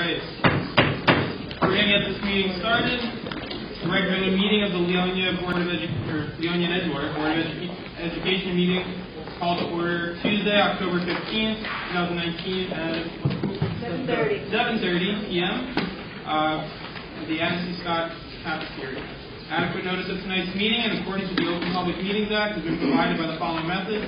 right. We're going to get this meeting started. The regular meeting of the Leonia and Edgewater Board of Education meeting called to order Tuesday, October 15th, 2019 at 7:30 p.m. At the Annecy Scott cafeteria. Adequate notice of tonight's meeting in accordance with the Open Public Meetings Act has been provided by the following methods: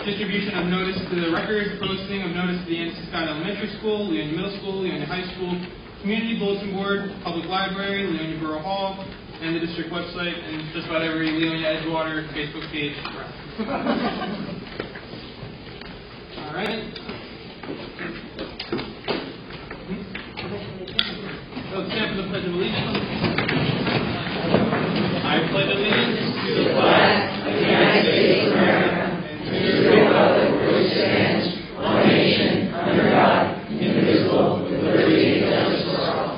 distribution of notice to the record, posting of notice to the Annecy Scott Elementary School, Leonia Middle School, Leonia High School, Community Bulletin Board, Public Library, Leonia Borough Hall, and the district website, and just about every Leonia Edgewater Facebook page. All right. So stand for the Pledge of Allegiance. I pledge allegiance to the flag of the United States of America and to the republic for which it stands, one nation, under God, indivisible, with liberty and justice for all.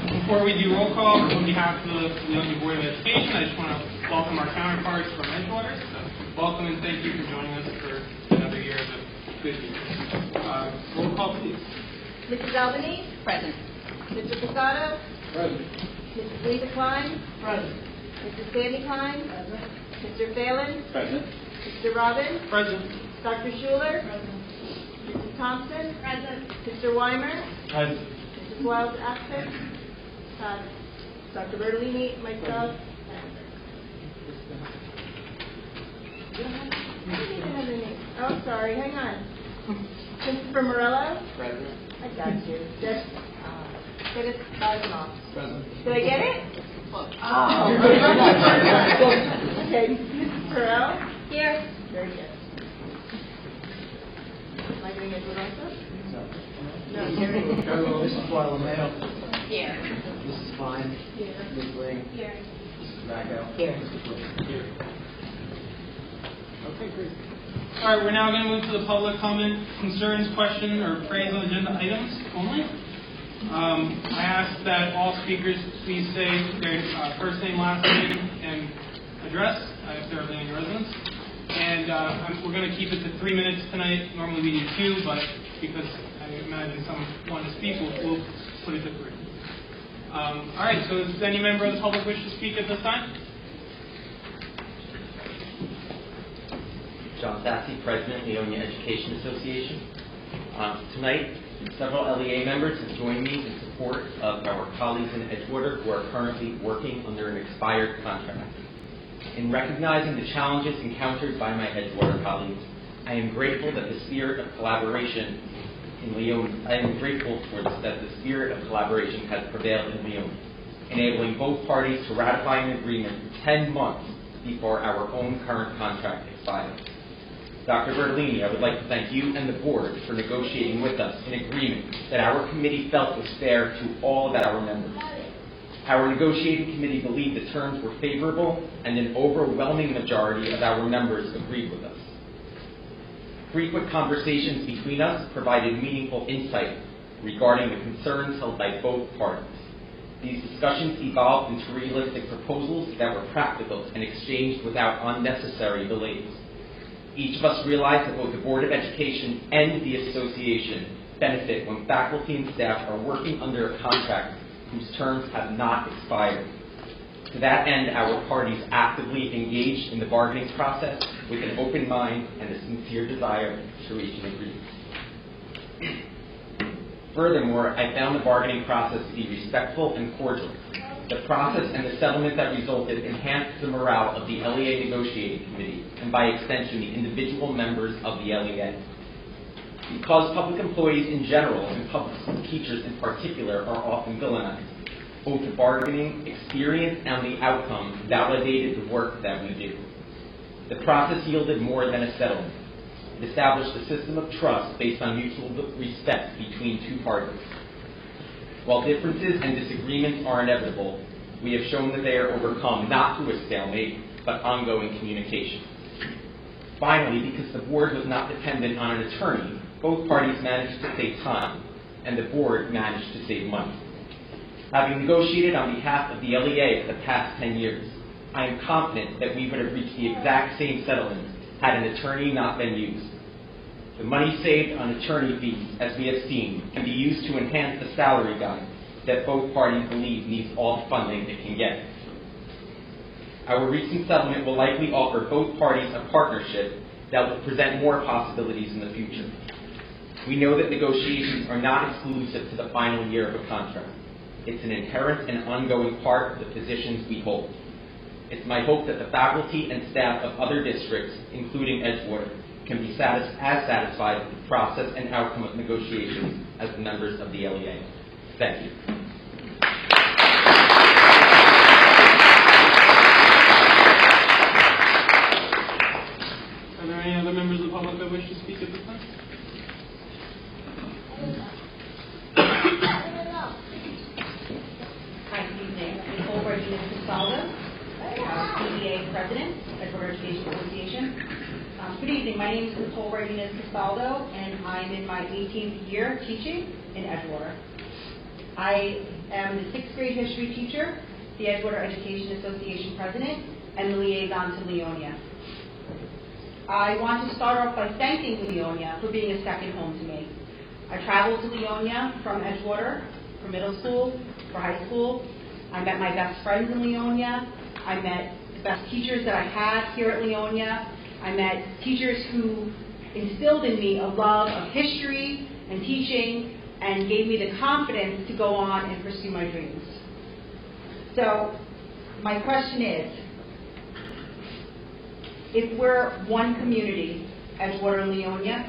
Before we do roll call, on behalf of the Leonia Board of Education, I just want to welcome our counterparts from Edgewater. So welcome and thank you for joining us for another year of a good year. Roll call, please. Mrs. Albany? Present. Mr. Posada? Present. Mrs. Lisa Klein? Present. Mrs. Sandy Klein? Present. Mr. Phelan? Present. Mr. Robin? Present. Dr. Schuler? Present. Mrs. Thompson? Present. Mr. Weimer? Present. Mrs. Wild absent? Dr. Bertolini? Myself? Oh, sorry. Hang on. Christopher Morello? Present. I got you. Just Dennis Bosnoff. Present. Did I get it? Oh. Okay. Mrs. Terrell? Here. Very good. Am I doing it good also? No, here. Hello, this is Bartolomeo. Here. This is Fine. Here. Ms. Ling. Here. Mrs. Racco. Here. Here. Okay, great. All right, we're now going to move to the public comment, concerns, question, or praise on agenda items only. I ask that all speakers please say their first name, last name, and address if they're living in residence. And we're going to keep it to 3 minutes tonight. Normally we do 2, but because I imagine someone wanted to speak, we'll put it to 3. All right, so does any member of the public wish to speak at this time? John Sassy, President, Leonia Education Association. Tonight, several LEA members have joined me in support of our colleagues in Edgewater who are currently working under an expired contract. In recognizing the challenges encountered by my Edgewater colleagues, I am grateful that the spirit of collaboration in Leonia, that the spirit of collaboration has prevailed in Leonia, enabling both parties to ratify an agreement 10 months before our own current contract expires. Dr. Bertolini, I would like to thank you and the board for negotiating with us an agreement that our committee felt was fair to all of our members. Our negotiating committee believed the terms were favorable, and an overwhelming majority of our members agreed with us. Frequent conversations between us provided meaningful insight regarding the concerns held by both parties. These discussions evolved into realistic proposals that were practical and exchanged without unnecessary delays. Each of us realized that both the Board of Education and the Association benefit when faculty and staff are working under a contract whose terms have not expired. To that end, our parties actively engaged in the bargaining process with an open mind and a sincere desire to reach an agreement. Furthermore, I found the bargaining process to be respectful and cordial. The process and the settlement that resulted enhanced the morale of the LEA negotiating committee and by extension the individual members of the LEA. Because public employees in general and public school teachers in particular are often villainized, both the bargaining experience and the outcome validated the work that we do. The process yielded more than a settlement. It established a system of trust based on mutual respect between two parties. While differences and disagreements are inevitable, we have shown that they are overcome not through a stalemate, but ongoing communication. Finally, because the board was not dependent on an attorney, both parties managed to save time, and the board managed to save money. Having negotiated on behalf of the LEA for the past 10 years, I am confident that we would have reached the exact same settlement had an attorney not been used. The money saved on attorney fees, as we have seen, can be used to enhance the salary guide that both parties believe needs all the funding it can get. Our recent settlement will likely offer both parties a partnership that will present more possibilities in the future. We know that negotiations are not exclusive to the final year of a contract. It's an inherent and ongoing part of the positions we hold. It's my hope that the faculty and staff of other districts, including Edgewater, can be as satisfied with the process and outcome of negotiations as the members of the LEA. Thank you. Are there any other members of the public that wish to speak at this time? Hi, good evening. Nicole Martinez-Casaldo, PEA President, Edgewater Education Association. Good evening. My name is Nicole Martinez-Casaldo, and I'm in my 18th year teaching in Edgewater. I am the 6th grade history teacher, the Edgewater Education Association President, and the liaison to Leonia. I want to start off by thanking Leonia for being a second home to me. I traveled to Leonia from Edgewater for middle school, for high school. I met my best friends in Leonia. I met the best teachers that I had here at Leonia. I met teachers who instilled in me a love of history and teaching and gave me the confidence to go on and pursue my dreams. So, my question is, if we're one community, Edgewater and Leonia,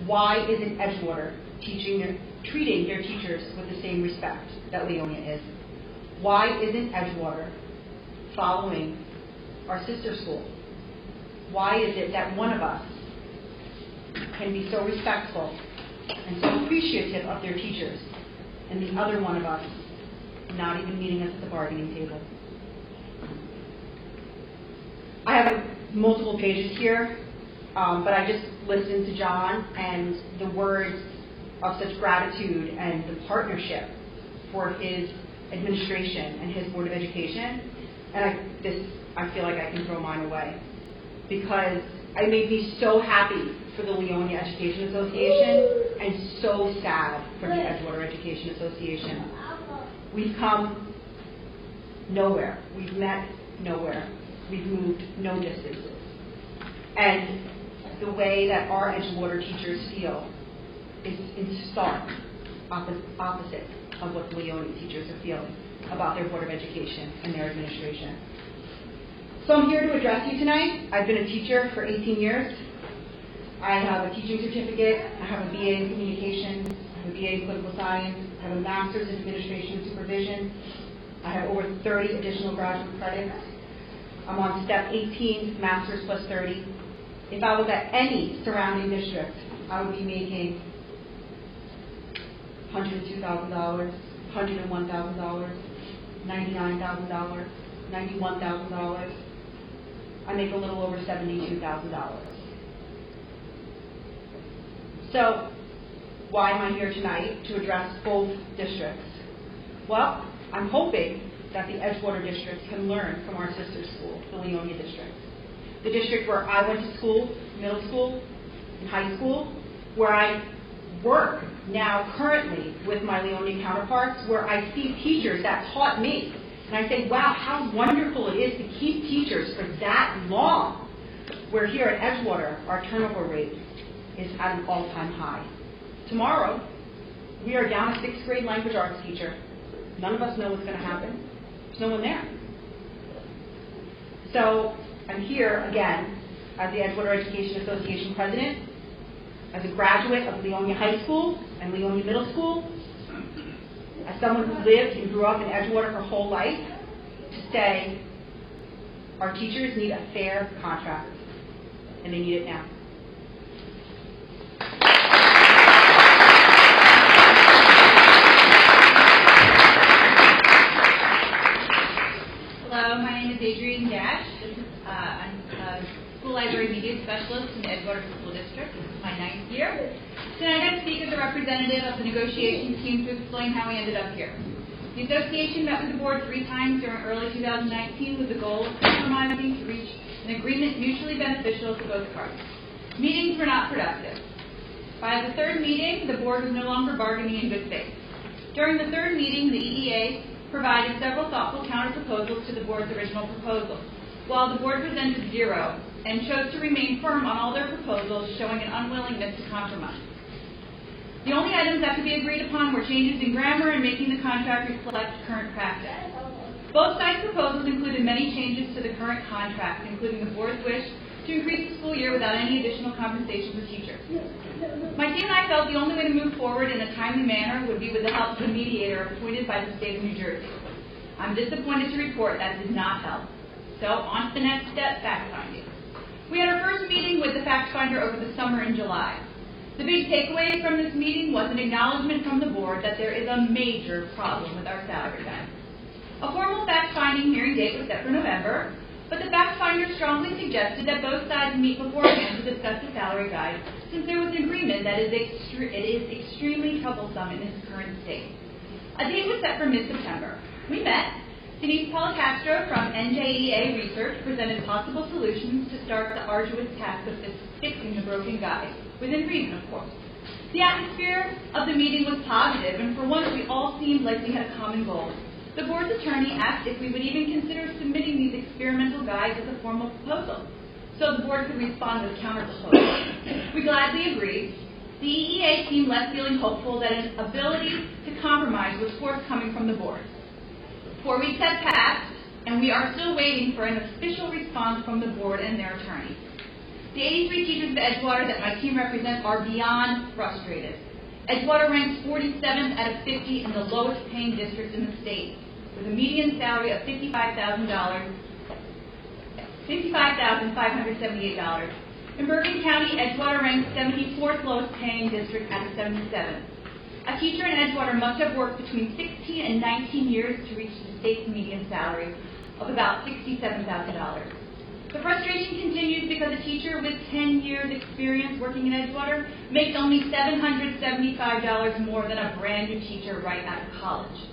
why isn't Edgewater treating their teachers with the same respect that Leonia is? Why isn't Edgewater following our sister school? Why is it that one of us can be so respectful and so appreciative of their teachers, and the other one of us not even meeting us at the bargaining table? I have multiple pages here, but I just listened to John and the words of such gratitude and the partnership for his administration and his Board of Education, and I feel like I can throw mine away, because it made me so happy for the Leonia Education Association and so sad for the Edgewater Education Association. We've come nowhere. We've met nowhere. We've moved no distances. And the way that our Edgewater teachers feel is in stark opposite of what the Leonia teachers are feeling about their Board of Education and their administration. So I'm here to address you tonight. I've been a teacher for 18 years. I have a teaching certificate. I have a BA in communications. I have a BA in political science. I have a master's in administration and supervision. I have over 30 additional graduate credits. I'm on step 18, master's plus 30. If I was at any surrounding district, I would be making $102,000, $101,000, $99,000, $91,000. I make a little over $72,000. So, why am I here tonight to address both districts? Well, I'm hoping that the Edgewater district can learn from our sister school, the Leonia district. The district where I went to school, middle school, and high school, where I work now currently with my Leonia counterparts, where I see teachers that taught me. And I say, wow, how wonderful it is to keep teachers for that long. Where here at Edgewater, our turnover rate is at an all-time high. Tomorrow, we are down a 6th grade language arts teacher. None of us know what's going to happen. There's no one there. So I'm here again as the Edgewater Education Association President, as a graduate of Leonia High School and Leonia Middle School, as someone who lived and grew up in Edgewater her whole life, to say our teachers need a fair contract, and they need it now. Hello, my name is Adrienne Dash. I'm a school library media specialist in the Edgewater School District. This is my 9th year. Tonight I speak as a representative of the negotiations team to explain how we ended up here. The association met with the board 3 times during early 2019 with the goal of compromising to reach an agreement mutually beneficial to both parties. Meetings were not productive. By the third meeting, the board was no longer bargaining in good faith. During the third meeting, the EEA provided several thoughtful counter-proposals to the board's original proposal, while the board presented zero and chose to remain firm on all their proposals, showing an unwillingness to compromise. The only items that could be agreed upon were changes in grammar and making the contract reflect current practice. Both sides' proposals included many changes to the current contract, including the board's wish to increase the school year without any additional compensation for teachers. My team and I felt the only way to move forward in a timely manner would be with the help of a mediator appointed by the state of New Jersey. I'm disappointed to report that did not help. So, on to the next step, fact-finding. We had our first meeting with the fact-finder over the summer in July. The big takeaway from this meeting was an acknowledgement from the board that there is a major problem with our salary guide. A formal fact-finding hearing date was set for November, but the fact-finder strongly suggested that both sides meet beforehand to discuss the salary guide, since there was an agreement that it is extremely troublesome in its current state. A date was set for mid-September. We met. Denise Policastro from NJEA Research presented possible solutions to start the arduous task of fixing the broken guide, within reason, of course. The atmosphere of the meeting was positive, and for once we all seemed like we had a common goal. The board's attorney asked if we would even consider submitting these experimental guides as a formal proposal, so the board could respond with counter-proposals. We gladly agreed. The EEA team left feeling hopeful that an ability to compromise was forthcoming from the board. 4 weeks had passed, and we are still waiting for an official response from the board and their attorney. The 83 teachers of Edgewater that my team represents are beyond frustrated. Edgewater ranks 47th out of 50 in the lowest paying district in the state, with a median salary of $55,578. In Bergen County, Edgewater ranks 74th lowest paying district out of 77. A teacher in Edgewater must have worked between 16 and 19 years to reach the state's median salary of about $67,000. The frustration continues because a teacher with 10 years experience working in Edgewater makes only $775 more than a brand new teacher right out of college.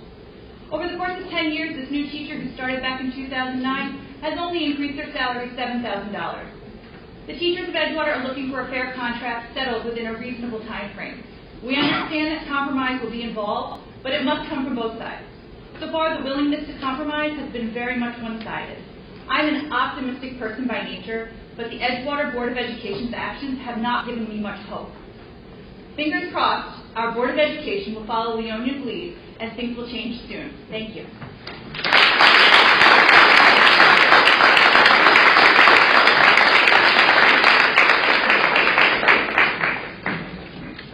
Over the course of 10 years, this new teacher who started back in 2009 has only increased their salary $7,000. The teachers of Edgewater are looking for a fair contract settled within a reasonable time frame. We understand that compromise will be involved, but it must come from both sides. So far, the willingness to compromise has been very much one-sided. I'm an optimistic person by nature, but the Edgewater Board of Education's actions have not given me much hope. Fingers crossed, our Board of Education will follow Leonia's lead and things will change soon. Thank you.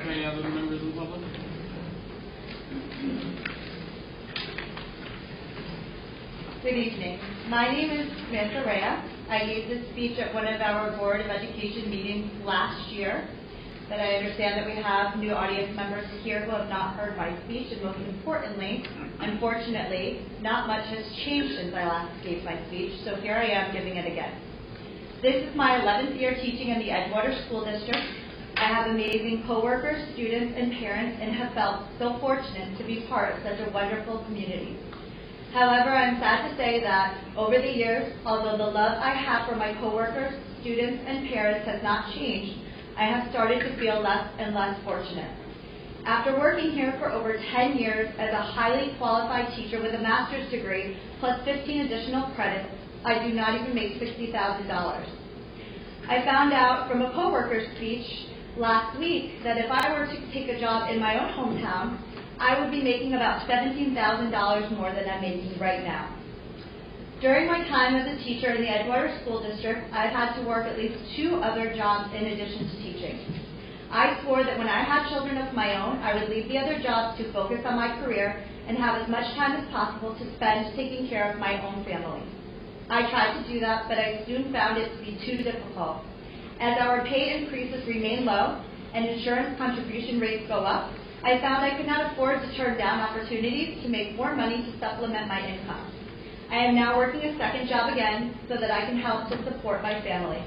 Any other members of the public? Good evening. My name is Samantha Rea. I gave this speech at one of our Board of Education meetings last year, but I understand that we have new audience members here who have not heard my speech, and most importantly, unfortunately, not much has changed since I last gave my speech, so here I am giving it again. This is my 11th year teaching in the Edgewater School District. I have amazing coworkers, students, and parents, and have felt so fortunate to be part of such a wonderful community. However, I'm sad to say that over the years, although the love I have for my coworkers, students, and parents has not changed, I have started to feel less and less fortunate. After working here for over 10 years as a highly qualified teacher with a master's degree plus 15 additional credits, I do not even make $60,000. I found out from a coworker's speech last week that if I were to take a job in my own hometown, I would be making about $17,000 more than I'm making right now. During my time as a teacher in the Edgewater School District, I've had to work at least 2 other jobs in addition to teaching. I swore that when I had children of my own, I would leave the other jobs to focus on my career and have as much time as possible to spend taking care of my own family. I tried to do that, but I soon found it to be too difficult. As our pay increases remain low and insurance contribution rates go up, I found I could not afford to turn down opportunities to make more money to supplement my income. I am now working a second job again so that I can help to support my family.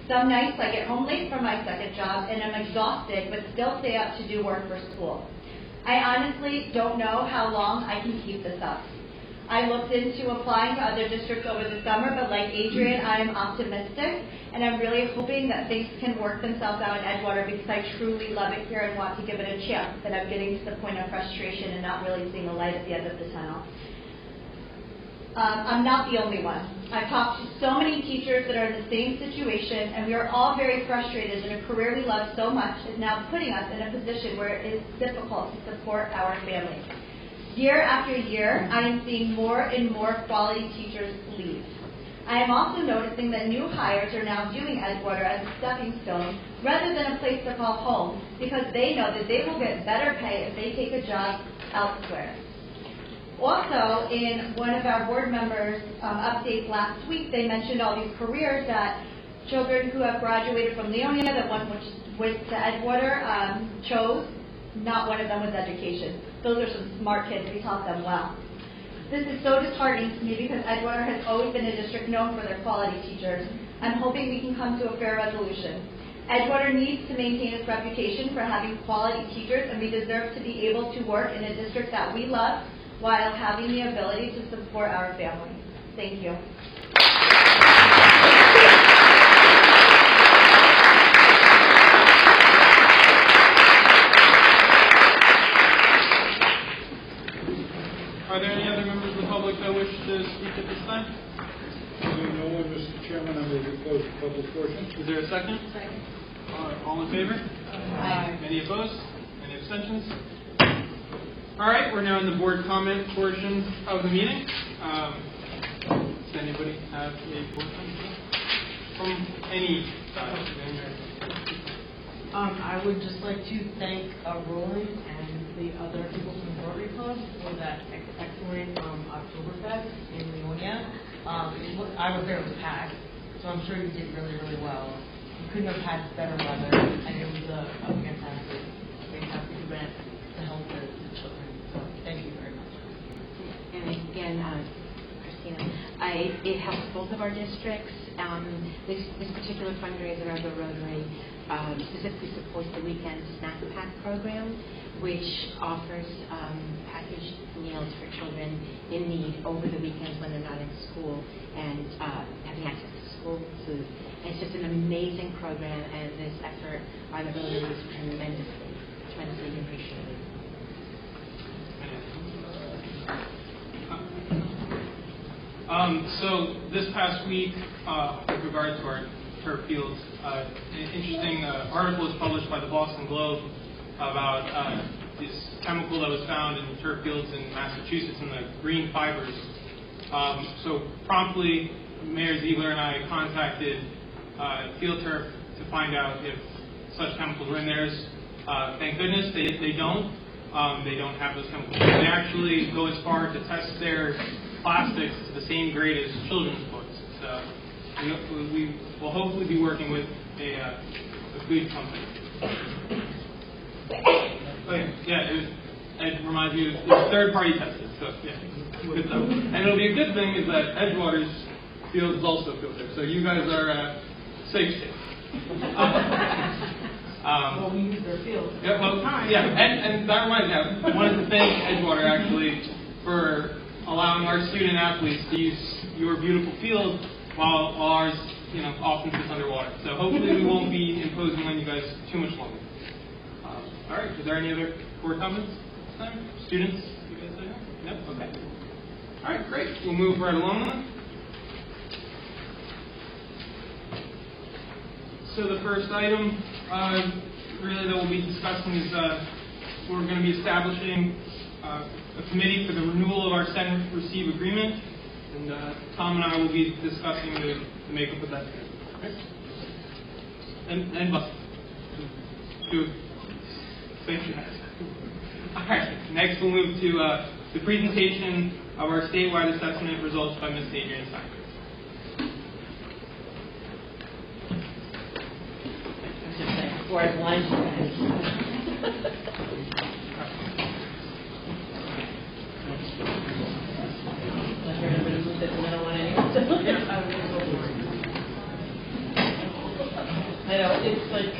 Some nights I get home late from my second job and I'm exhausted but still stay up to do work for school. I honestly don't know how long I can keep this up. I looked into applying to other districts over the summer, but like Adrian, I am optimistic, and I'm really hoping that things can work themselves out in Edgewater because I truly love it here and want to give it a chance, but I'm getting to the point of frustration and not really seeing a light at the end of the tunnel. I'm not the only one. I've talked to so many teachers that are in the same situation, and we are all very frustrated that a career we love so much is now putting us in a position where it is difficult to support our families. Year after year, I am seeing more and more quality teachers leave. I am also noticing that new hires are now viewing Edgewater as a stepping stone rather than a place to call home because they know that they will get better pay if they take a job elsewhere. Also, in one of our board members' updates last week, they mentioned all these careers that children who have graduated from Leonia, that one which went to Edgewater, chose. Not one of them was education. Those are some smart kids. We taught them well. This is so disheartening to me because Edgewater has always been a district known for their quality teachers. I'm hoping we can come to a fair resolution. Edgewater needs to maintain its reputation for having quality teachers, and we deserve to be able to work in a district that we love while having the ability to support our families. Thank you. Are there any other members of the public that wish to speak at this time? Seeing no one, Mr. Chairman, I move to close the public portion. Is there a second? Second. All in favor? Aye. Any opposed? Any abstentions? All right, we're now in the board comment portion of the meeting. Does anybody have a board comment from any side? I would just like to thank Roland and the other people from the Rotary Club for that excellent Oktoberfest in Leonia. I was there, it was packed, so I'm sure you did really, really well. You couldn't have had better weather, and it was a fantastic event to help the children. So thank you very much. And again, Christina, it helps both of our districts. This particular fundraiser of the Rotary specifically supports the weekend snack pack program, which offers packaged meals for children in need over the weekends when they're not in school and having access to school food. And it's just an amazing program, and this effort by the Rotary is tremendously appreciated. So this past week, with regard to our turf fields, an interesting article was published by the Boston Globe about this chemical that was found in turf fields in Massachusetts in the green fibers. So promptly, Mayor Ziegler and I contacted Field Turf to find out if such chemicals were in theirs. Thank goodness they don't. They don't have those chemicals. They actually go as far to test their plastics to the same grade as children's books. So we will hopefully be working with a food company. It reminds me it was third-party tested. So yeah, good stuff. And it'll be a good thing is that Edgewater's field is also filtered. So you guys are safe. Well, we use their field. And that reminds me, I wanted to thank Edgewater actually for allowing our student athletes to use your beautiful field while ours, often sits underwater. So hopefully we won't be imposing on you guys too much longer. All right, is there any other board comments this time? Students, you guys say no? No? Okay. All right, great. We'll move right along then. So the first item really that we'll be discussing is we're going to be establishing a committee for the renewal of our send receive agreement, and Tom and I will be discussing the makeup of that committee. Okay? And Buster. All right. Next, we'll move to the presentation of our statewide assessment results by Ms. Adrian Stein. Before I blind you I know, it's like...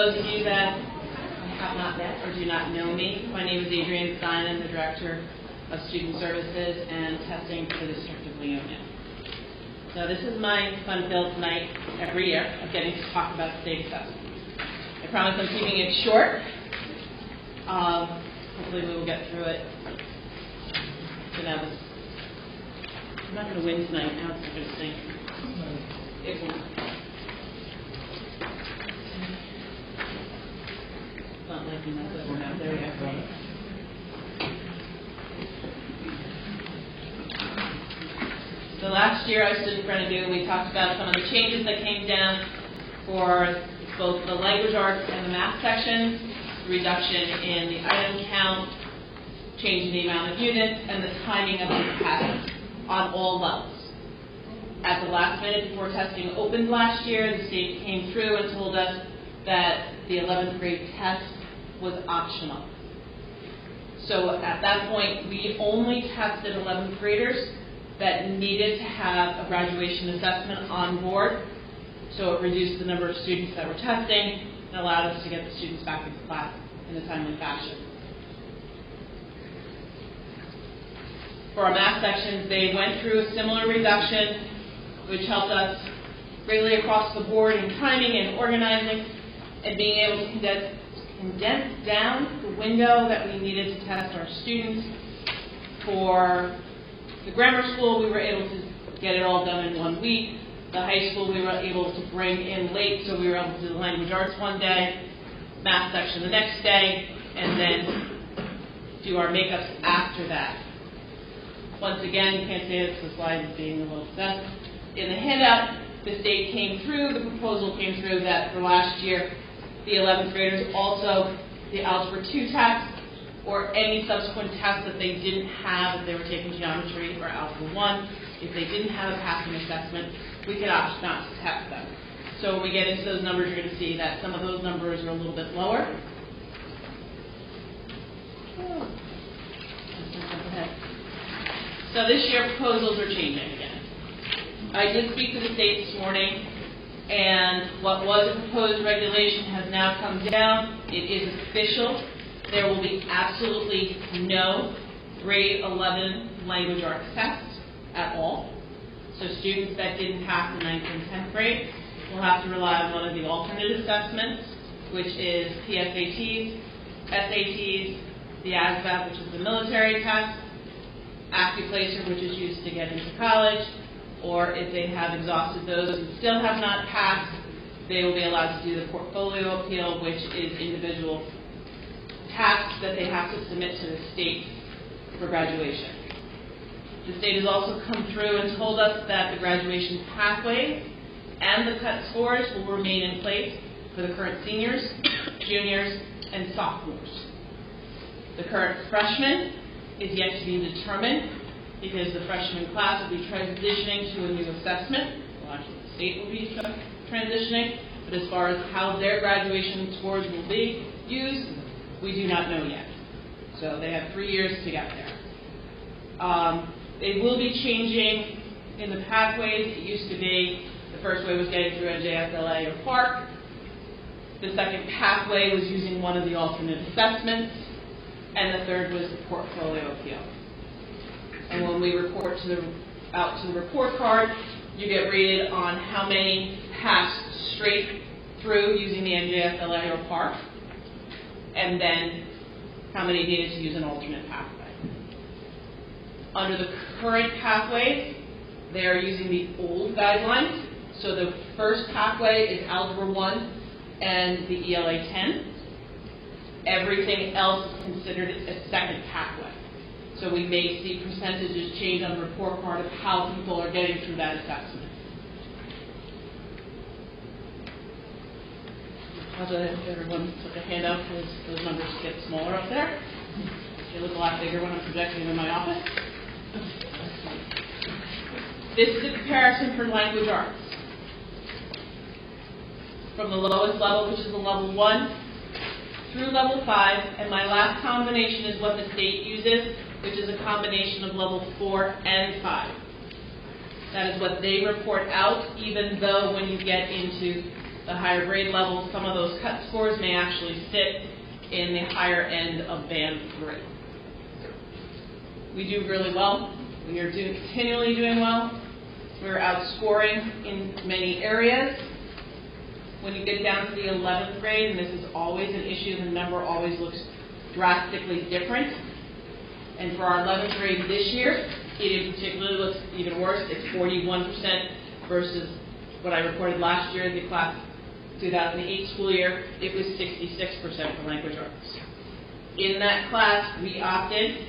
those of you that have not met or do not know me, my name is Adrienne Stein. I'm the Director of Student Services and Testing for the District of Leonia. So this is my fun-filled night every year of getting to talk about state assessment. I promise I'm keeping it short. Hopefully we will get through it. So now this, I'm not going to win tonight. Now it's going to sink. It won't. It's not liking that over now. There we go. So last year I stood in front of you and we talked about some of the changes that came down for both the language arts and the math sections, reduction in the item count, change in the amount of units, and the timing of the tests on all levels. At the last minute before testing opened last year, the state came through and told us that the 11th grade test was optional. So at that point, we only tested 11th graders that needed to have a graduation assessment on board. So it reduced the number of students that were testing and allowed us to get the students back into class in a timely fashion. For our math sections, they went through a similar reduction, which helped us greatly across the board in timing and organizing and being able to condense down the window that we needed to test our students. For the grammar school, we were able to get it all done in 1 week. The high school, we were able to bring in late, so we were able to do the language arts one day, math section the next day, and then do our makeups after that. Once again, you can't see it, the slide is being a little obsessed. In the handout, the state came through, the proposal came through that for last year, the 11th graders also, the Algebra 2 test, or any subsequent test that they didn't have if they were taking geometry or Algebra 1, if they didn't have a passing assessment, we could opt not to test them. So when we get into those numbers, you're going to see that some of those numbers are a little bit lower. So this year, proposals are changing again. I did speak to the state this morning, and what was a proposed regulation has now come down. It is official. There will be absolutely no grade 11 language arts tests at all. So students that didn't pass the 9th and 10th grade will have to rely on one of the alternate assessments, which is PSATs, SATs, the ASVAB, which is the military test, AccuPlacer, which is used to get into college, or if they have exhausted those and still have not passed, they will be allowed to do the portfolio appeal, which is individual tasks that they have to submit to the state for graduation. The state has also come through and told us that the graduation pathways and the cut scores will remain in place for the current seniors, juniors, and sophomores. The current freshmen is yet to be determined because the freshman class will be transitioning to a new assessment. Well, actually, the state will be transitioning, but as far as how their graduation scores will be used, we do not know yet. So they have 3 years to get there. They will be changing in the pathways. It used to be the first way was getting through NJSLA or PARC. The second pathway was using one of the alternate assessments. And the third was the portfolio appeal. And when we report out to the report card, you get rated on how many passed straight through using the NJSLA or PARC, and then how many needed to use an alternate pathway. Under the current pathways, they are using the old guidelines. So the first pathway is Algebra 1 and the ELA 10. Everything else is considered a second pathway. So we may see percentages change on the report card of how people are getting through that assessment. Everyone took a handout because those numbers get smaller up there. They look a lot bigger when I'm projecting them in my office. This is a comparison for language arts. From the lowest level, which is the level 1, through level 5, and my last combination is what the state uses, which is a combination of level 4 and 5. That is what they report out, even though when you get into the higher grade levels, some of those cut scores may actually sit in the higher end of band 3. We do really well. We are continually doing well. We're outscoring in many areas. When you get down to the 11th grade, and this is always an issue, the number always looks drastically different. And for our 11th grade this year, it in particular looks even worse. It's 41% versus what I reported last year in the class 2008 school year. It was 66% for language arts. In that class, we opted,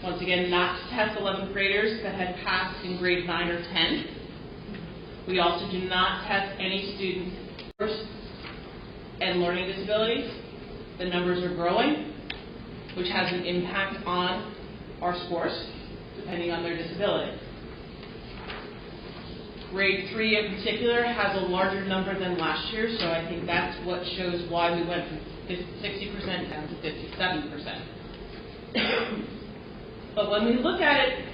once again, not to test 11th graders that had passed in grade 9 or 10. We also do not test any students and learning disabilities. The numbers are growing, which has an impact on our scores, depending on their disability. Grade 3 in particular has a larger number than last year, so I think that's what shows why we went from 60% down to 57%. But when we look at it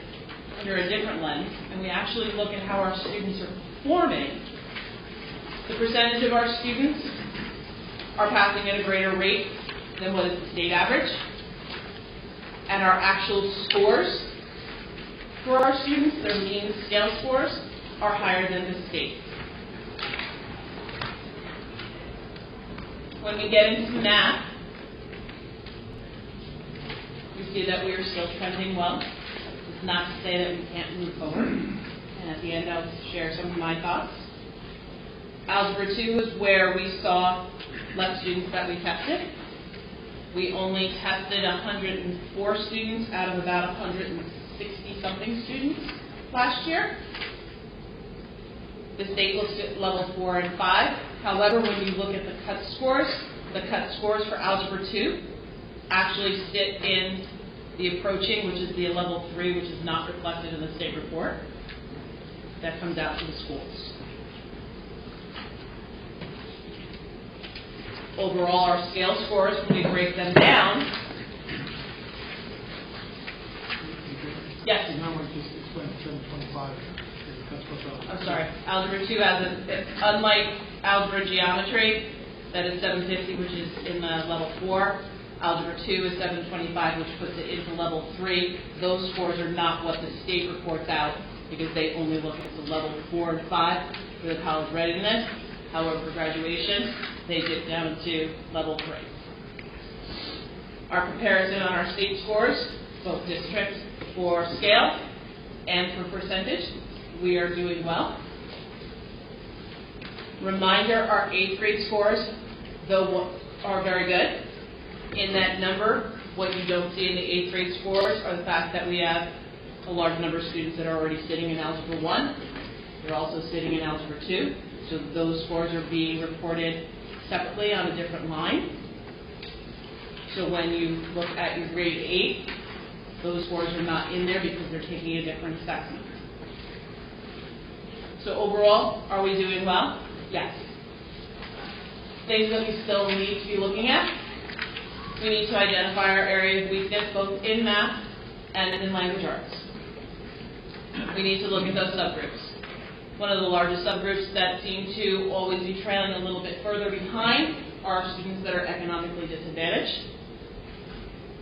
under a different lens, and we actually look at how our students are performing, the percentage of our students are passing at a greater rate than what is the state average, and our actual scores for our students, their mean scale scores, are higher than the state. When we get into math, we see that we are still trending well. It's not to say that we can't move forward. And at the end, I'll share some of my thoughts. Algebra 2 is where we saw less students that we tested. We only tested 104 students out of about 160-something students last year. The state looks at level 4 and 5. However, when you look at the cut scores for Algebra 2 actually sit in the approaching, which is the level 3, which is not reflected in the state report. That comes out to the schools. Overall, our scale scores, when we break them down, yes? I'm sorry. Algebra 2 has unlike Algebra Geometry, that is 750, which is in the level 4. Algebra 2 is 725, which puts it into level 3. Those scores are not what the state reports out because they only look at the level 4 and 5 for the college readiness. However, for graduation, they dip down to level 3. Our comparison on our state scores, both districts for scale and for percentage, we are doing well. Reminder, our 8th grade scores, though, are very good. In that number, what you don't see in the 8th grade scores are the fact that we have a large number of students that are already sitting in Algebra 1. They're also sitting in Algebra 2. So those scores are being reported separately on a different line. So when you look at your grade 8, those scores are not in there because they're taking a different assessment. So overall, are we doing well? Yes. Things that we still need to be looking at. We need to identify our area of weakness both in math and in language arts. We need to look at those subgroups. One of the largest subgroups that seem to always be trailing a little bit further behind are students that are economically disadvantaged.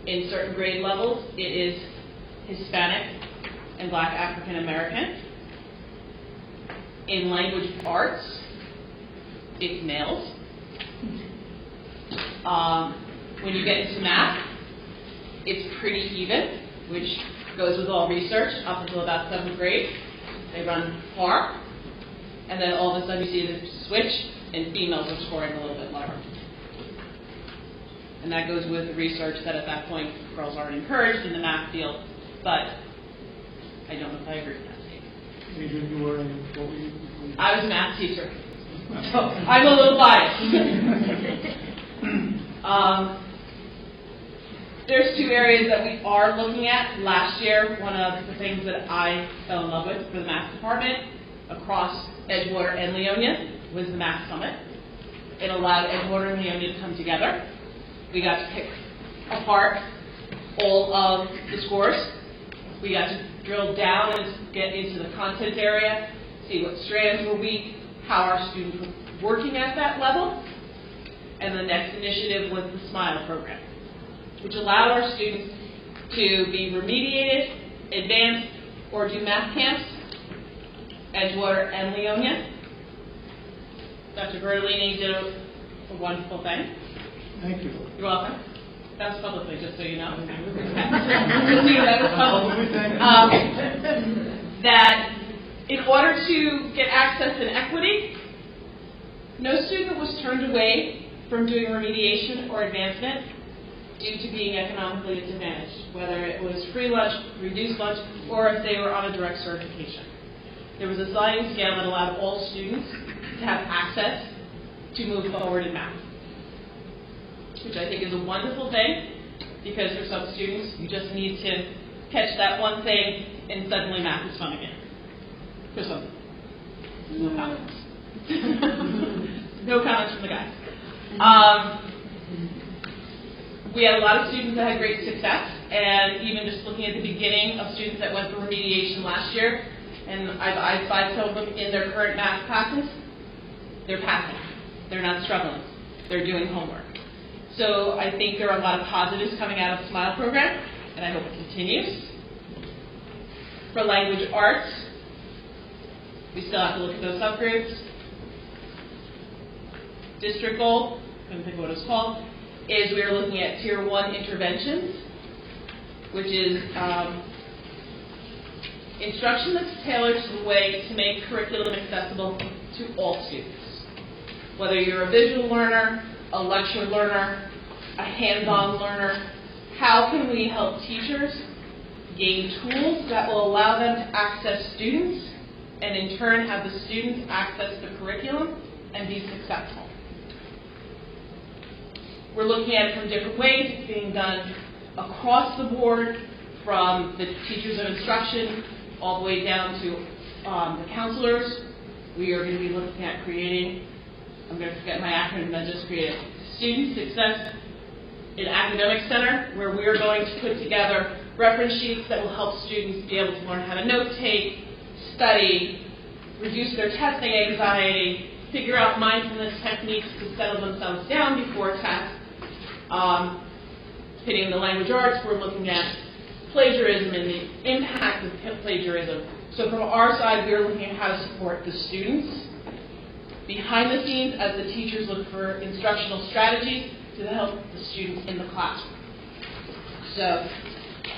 In certain grade levels, it is Hispanic and Black African American. In language arts, it's males. When you get into math, it's pretty even, which goes with all research up until about 7th grade. They run par, and then all of a sudden you see this switch, and females are scoring a little bit lower. And that goes with the research that at that point girls aren't encouraged in the math field, but I don't know if I agree with that statement. Adrian, you were in, what were you? I was a math teacher, so I'm a little biased. There's 2 areas that we are looking at. Last year, one of the things that I fell in love with for the math department across Edgewater and Leonia was the Math Summit. It allowed Edgewater and Leonia to come together. We got to pick apart all of the scores. We got to drill down and get into the content area, see what strands were weak, how our students were working at that level. And the next initiative was the SMILE program, which allowed our students to be remediated, advanced, or do math camps, Edgewater and Leonia. Dr. Bertolini did a wonderful thing. Thank you. You're welcome. That's publicly, just so you know. That in order to get access and equity, no student was turned away from doing remediation or advancement due to being economically disadvantaged, whether it was free lunch, reduced lunch, or if they were on a direct certification. There was a sliding scale that allowed all students to have access to move forward in math, which I think is a wonderful thing, because for some students, you just need to catch that one thing and suddenly math is fun again. For some. No comments. No comments from the guys. We had a lot of students that had great success, and even just looking at the beginning of students that went through remediation last year, and I've eyed some of them in their current math classes, they're passing. They're not struggling. They're doing homework. So I think there are a lot of positives coming out of the SMILE program, and I hope it continues. For language arts, we still have to look at those subgroups. District goal, I couldn't think of what it's called, is we are looking at Tier 1 interventions, which is instruction that's tailored to the way to make curriculum accessible to all students. Whether you're a visual learner, a lecture learner, a hands-on learner, how can we help teachers gain tools that will allow them to access students and in turn have the students access the curriculum and be successful? We're looking at it from different ways. It's being done across the board, from the teachers of instruction all the way down to the counselors. We are going to be looking at creating, I'm going to forget my acronym, but just create a Student Success in Academic Center, where we are going to put together reference sheets that will help students be able to learn how to note take, study, reduce their testing anxiety, figure out mindfulness techniques to settle themselves down before tests. Hitting the language arts, we're looking at plagiarism and the impact of plagiarism. So from our side, we're looking at how to support the students behind the scenes as the teachers look for instructional strategies to help the students in the classroom. So,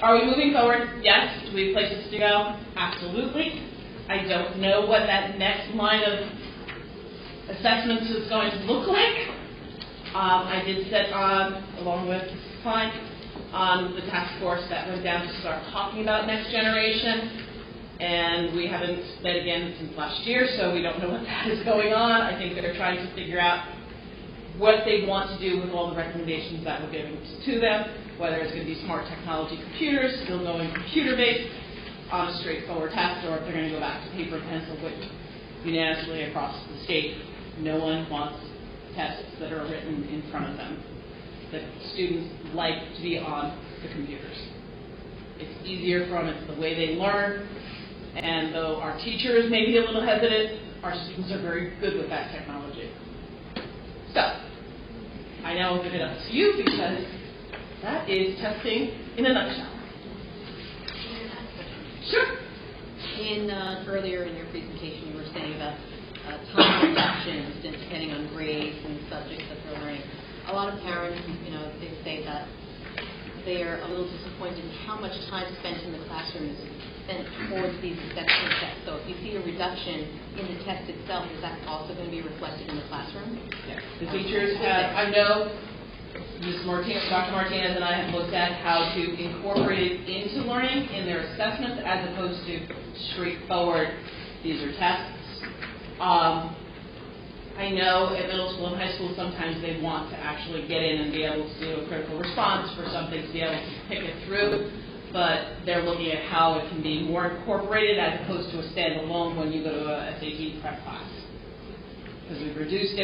are we moving forward? Yes. Do we have places to go? Absolutely. I don't know what that next line of assessments is going to look like. I did sit on, along with Mrs. Klein, on the task force that went down to start talking about next generation. And we haven't met again since last year, so we don't know what that is going on. I think they're trying to figure out what they want to do with all the recommendations that were given to them, whether it's going to be smart technology computers, still going computer-based on a straightforward test, or if they're going to go back to paper and pencil, which unanimously across the state, no one wants tests that are written in front of them. That students like to be on the computers. It's easier for them, it's the way they learn, and though our teachers may be a little hesitant, our students are very good with that technology. So, I now will give it up to you because that is testing in a nutshell. Sure. Earlier in your presentation, you were saying about time reductions and depending on grades and subjects that they're learning. A lot of parents, they say that they are a little disappointed in how much time spent in the classroom is spent towards these assessment tests. So if you see a reduction in the test itself, is that also going to be reflected in the classroom? Yes. The teachers have, I know Ms. Martinez, Dr. Martinez and I have looked at how to incorporate it into learning in their assessments as opposed to straightforward, these are tests. I know at middle school and high school sometimes they want to actually get in and be able to do a critical response for something to be able to pick it through, but they're looking at how it can be more incorporated as opposed to a standalone when you go to a SAT prep class. Because we've reduced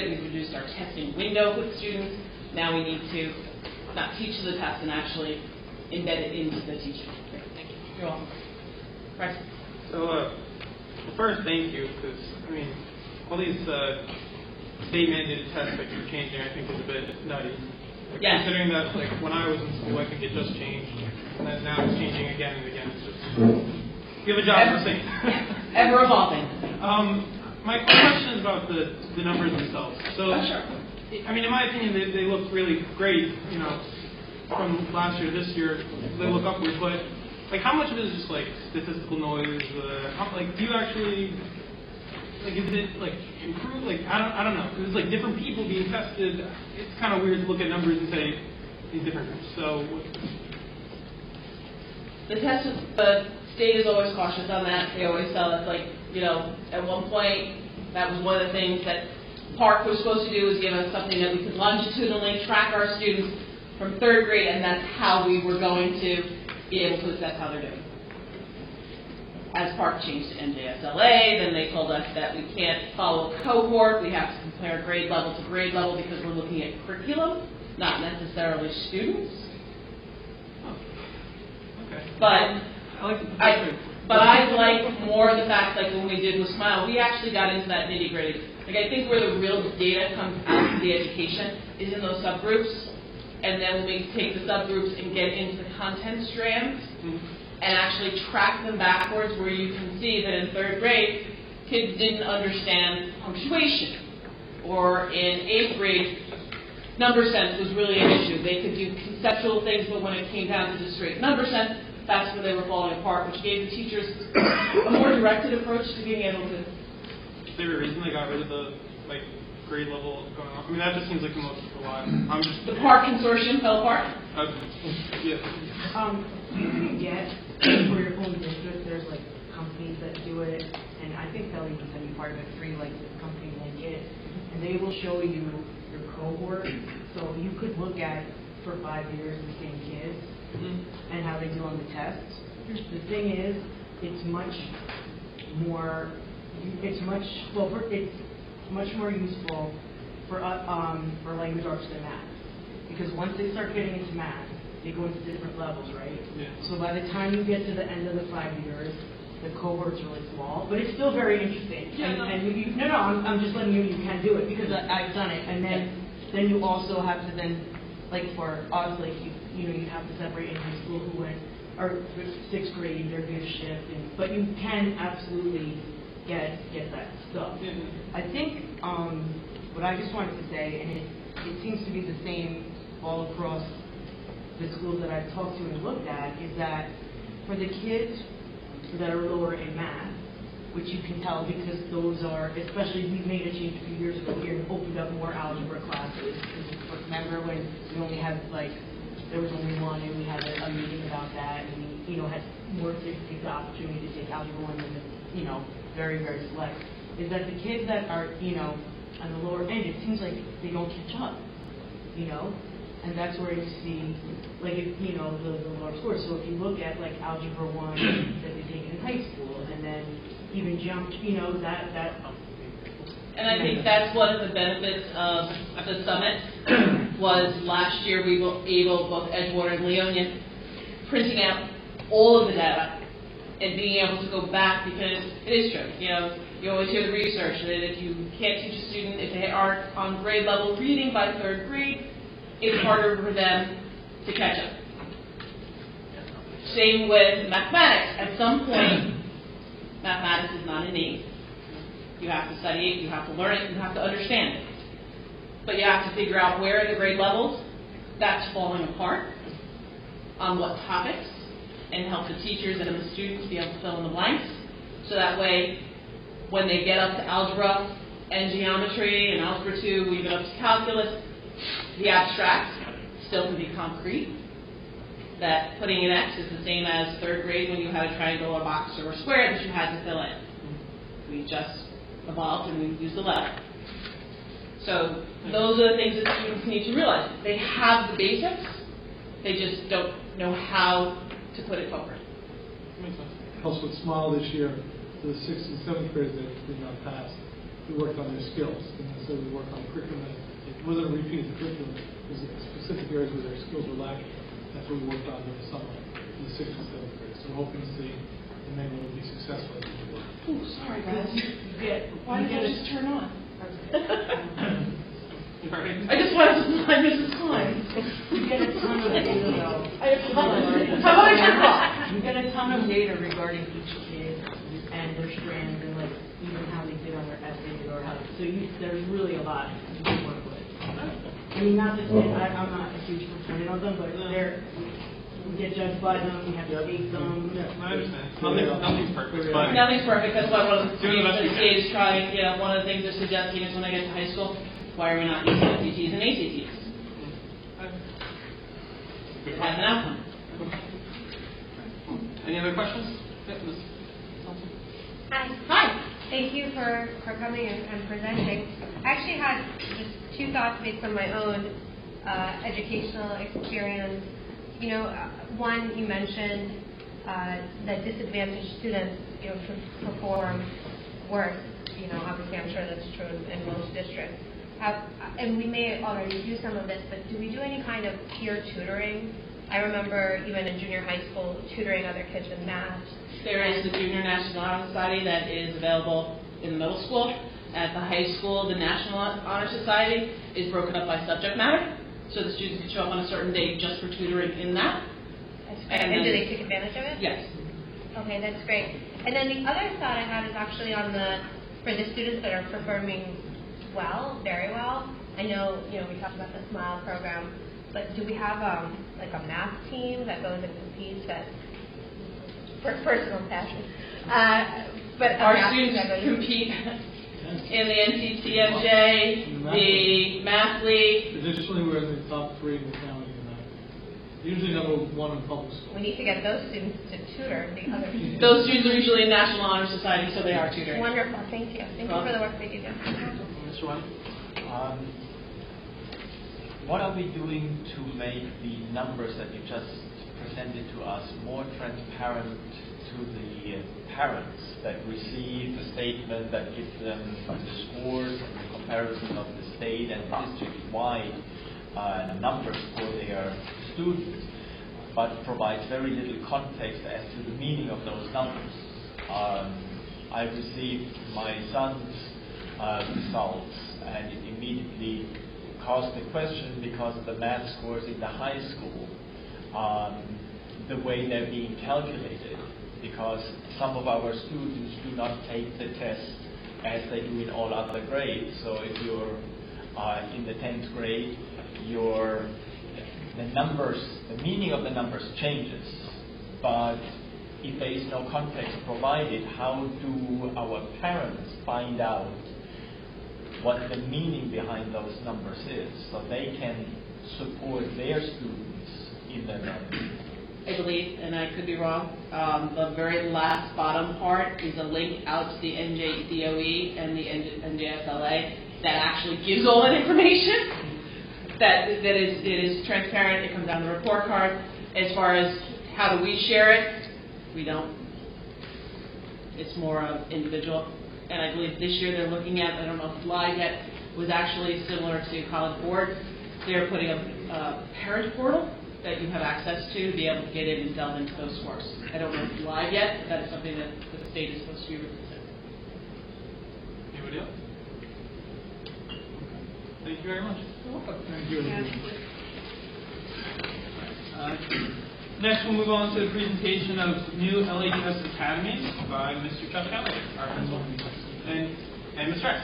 our testing window with students. Now we need to not teach the test and actually embed it into the teaching. Great, thank you. You're welcome. Right. So, first, thank you, because, all these state mandated test that you're changing, I think is a bit nutty. Like, Yes. considering that, like, when I was in school, I think it just changed, and then now it's changing again and again. It's just, you have a job for saying. Ever evolving. My question is about the numbers themselves. So, Sure. I mean, in my opinion, they look really great, you know, from last year to this year, they look upwards, but, like, how much of it is just, like, statistical noise? Like, do you actually, like, is it, like, improve? Like, I don't know. Because it's, like, different people being tested. It's kind of weird to look at numbers and say these different groups. So, The state is always cautious on that. They always tell us, like, you know, at one point, that was one of the things that Park was supposed to do, was give us something that we could longitudinally track our students from third grade, and that's how we were going to be able to assess how they're doing. As Park changed to NJSLA, then they told us that we can't follow cohort, we have to compare grade level to grade level because we're looking at curriculum, not necessarily students. okay. But I like more the fact, like when we did with Smile, we actually got into that nitty gritty. Like, I think where the real data comes out of the education is in those subgroups, and then when we take the subgroups and get into the content strands and actually track them backwards, where you can see that in third grade, kids didn't understand punctuation, or in eighth grade, number sense was really an issue. They could do conceptual things, but when it came down to just straight number sense, that's where they were falling apart, which gave the teachers a more directed approach to being able to. Is there a reason they got rid of the, like, grade level going on? I mean, that just seems like the most reliable. I'm just... The Park Consortium fell apart? Yeah. You can get, for your own district, there's like companies that do it, and I think they'll even send you part of it free, like this company like it, and they will show you your cohort. So you could look at, for 5 years, the same kids, and how they do on the tests. The thing is, it's much more useful for language arts than math, because once they start getting into math, they go into different levels, right? Yeah. So by the time you get to the end of the 5 years, the cohort's really small, but it's still very interesting. Yeah, I'm just letting you can do it because I've done it, and then you also have to like for us, like you have to separate in high school who went or sixth grade, their good shift, but you can absolutely get that stuff. Mm-hmm. I think what I just wanted to say, and it seems to be the same all across the schools that I've talked to and looked at, is that for the kids that are lower in math, which you can tell because those are, especially we made a change a few years ago here and opened up more algebra classes. Remember when we only had there was only one and we had a meeting about that, and we had more kids take the opportunity to take algebra 1 and very, very select. Is that the kids that are on the lower end, it seems like they don't catch up, and that's where you see the lower scores. So if you look at like algebra 1 that they take in high school, and then even jumped, that. And I think that's one of the benefits of the summit was last year we were able, both Edgewater and Leonia, printing out all of the data and being able to go back, because it is true. You always hear the research that if you can't teach a student, if they aren't on grade level reading by third grade, it's harder for them to catch up. Same with mathematics. At some point, mathematics is not innate. You have to study it, you have to learn it, you have to understand it. But you have to figure out where in the grade levels that's falling apart, on what topics, and help the teachers and the students be able to fill in the blanks. So that way, when they get up to algebra and geometry and algebra 2, even up to calculus, the abstract still can be concrete. That putting an X is the same as third grade when you had a triangle, a box, or a square that you had to fill in. We just evolved and we used the letter. So those are the things that students need to realize. They have the basics, they just don't know how to put it forward. Also with Smile this year, the 6th and 7th graders that did not pass, we worked on their skills. And so we worked on curriculum. It wasn't a repeat of the curriculum. It was specific areas where their skills were lacking. That's what we worked on in the summer in the 6th and 7th grade. So we're hoping to see the men will be successful as we work. Oh, sorry guys. Why did I just turn on? I just wanted to remind Mrs. Klein. You get a ton of data though. How about I turn it off? You get a ton of data regarding each kid and their strands and like even how they did on their essays or how. So there's really a lot you can work with. I mean, not to say I'm not a huge proponent of them, but we get judged by them. We have to take them. Yeah, I understand. Nothing's perfect. But Nothing's perfect. That's why one of the Doing the best we things can. is trying. You know, one of the things they're suggesting is when I get to high school, why are we not using SATs and ACTs? It has an outcome. Any other questions? Yeah, Ms. Thompson? Hi. Thank you for coming and presenting. I actually had just two thoughts based on my own educational experience. You know, one, you mentioned that disadvantaged students, you know, perform worse. You know, obviously I'm sure that's true in most districts. And we may already do some of this, but do we do any kind of peer tutoring? I remember even in junior high school tutoring other kids in math. There is the Junior National Honor Society that is available in the middle school. At the high school, the National Honor Society is broken up by subject matter, so the students can show up on a certain day just for tutoring in that. And do they take advantage of it? Yes. Okay, that's great. And then the other thought I had is actually on for the students that are performing well, very well. I know, you know, we talked about the SMILE program, but do we have like a math team that goes and competes for personal passion? But Our students compete in the NCCMJ, the Math League. Additionally, we're in the top 3 in the county in that. Usually number 1 in public school. We need to get those students to tutor the other students. Those students are usually in National Honor Society, so they are tutoring. Wonderful, thank you. Thank you for the work that you do. Mr. Wang? What are we doing to make the numbers that you just presented to us more transparent to the parents that receive a statement that gives them the scores and the comparison of the state and district-wide numbers for their students, but provides very little context as to the meaning of those numbers? I received my son's results, and it immediately caused a question because of the math scores in the high school, the way they're being calculated, because some of our students do not take the test as they do in all other grades. So if you're in the 10th grade, the meaning of the numbers changes, but if there is no context provided, how do our parents find out what the meaning behind those numbers is, so they can support their students in their learning? I believe, and I could be wrong, the very last bottom part is a link out to the NJBOE and the NJSLA that actually gives all that information. It is transparent. It comes on the report card. As far as how do we share it, we don't. It's more individual. And I believe this year they're looking at, I don't know if it's live yet, was actually similar to College Board. They're putting a parent portal that you have access to be able to get in and delve into those scores. I don't know if it's live yet, but that is something that the state is supposed to be releasing. Anybody else? Thank you very much. You're welcome. Thank you. Next, we'll move on to the presentation of new LHS academies by Mr. Chuck Kelly, our principal, and Ms. Rex.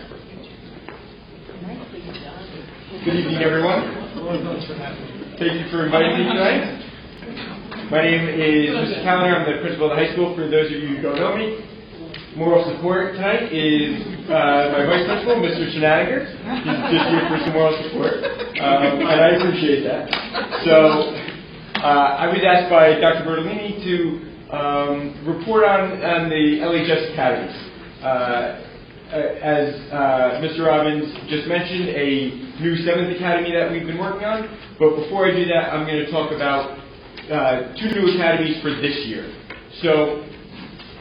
Good evening, everyone. Thank you for inviting me tonight. My name is Mr. Callender. I'm the principal of the high school. For those of you who don't know me, moral support tonight is my vice principal, Mr. Shenaniger. He's just here for some moral support, and I appreciate that. So I was asked by Dr. Bertolini to report on the LHS academies. As Mr. Robbins just mentioned, a new 7th academy that we've been working on. But before I do that, I'm going to talk about 2 new academies for this year. So,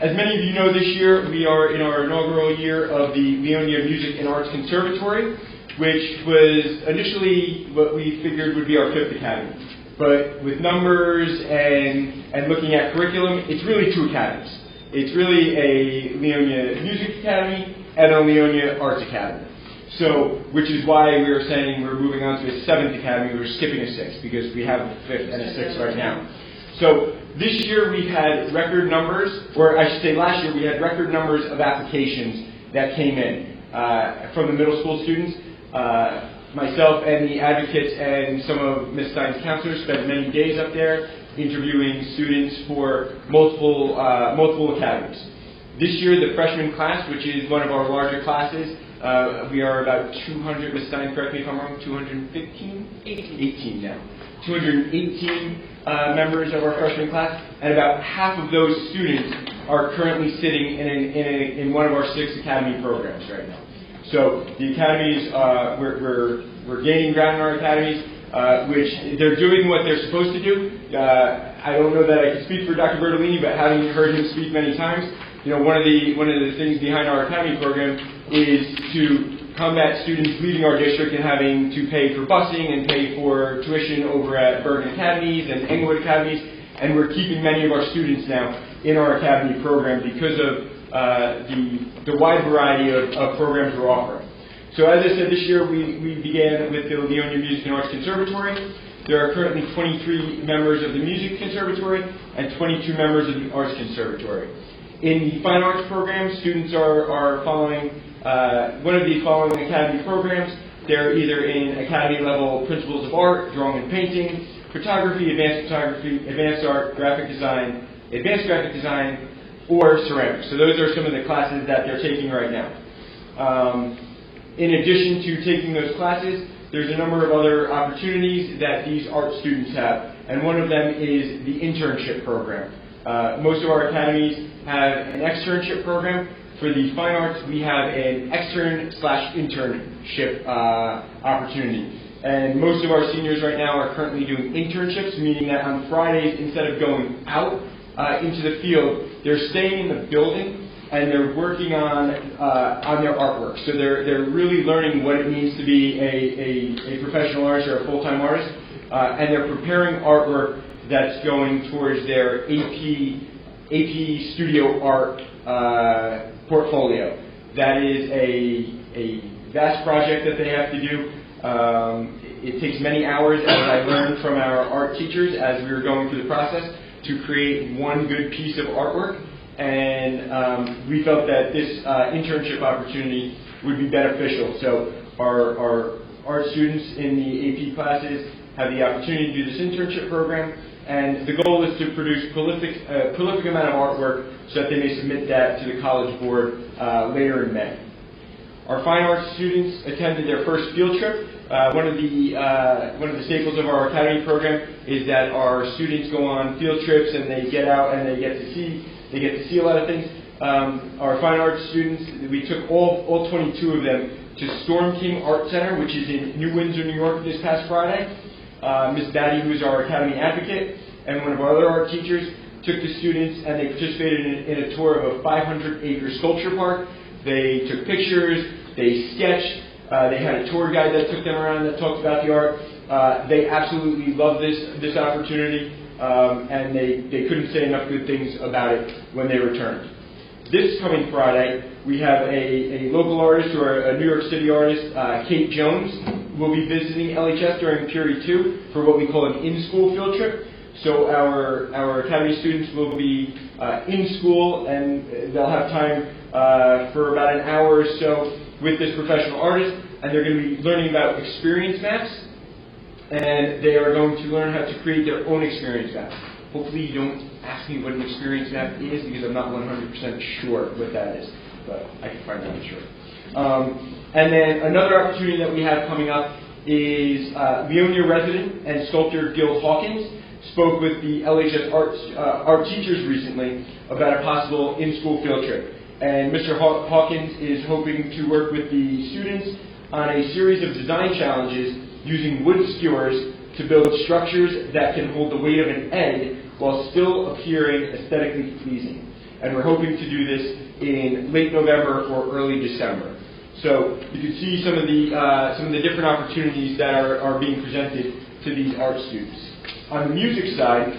as many of you know, this year we are in our inaugural year of the Leonia Music and Arts Conservatory, which was initially what we figured would be our 5th academy. But with numbers and looking at curriculum, it's really 2 academies. It's really a Leonia Music Academy and a Leonia Arts Academy. So, which is why we were saying we're moving on to a 7th academy. We're skipping a 6th because we have a 5th and a 6th right now. So this year we had record numbers, or I should say last year we had record numbers of applications that came in from the middle school students. Myself and the advocates and some of Ms. Stein's counselors spent many days up there interviewing students for multiple academies. This year, the freshman class, which is one of our larger classes, we are about 200, Ms. Stein, correct me if I'm wrong, 215? 18 now. 218 members of our freshman class, and about half of those students are currently sitting in one of our 6 academy programs right now. So the academies, we're gaining ground in our academies, which they're doing what they're supposed to do. I don't know that I can speak for Dr. Bertolini, but having heard him speak many times, you know, one of the things behind our academy program is to combat students leaving our district and having to pay for busing and pay for tuition over at Bergen Academies and Englewood Academies, and we're keeping many of our students now in our academy program because of the wide variety of programs we're offering. So as I said, this year we began with the Leonia Music and Arts Conservatory. There are currently 23 members of the Music Conservatory and 22 members of the Arts Conservatory. In the Fine Arts program, students are following one of the following academy programs. They're either in academy level Principles of Art, Drawing and Painting, Photography, Advanced Art, Graphic Design, Advanced Graphic Design, or Ceramics. So those are some of the classes that they're taking right now. In addition to taking those classes, there's a number of other opportunities that these art students have, and one of them is the internship program. Most of our academies have an externship program. For the fine arts, we have an extern/internship opportunity. And most of our seniors right now are currently doing internships, meaning that on Fridays, instead of going out into the field, they're staying in the building and they're working on their artwork. So they're really learning what it means to be a professional artist or a full-time artist, and they're preparing artwork that's going towards their AP studio art portfolio. That is a vast project that they have to do. It takes many hours, as I learned from our art teachers as we were going through the process, to create one good piece of artwork. And we felt that this internship opportunity would be beneficial. So our art students in the AP classes have the opportunity to do this internship program. And the goal is to produce prolific amount of artwork so that they may submit that to the College Board later in May. Our fine arts students attended their first field trip. One of the staples of our academy program is that our students go on field trips and they get out and they get to see a lot of things. Our fine arts students, we took all 22 of them to Storm King Art Center, which is in New Windsor, New York, this past Friday. Ms. Batty, who is our academy advocate, and one of our other art teachers took the students and they participated in a tour of a 500-acre sculpture park. They took pictures, they sketched, they had a tour guide that took them around that talked about the art. They absolutely loved this opportunity, and they couldn't say enough good things about it when they returned. This coming Friday, we have a local artist, or a New York City artist, Kate Jones, who will be visiting LHS during Period 2 for what we call an in-school field trip. So our academy students will be in school, and they'll have time for about an hour or so with this professional artist, and they're going to be learning about experience maps, and they are going to learn how to create their own experience map. Hopefully you don't ask me what an experience map is, because I'm not 100% sure what that is, but I can find out, I'm sure. And then another opportunity that we have coming up is Leonia resident and sculptor Gil Hawkins spoke with the LHS art teachers recently about a possible in-school field trip. And Mr. Hawkins is hoping to work with the students on a series of design challenges using wood skewers to build structures that can hold the weight of an egg while still appearing aesthetically pleasing. And we're hoping to do this in late November or early December. So you can see some of the different opportunities that are being presented to these art students. On the music side,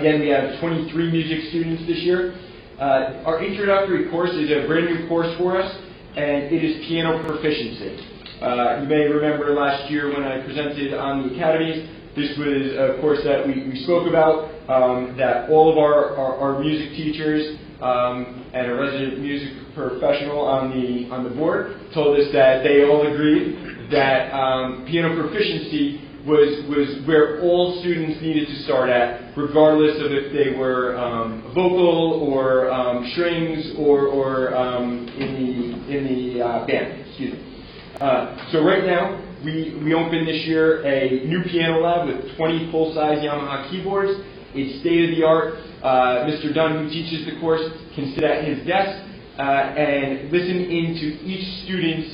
again, we have 23 music students this year. Our introductory course is a brand new course for us. and it is piano proficiency. You may remember last year when I presented on the academies, this was a course that we spoke about, that all of our music teachers and a resident music professional on the board told us that they all agreed that piano proficiency was where all students needed to start at, regardless of if they were vocal or strings or in the band. Excuse me. So right now, we opened this year a new piano lab with 20 full-size Yamaha keyboards. It's state-of-the-art. Mr. Dunn, who teaches the course, can sit at his desk and listen into each student's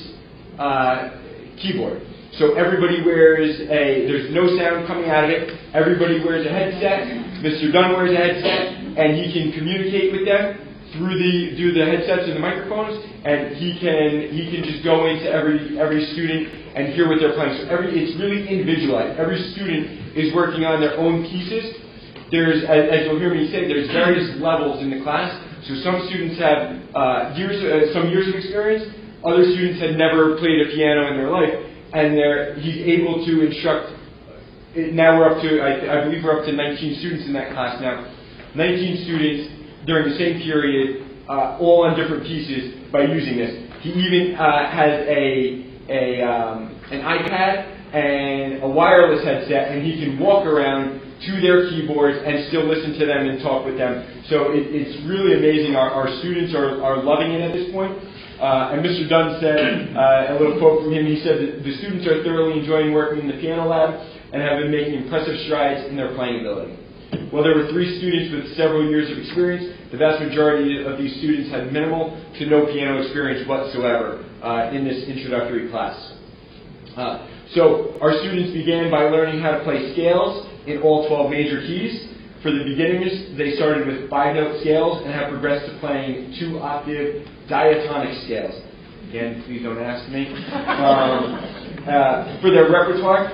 keyboard. So everybody wears there's no sound coming out of it. Everybody wears a headset. Mr. Dunn wears a headset, and he can communicate with them through the headsets and the microphones, and he can just go into every student and hear what they're playing. So it's really individualized. Every student is working on their own pieces. There's, as you'll hear me say, there's various levels in the class. So some students have some years of experience. Other students had never played a piano in their life, and he's able to instruct. Now we're up to, I believe we're up to 19 students in that class now. 19 students during the same period, all on different pieces by using this. He even has an iPad and a wireless headset, and he can walk around to their keyboards and still listen to them and talk with them. So it's really amazing. Our students are loving it at this point. And Mr. Dunn said, a little quote from him, he said that the students are thoroughly enjoying working in the piano lab and have been making impressive strides in their playing ability. While there were 3 students with several years of experience, the vast majority of these students had minimal to no piano experience whatsoever in this introductory class. So our students began by learning how to play scales in all 12 major keys. For the beginners, they started with 5-note scales and have progressed to playing 2-octave diatonic scales. Again, please don't ask me. For their repertoire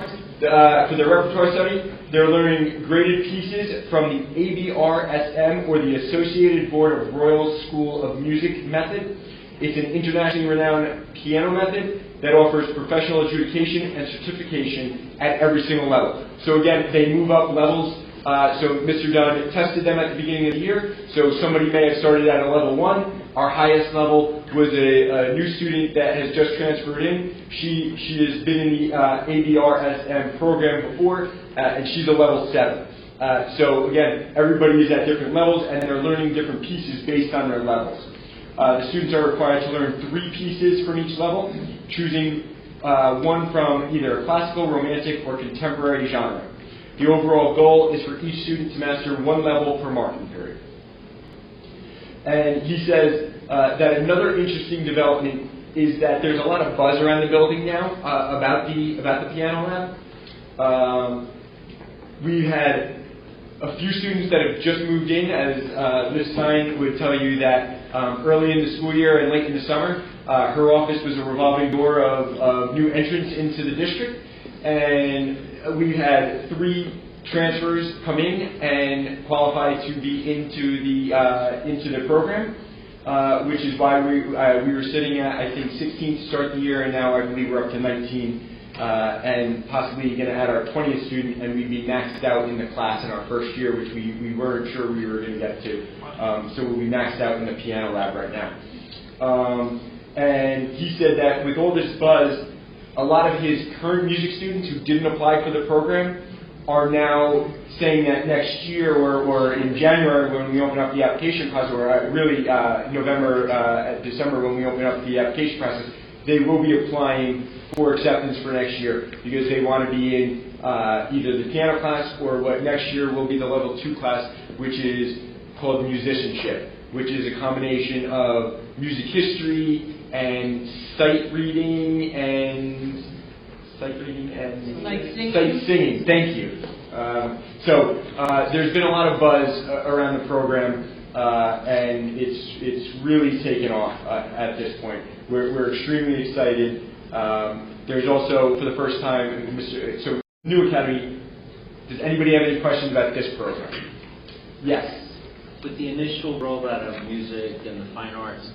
study, they're learning graded pieces from the ABRSM, or the Associated Board of Royal School of Music method. It's an internationally renowned piano method that offers professional adjudication and certification at every single level. So again, they move up levels. So Mr. Dunn tested them at the beginning of the year. So somebody may have started at a level 1. Our highest level was a new student that has just transferred in. She has been in the ABRSM program before, and she's a level 7. So again, everybody is at different levels, and they're learning different pieces based on their levels. The students are required to learn 3 pieces from each level, choosing one from either classical, romantic, or contemporary genre. The overall goal is for each student to master 1 level per marking period. And he says that another interesting development is that there's a lot of buzz around the building now about the piano lab. We've had a few students that have just moved in, as Ms. Stein would tell you that early in the school year and late in the summer, her office was a revolving door of new entrants into the district, and we've had 3 transfers come in and qualify to be into the program, which is why we were sitting at, I think, 16 to start the year, and now I believe we're up to 19, and possibly going to add our 20th student, and we'd be maxed out in the class in our first year, which we weren't sure we were going to get to. So we'll be maxed out in the piano lab right now. And he said that with all this buzz, a lot of his current music students who didn't apply for the program are now saying that next year or in January when we open up the application process, or really November, December when we open up the application process, they will be applying for acceptance for next year because they want to be in either the piano class or what next year will be the level 2 class, which is called musicianship, which is a combination of music history and sight reading and sight singing. Thank you. So there's been a lot of buzz around the program, and it's really taken off at this point. We're extremely excited. There's also, for the first time, so New Academy. Does anybody have any questions about this program? Yes. With the initial rollout of music and the fine arts,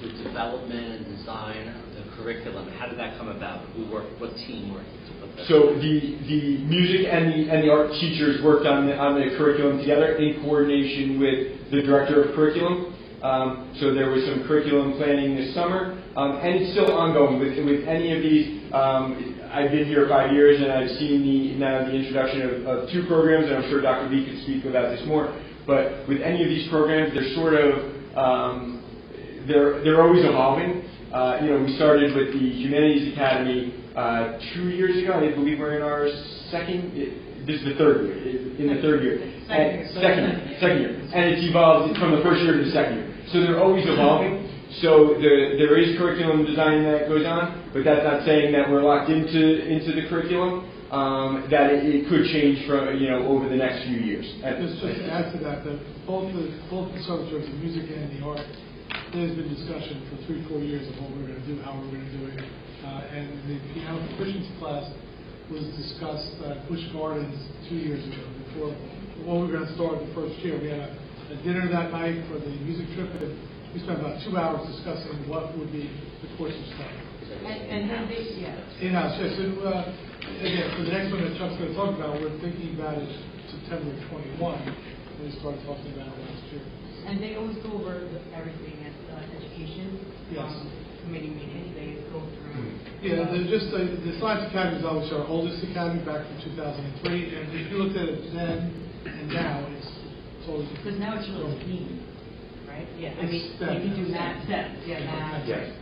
the development and design of the curriculum? How did that come about? Who worked? What team worked to put that? So the music and the art teachers worked on the curriculum together in coordination with the director of curriculum. So there was some curriculum planning this summer, and it's still ongoing with any of these. I've been here 5 years, and I've seen now the introduction of 2 programs, and I'm sure Dr. B could speak about this more. But with any of these programs, they're sort of they're always evolving. We started with the Humanities Academy 2 years ago. I believe we're in our second. This is the third year. In the third year. Second year. And it's evolved from the first year to the second year. So they're always evolving. So there is curriculum design that goes on, but that's not saying that we're locked into the curriculum. That it could change from over the next few years. Just to add to that both the subjects, the music and the art, there's been discussion for 3-4 years of what we're going to do, how we're going to do it, and the piano proficiency class was discussed at Busch Gardens 2 years ago. Before what we were going to start the first year, we had a dinner that night for the music trip, and we spent about 2 hours discussing what would be the course of study. And then this, In-house, yes. And, again, for the next one that Chuck's going to talk about, we're thinking about it September 21. We started talking about it last year. and they always go over everything at education. Yes. Committee meetings, they go through. Yeah, the Science Academy is obviously our oldest academy, back from 2003, and if you looked at it then and now, it's totally different. Because now it's really team, right? Yeah, I mean, STEM. you do math, STEM, math. Yes.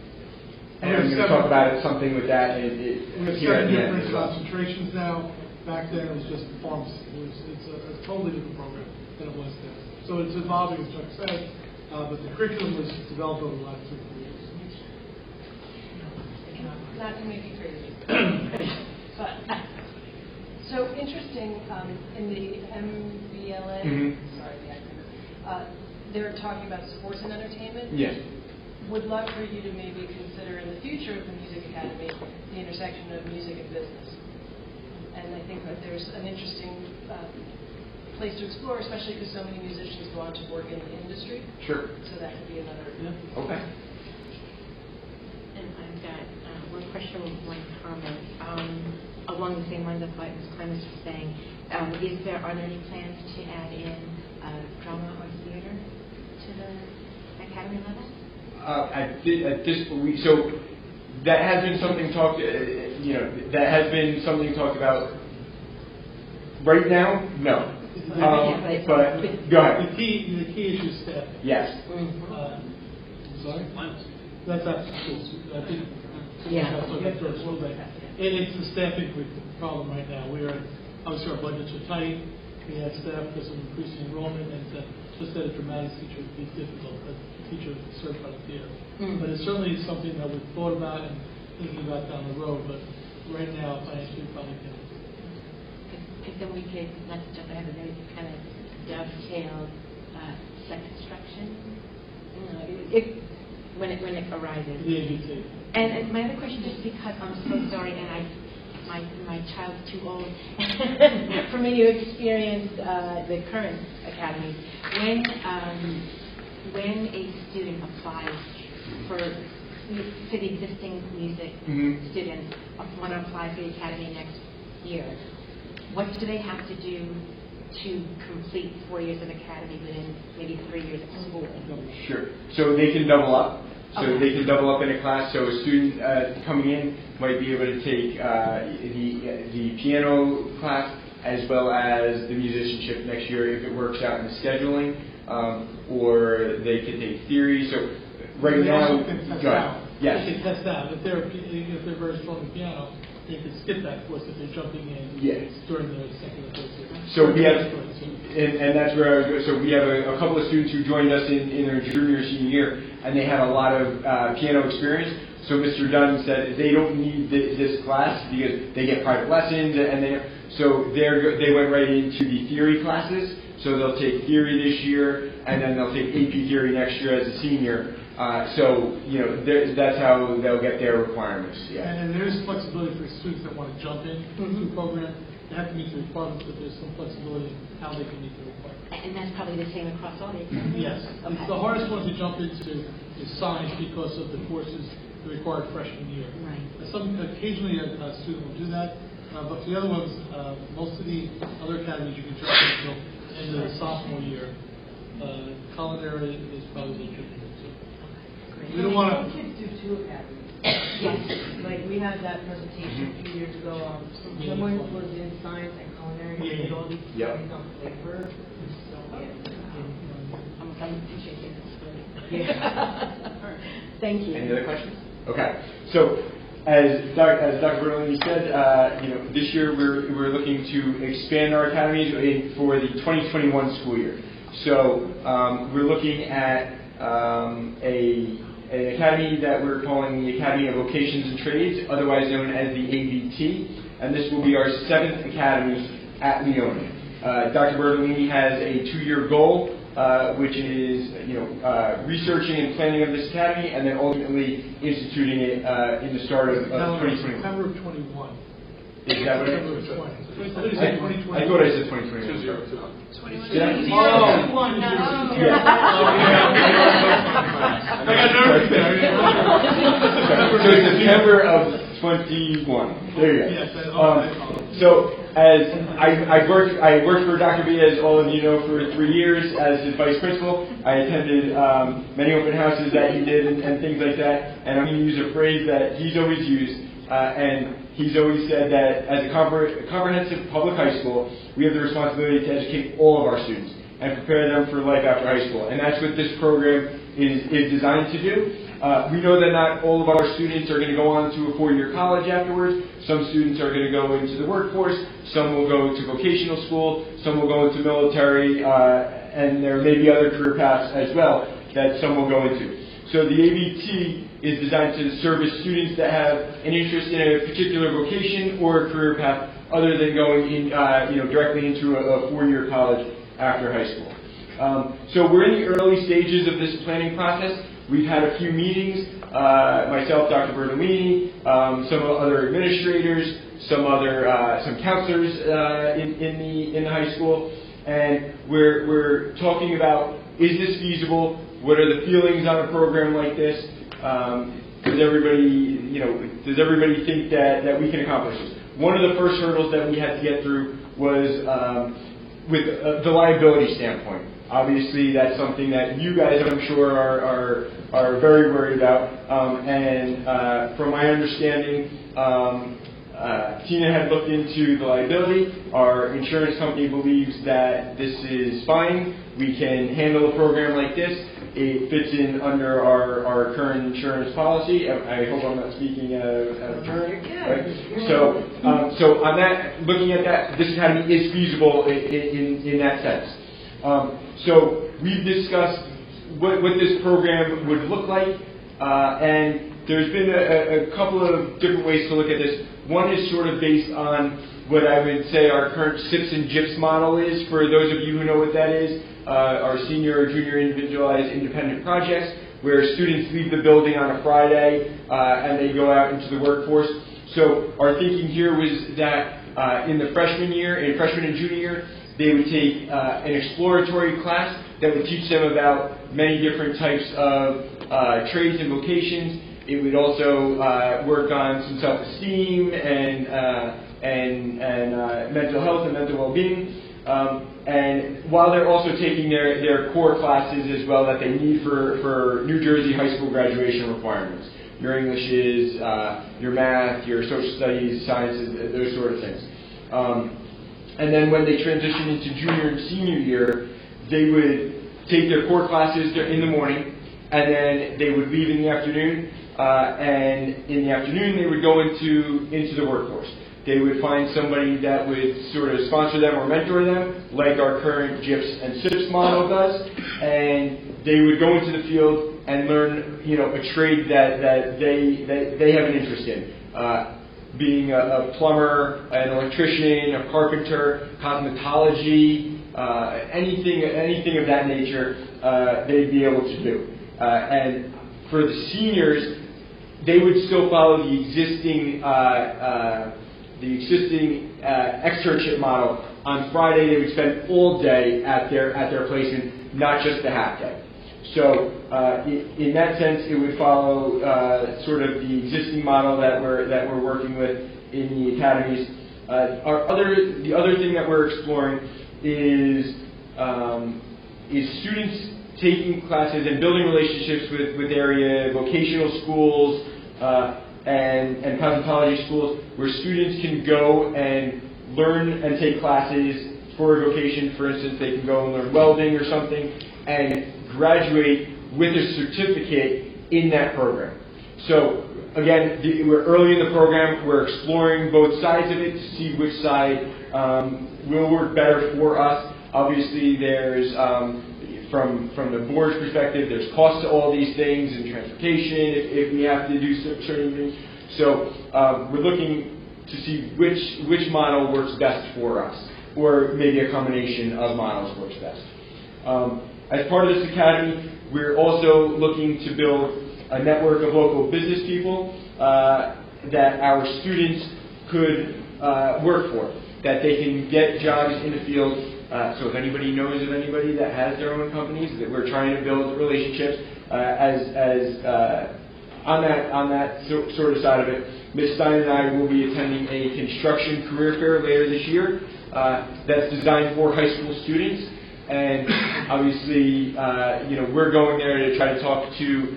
And I'm going to talk about something with that. We have Here at 7 the end different as well. concentrations now. Back then, it was just pharmacy. It's a totally different program than it was then. So it's evolving, as Chuck said, but the curriculum was developed over the last 2 or 3 years. Not to make you crazy. But, so interesting, in the MBLA, sorry, the acronym, they're talking about sports and entertainment. Yes. Would love for you to maybe consider in the future of the Music Academy, the intersection of music and business. And I think that there's an interesting place to explore, especially because so many musicians go on to work in the industry. Sure. So that could be another. Okay. And I've got one question, one comment. Along the same lines of what Ms. Clemens was saying, are there any plans to add in drama or theater to the academy level? At this point, so that has been something talked. That has been something talked about. Right now, no. But go ahead. The key issue is staff. Yes. Sorry? That's absolutely. I think. It's the staffing problem right now. Obviously our budgets are tight. We had staff for some increasing enrollment, and just that a dramatics teacher would be difficult, a teacher certified in theater. But it's certainly something that we've thought about and thinking about down the road, but right now, financially, probably can't. Because then we could, not to jump ahead, but maybe kind of dovetail set construction, when it arises. The ABT. And my other question, just because I'm so sorry, and my child's too old for me to experience the current academy. When a student applies to the existing music students want to apply for the academy next year, what do they have to do to complete 4 years of academy within maybe 3 years of school? Sure. So they can double up. So they can double up in a class. So a student coming in might be able to take the piano class as well as the musicianship next year if it works out in the scheduling, or they can take theory. So right now, go ahead. Yes. They can test out if they're very strong in piano. They can skip that course if they're jumping in during the second or third year. So we have, and that's where I would go. So we have a couple of students who joined us in their junior or senior year, and they have a lot of piano experience. So Mr. Dunn said they don't need this class because they get private lessons, and they went right into the theory classes. So they'll take theory this year, and then they'll take AP theory next year as a senior. That's how they'll get their requirements. Yeah. And there is flexibility for students that want to jump in to the program. they have to meet the requirements, but there's some flexibility in how they can meet the requirements. And that's probably the same across all the academies? Yes. Okay. The hardest one to jump into is science because of the courses required freshman year. Right. Occasionally a student will do that, but for the other ones, most of the other academies you can jump into in the sophomore year. Culinary is probably the tricky one too. Great. We don't want to. Kids do two academies. Yes. Like, we had that presentation a few years ago, someone was in science and culinary, and did all these studies on flavor. So, I'm appreciating this. yeah. Thank you. Any other questions? Okay. So, as Dr. Bertolini said, this year we're looking to expand our academies for the 2021 school year. So we're looking at an academy that we're calling the Academy of Vocations and Trades, otherwise known as the AVT, and this will be our 7th academy at Leonia. Dr. Bertolini has a 2-year goal, which is researching and planning of this academy, and then ultimately instituting it in the start of 2021. September of 21. Is that what it September is? of 20. I thought I said 2021. Did I? So it's September of 21. There you go. So as I worked for Dr. B, as all of you know, for 3 years as his vice principal. I attended many open houses that he did and things like that. And I'm going to use a phrase that he's always used, and he's always said that as a comprehensive public high school, we have the responsibility to educate all of our students and prepare them for life after high school. And that's what this program is designed to do. We know that not all of our students are going to go on to a 4-year college afterwards. Some students are going to go into the workforce. Some will go to vocational school. Some will go into military. And there may be other career paths as well that some will go into. So the ABT is designed to service students that have an interest in a particular vocation or a career path other than going in, directly into a 4-year college after high school. So we're in the early stages of this planning process. We've had a few meetings, myself, Dr. Bertolini, some other administrators, some counselors in the high school, and we're talking about, is this feasible? What are the feelings on a program like this? Does everybody think that we can accomplish this? One of the first hurdles that we had to get through was with the liability standpoint. Obviously, that's something that you guys, I'm sure, are very worried about. And from my understanding, Tina had looked into the liability. Our insurance company believes that this is fine. We can handle a program like this. It fits in under our current insurance policy. I hope I'm not speaking out of turn. Right? So on that, looking at that, this academy is feasible in that sense. So we've discussed what this program would look like, and there's been a couple of different ways to look at this. One is sort of based on what I would say our current SIPs and JIPs model is, for those of you who know what that is. Our senior or junior individualized independent projects, where students leave the building on a Friday and they go out into the workforce. So our thinking here was that in freshman and junior year, they would take an exploratory class that would teach them about many different types of trades and vocations. It would also work on some self-esteem and mental health and mental well-being. And while they're also taking their core classes as well that they need for New Jersey high school graduation requirements. Your Englishes, your math, your social studies, sciences, those sort of things. And then when they transition into junior and senior year, they would take their core classes in the morning, and then they would leave in the afternoon, and in the afternoon they would go into the workforce. They would find somebody that would sort of sponsor them or mentor them, like our current JIPs and SIPs model does, and they would go into the field and learn, a trade that they have an interest in. Being a plumber, an electrician, a carpenter, cosmetology, anything of that nature, they'd be able to do. And for the seniors, they would still follow the existing externship model. On Friday, they would spend all day at their placement, not just the half day. So in that sense, it would follow sort of the existing model that we're working with in the academies. The other thing that we're exploring is students taking classes and building relationships with area vocational schools and cosmetology schools, where students can go and learn and take classes for a vocation. For instance, they can go and learn welding or something and graduate with a certificate in that program. So again, we're early in the program. We're exploring both sides of it to see which side will work better for us. Obviously, there's from the board's perspective, there's cost to all these things and transportation if we have to do certain things. So we're looking to see which model works best for us, or maybe a combination of models works best. As part of this academy, we're also looking to build a network of local business people that our students could work for, that they can get jobs in the field. So if anybody knows of anybody that has their own companies, that we're trying to build relationships on that sort of side of it. Ms. Stein and I will be attending a construction career fair later this year that's designed for high school students. And obviously, we're going there to try to talk to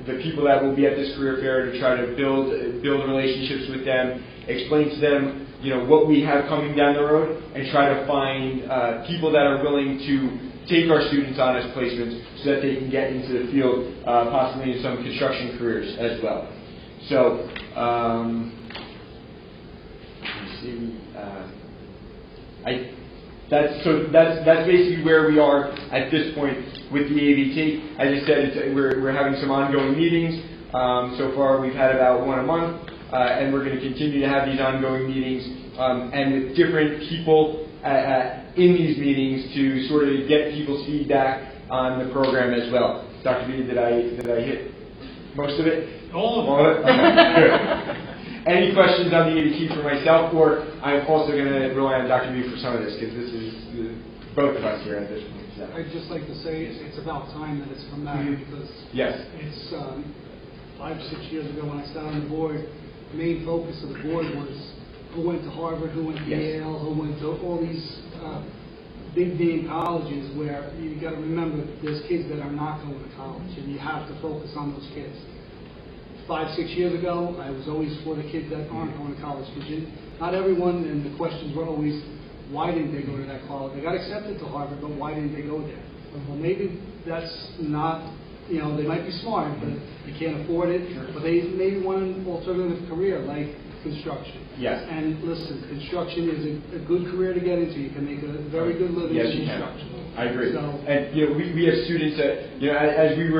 the people that will be at this career fair to try to build relationships with them, explain to them, what we have coming down the road, and try to find people that are willing to take our students on as placements so that they can get into the field, possibly in some construction careers as well. So, let's see. That's basically where we are at this point with the ABT. As I said, we're having some ongoing meetings. So far, we've had about one a month, and we're going to continue to have these ongoing meetings and with different people in these meetings to sort of get people's feedback on the program as well. Dr. B, did I hit most of it? All of it. Okay. Good. Any questions on the ABT for myself, or I'm also going to rely on Dr. B for some of this, because this is both of us here at this point. So. I'd just like to say it's about time that it's come back, because yes. It's 5-6 years ago when I started on the board, the main focus of the board was who went to Harvard, who went to Yale, who went to all these big name colleges, where you got to remember there's kids that are not going to college, and you have to focus on those kids. 5-6 years ago, I was always for the kids that aren't going to college, because not everyone, and the questions were always, why didn't they go to that college? They got accepted to Harvard, but why didn't they go there? Well, maybe that's not, they might be smart, but they can't afford it, but they maybe want an alternative career like construction. Yes. And listen, construction is a good career to get into. You can make a very good living in construction. I agree. So, and we have students that as we've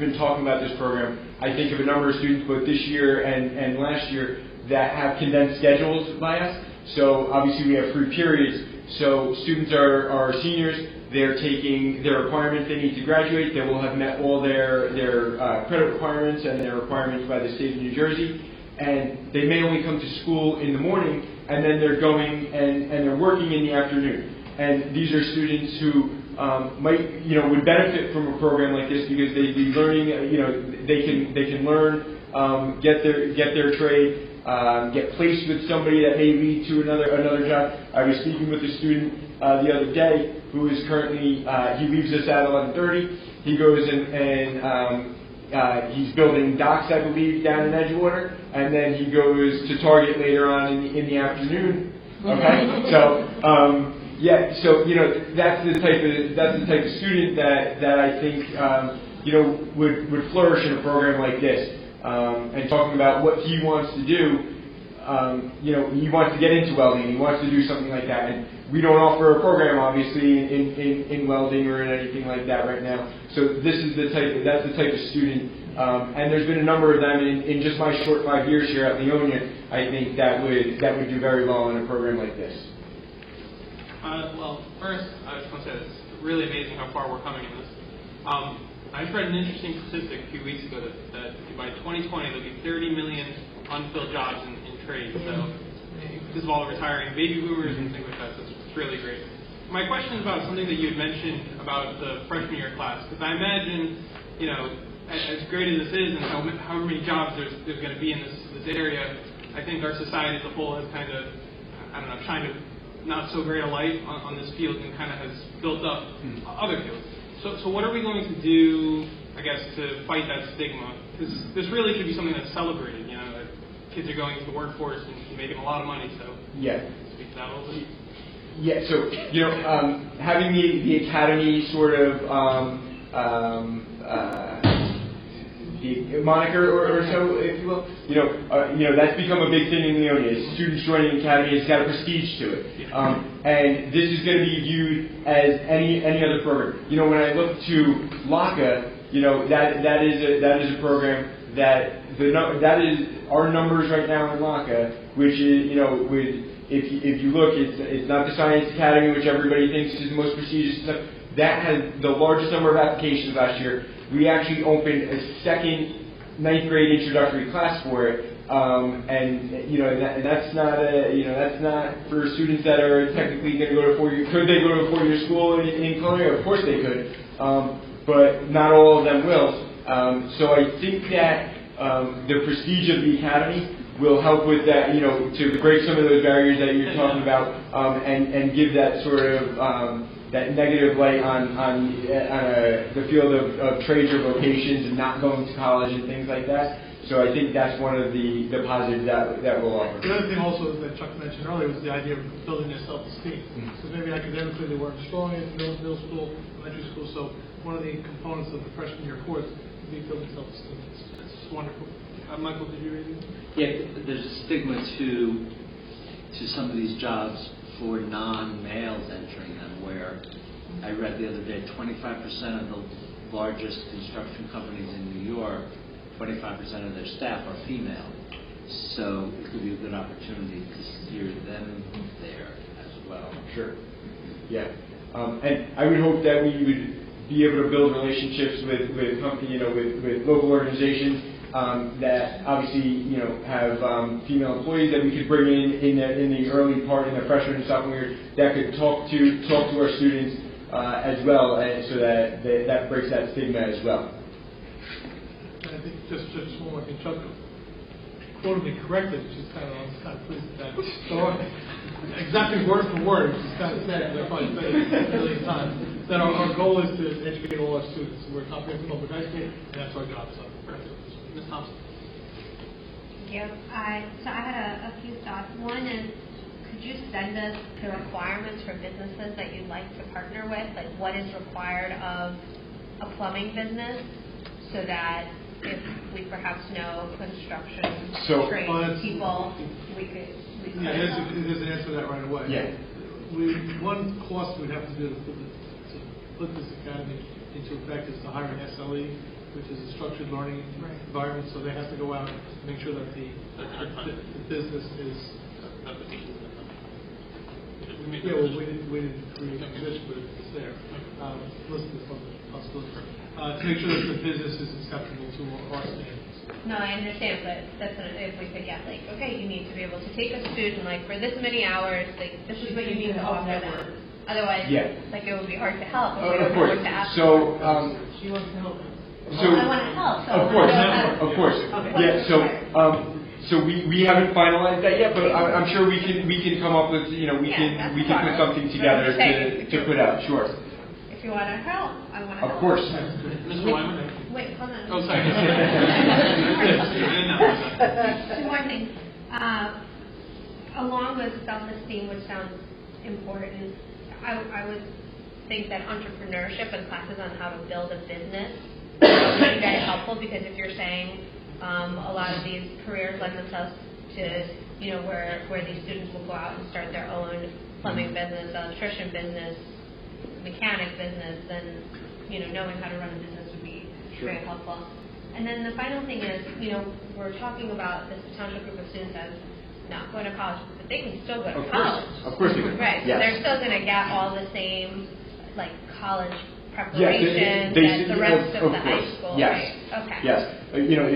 been talking about this program, I think of a number of students both this year and last year that have condensed schedules by us. So obviously we have free periods. So students are seniors. They're taking their requirements. They need to graduate. They will have met all their credit requirements and their requirements by the state of New Jersey. And they may only come to school in the morning, and then they're going and they're working in the afternoon. And these are students who would benefit from a program like this, because they'd be learning. They can learn, get their trade, get placed with somebody that may lead to another job. I was speaking with a student the other day who is currently he leaves us at 11:30. He goes and he's building docks, I believe, down in Edgewater, and then he goes to Target later on in the afternoon. Okay, so that's the type of student that I think would flourish in a program like this. And talking about what he wants to do, he wants to get into welding. He wants to do something like that, and we don't offer a program, obviously, in welding or in anything like that right now. So that's the type of student, and there's been a number of them in just my short 5 years here at Leonia. I think that would do very well in a program like this. Well, first, I just want to say it's really amazing how far we're coming in this. I read an interesting statistic a few weeks ago that by 2020 there'll be 30 million unfilled jobs in trade. So because of all the retiring baby boomers and things like that. So it's really great. My question is about something that you had mentioned about the freshman year class, because I imagine, you know, as great as this is and how many jobs there's going to be in this area, I think our society as a whole has kind of, I don't know, shined a not so great a light on this field and kind of has built up other fields. So what are we going to do, I guess, to fight that stigma? Because this really should be something that's celebrated, you know, that kids are going into the workforce and making a lot of money, so speak to that a little bit. Yeah, so, you know, having the academy sort of the moniker or so, if you will, you know, that's become a big thing in Leonia. Students joining the academy has got a prestige to it, and this is going to be viewed as any other program. You know, when I look to LACA, you know, that is a program that that is our numbers right now in LACA, which is, you know, if you look, it's not the Science Academy, which everybody thinks is the most prestigious stuff. That had the largest number of applications last year. We actually opened a second 9th grade introductory class for it, and you know, and that's not that's not for students that are technically going to go to 4-year. Could they go to a 4-year school in Columbia? Of course they could, but not all of them will. So I think that the prestige of the academy will help with that, you know, to break some of those barriers that you're talking about, and give that sort of that negative light on the field of trades or vocations and not going to college and things like that. So I think that's one of the positives that will offer. The other thing also that Chuck mentioned earlier was the idea of building their self-esteem. So maybe academically they weren't strong in middle school, elementary school, so one of the components of the freshman year course would be building self-esteem. It's wonderful. Michael, did you read it? Yeah, there's a stigma to some of these jobs for non-males entering them, where I read the other day 25% of the largest construction companies in New York, 25% of their staff are female. So it could be a good opportunity to steer them there as well. Sure. Yeah. And I would hope that we would be able to build relationships with company, you know, with local organizations that obviously, you know, have female employees that we could bring in the early part, in the freshman and sophomore year, that could talk to our students as well, and so that breaks that stigma as well. And I think just one more thing, Chuck quoted me correctly, which is I was kind of pleased with that. So exactly word for word, which is kind of sad, because I probably said it a million times, that our goal is to educate all our students. We're a comprehensive public high school, and that's our job. So, Ms. Thompson. Thank you. So I had a few thoughts. One is, could you send us the requirements for businesses that you'd like to partner with? Like, what is required of a plumbing business, so that if we perhaps know construction trained people, we could. There's an answer to that right away. Yeah. One cost we'd have to do to put this academy into effect is to hire an SLE, which is a structured learning environment. So they have to go out and make sure that the business is. We didn't create a position, but it's there. Listen to the possibility to make sure that the business is acceptable to our standards. No, I understand, but that's if we could get like, okay, you need to be able to take a student like for this many hours, like this is what you need to offer them. Otherwise, like it would be hard to help. If we don't know what to ask so, she wants to help. So I want to help. So of course. Yeah. So we haven't finalized that yet, but I'm sure we can come up with, you know, we can put something together to put out. Sure. If you want to help, I want to help. Of course. Mr. Wyman. Wait, hold on. Oh, sorry. Two more things. Along with self-esteem, which sounds important, I would think that entrepreneurship and classes on how to build a business would be very helpful, because if you're saying a lot of these careers lend themselves to, you know, where these students will go out and start their own plumbing business, electrician business, mechanic business, then, you know, knowing how to run a business would be very helpful. And then the final thing is, you know, we're talking about this potential group of students as not going to college, but they can still go to college. Of course they can. Right. Yes. So they're still going to get all the same, like, college preparation that the rest of the high school, yes. right? Okay. Yes. You know,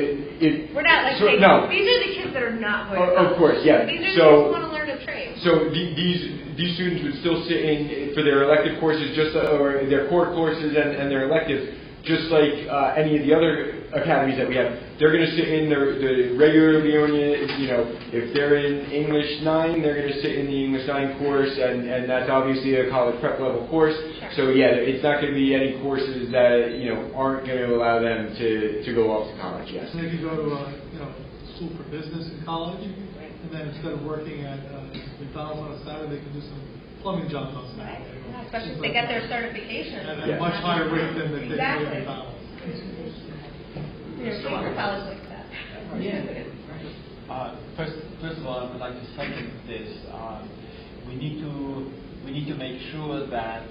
we're not like saying, no. these are the kids that are not going to college. Of course, yeah. These are the kids so, who want to learn a trade. So these students would still sit in for their elective courses, or their core courses and their electives, just like any of the other academies that we have. They're going to sit in the regular Leonia. If they're in English 9, they're going to sit in the English 9 course, and that's obviously a college prep level course. So yeah, it's not going to be any courses that aren't going to allow them to go off to college. Yes. And they can go to school for business in college, and then instead of working at McDonald's on a Saturday, they can do some plumbing jobs on Saturday. Yeah, especially if they get their certification. At a much higher rate than they Exactly. do at McDonald's. Your college like that. First of all, I would like to second this. We need to make sure that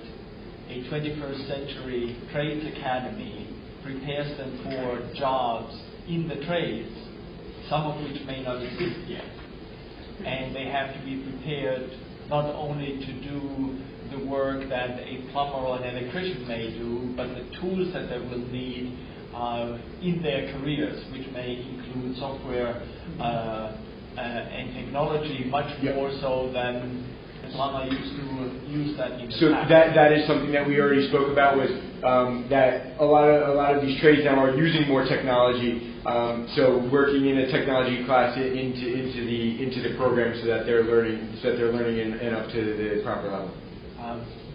a 21st century trades academy prepares them for jobs in the trades, some of which may not exist yet. And they have to be prepared not only to do the work that a plumber or an electrician may do, but the tools that they will need in their careers, which may include software and technology much more so than the plumber used to use that in the past. that is something that we already spoke about, was that a lot of these trades now are using more technology. So working in a technology class into the program so that they're learning and up to the proper level.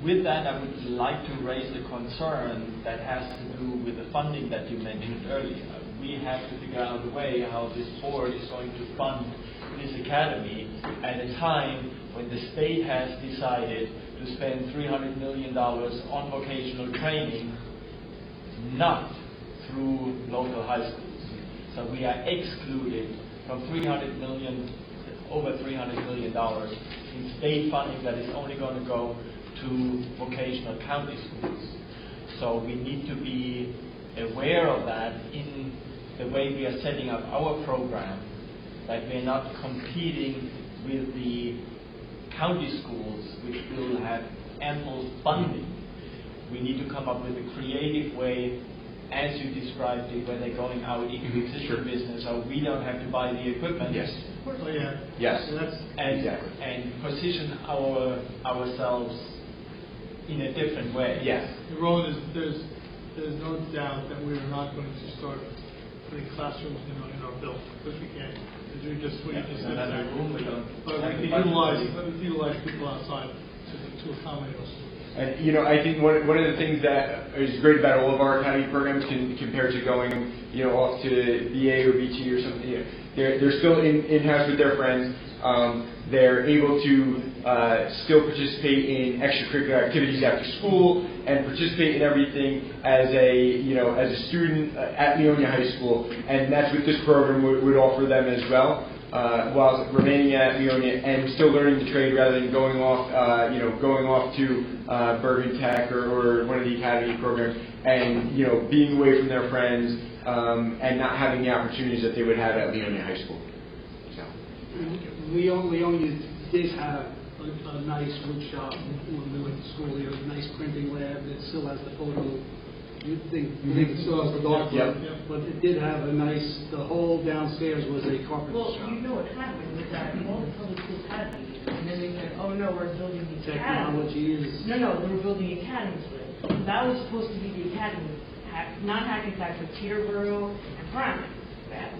With that, I would like to raise the concern that has to do with the funding that you mentioned earlier. We have to figure out a way how this board is going to fund this academy at a time when the state has decided to spend $300 million on vocational training, not through local high schools. So we are excluded from over $300 million in state funding that is only going to go to vocational county schools. So we need to be aware of that in the way we are setting up our program, that we're not competing with the county schools, which will have ample funding. We need to come up with a creative way, as you described it, where they're going out into existing business, so we don't have to buy the equipment. Yes. Oh, yeah. Yes. So and position ourselves in a different way. Yes. Roland, there's no doubt that we are not going to start putting classrooms in our building, because we can't. Because we just said that. But we can utilize people outside to accommodate us. And I think one of the things that is great about all of our academy programs compared to going off to BA or BT or something, they're still in-house with their friends. They're able to still participate in extracurricular activities after school and participate in everything as a student at Leonia High School, and that's what this program would offer them as well, while remaining at Leonia and still learning the trade rather than going off to Bergen Tech or one of the academy programs and being away from their friends and not having the opportunities that they would have at Leonia High School. Leonia did have a nice wood shop when we went to school. There was a nice printing lab that still has the photo. You think it still has the dark room, but it did have a nice. The whole downstairs was a carpenter shop. Well, what happened was that all the public schools had these, and then they said, "Oh no, we're building the academy." Technology is. No, they were building academies for it. That was supposed to be the academy, not Hackensack, but Peterborough and Pratt.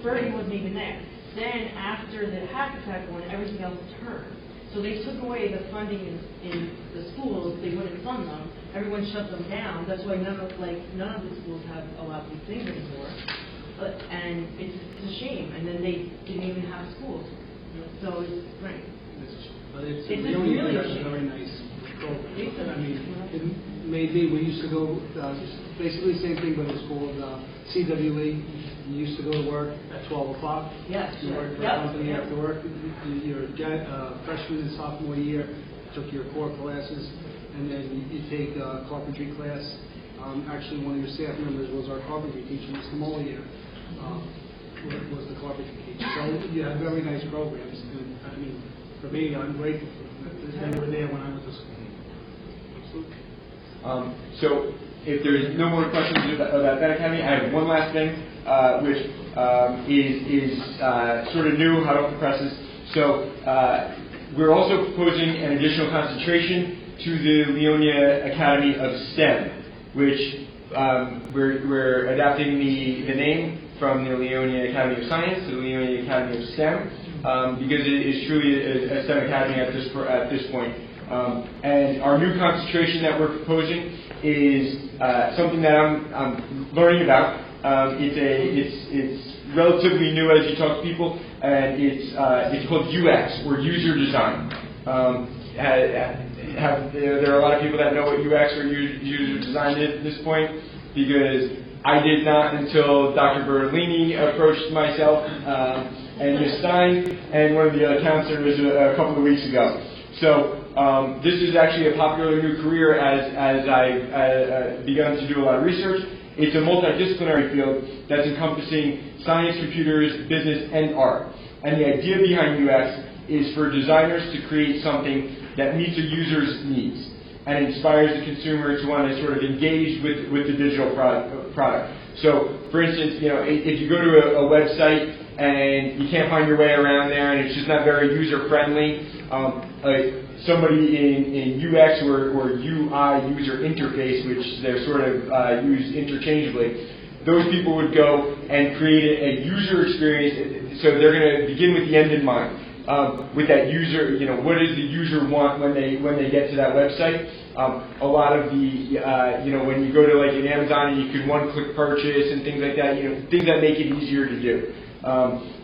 Bertie wasn't even there. Then after the Hackensack one, everything else turned. So they took away the funding in the schools. They wouldn't fund them. Everyone shut them down. That's why none of the schools have a lot of these things anymore. And it's a shame. And then they didn't even have schools. So it's right. But it's really a very nice program. I mean, it may be we used to go basically the same thing, but it's called CWE. You used to go to work at 12 o'clock. Yes. You worked for a company after work. Your freshman and sophomore year, took your core classes, and then you take a carpentry class. Actually, one of your staff members was our carpentry teacher, Mr. Moliere, was the carpentry teacher. So you have very nice programs. And, I mean, for me, I'm grateful for that they were there when I was at school. Absolutely. So if there's no more questions about that academy, I have one last thing, which is sort of new, hot off the presses. So We're also proposing an additional concentration to the Leonia Academy of STEM, which we're adapting the name from the Leonia Academy of Science to the Leonia Academy of STEM, because it is truly a STEM academy at this point. And our new concentration that we're proposing is something that I'm learning about. It's relatively new as you talk to people, and it's called UX, or user design. There are a lot of people that know what UX or user design is at this point, because I did not until Dr. Bertolini approached myself and Ms. Stein and one of the other counselors a couple of weeks ago. So this is actually a popular new career as I've begun to do a lot of research. It's a multidisciplinary field that's encompassing science, computers, business, and art. And the idea behind UX is for designers to create something that meets a user's needs and inspires the consumer to want to sort of engage with the digital product. So, for instance, if you go to a website and you can't find your way around there and it's just not very user-friendly, somebody in UX or UI, user interface, which they're sort of used interchangeably, those people would go and create a user experience. So they're going to begin with the end in mind. With that user, what does the user want when they get to that website? A lot of the, when you go to like an Amazon and you can one-click purchase and things like that, things that make it easier to do.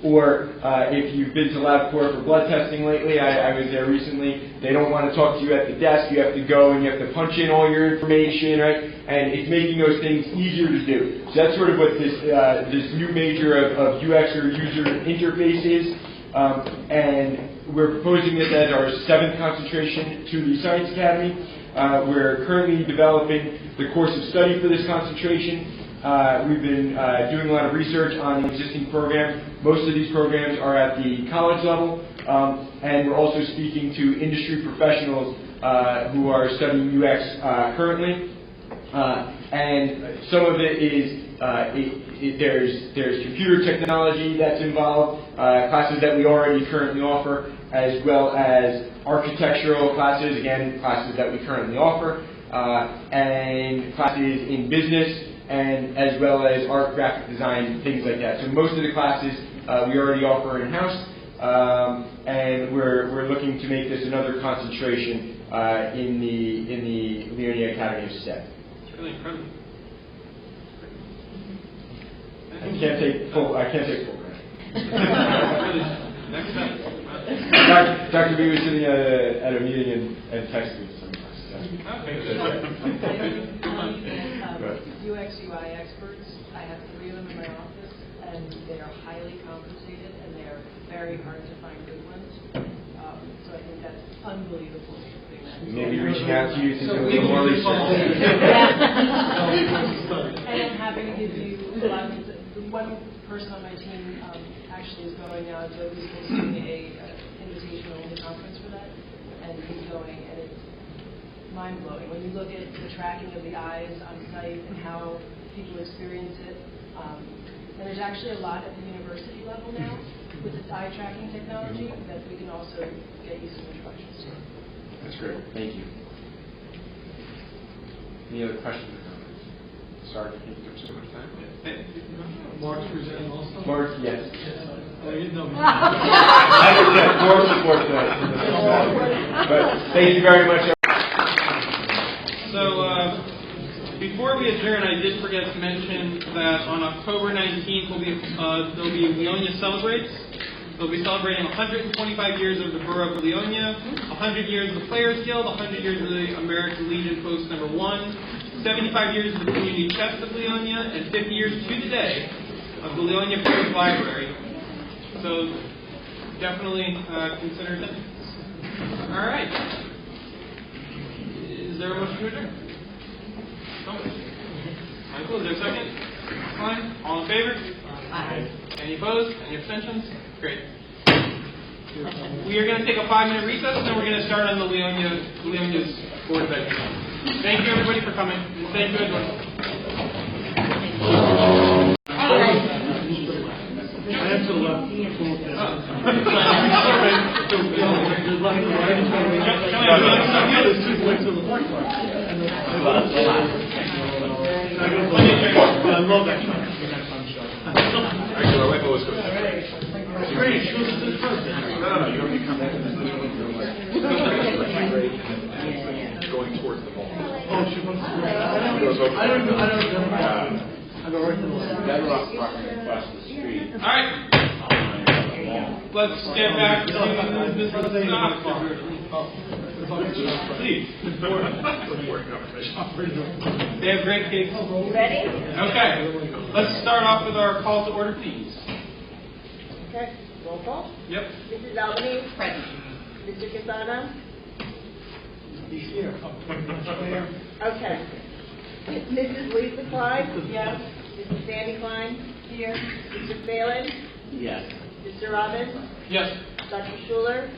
Or if you've been to LabCorp for blood testing lately, I was there recently, they don't want to talk to you at the desk, you have to go and you have to punch in all your information, right? And it's making those things easier to do. So that's sort of what this new major of UX or user interface is. And we're proposing this as our 7th concentration to the Science Academy. We're currently developing the course of study for this concentration. We've been doing a lot of research on the existing program. Most of these programs are at the college level, and we're also speaking to industry professionals who are studying UX currently. And some of it is there's computer technology that's involved, classes that we already currently offer, as well as architectural classes, again, classes that we currently offer, and classes in business, and as well as art, graphic design, things like that. So most of the classes we already offer in-house, and we're looking to make this another concentration in the Leonia Academy of STEM. It's really incredible. I can't take full credit. Next step. Dr. B was sitting at a meeting and texted me some stuff. UX, UI experts, I have 3 of them in my office, and they are highly compensated, and they are very hard to find good ones. So I think that's unbelievable. Maybe reaching out to you to do a little more research. And I'm happy to give you a lot of one person on my team actually is going out to he's hosting a invitation-only conference for that, and he's going, and it's mind-blowing. When you look at the tracking of the eyes on site and how people experience it, and there's actually a lot at the university level now with this eye tracking technology that we can also get you some instructions to. That's great. Thank you. Any other questions or comments? Sorry, I think there's so much time. Mark's presenting also? Mark, yes. Oh, you know me. More support for that. But thank you very much. So, before we adjourn, I did forget to mention that on October 19th there'll be Leonia Celebrates. They'll be celebrating 125 years of the Borough of Leonia, 100 years of the Players Guild, 100 years of the American Legion Post No. 1, 75 years of the Community Chest of Leonia, and 50 years to the day of the Leonia Public Library. So definitely consider attending. All right. Is there a motion to adjourn? No. Michael, is there a second? Fine. All in favor? Aye. Any opposed? Any abstentions? Great. We are going to take a 5-minute recess, and then we're going to start on the Leonia's Board of Education. Thank you, everybody, for coming. Thank you, everyone. I have to left. I love that shot. Actually, my wife always goes. It's great. She goes to the first. No, you don't need to come back. Going towards the mall. Oh, she wants to. I don't know. I go right to the left. Bedrock parking across the street. All right. Let's get back to business stuff. Please. They have great cakes. Ready? Okay. Let's start off with our call to order, please. Okay, roll call. Yep. Mrs. Albany? Present. Mr. Quintana? He's here. Okay. Mrs. Lisa Klein? Yes. Mrs. Sandy Klein? Here. Mr. Phelan? Yes. Mr. Robbins? Yes. Dr. Schuler?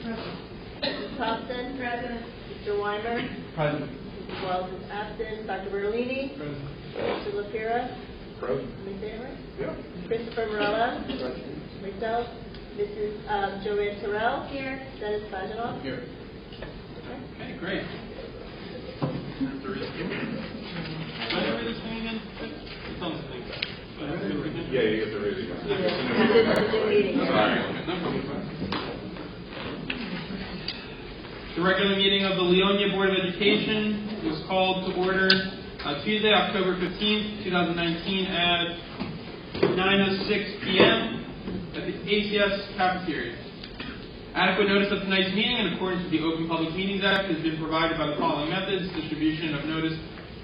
Mrs. Thompson? Present. Mr. Weimer? Present. Mrs. Wells is absent. Dr. Bertolini? Present. Mr. LaPira? Present. Ms. Amber? Yeah. Christopher Morella? Myself? Mrs. Joanne Terrell? Here. Dennis Baganoff? Here. Okay, great. Did I read this thing again? It's on the thing. Yeah, you get the raising. The regular meeting of the Leonia BOE Education was called to order Tuesday, October 15th, 2019 at 9:06 p.m. at the ACS cafeteria. Adequate notice of tonight's meeting in accordance with the Open Public Meetings Act has been provided by the following methods: distribution of notice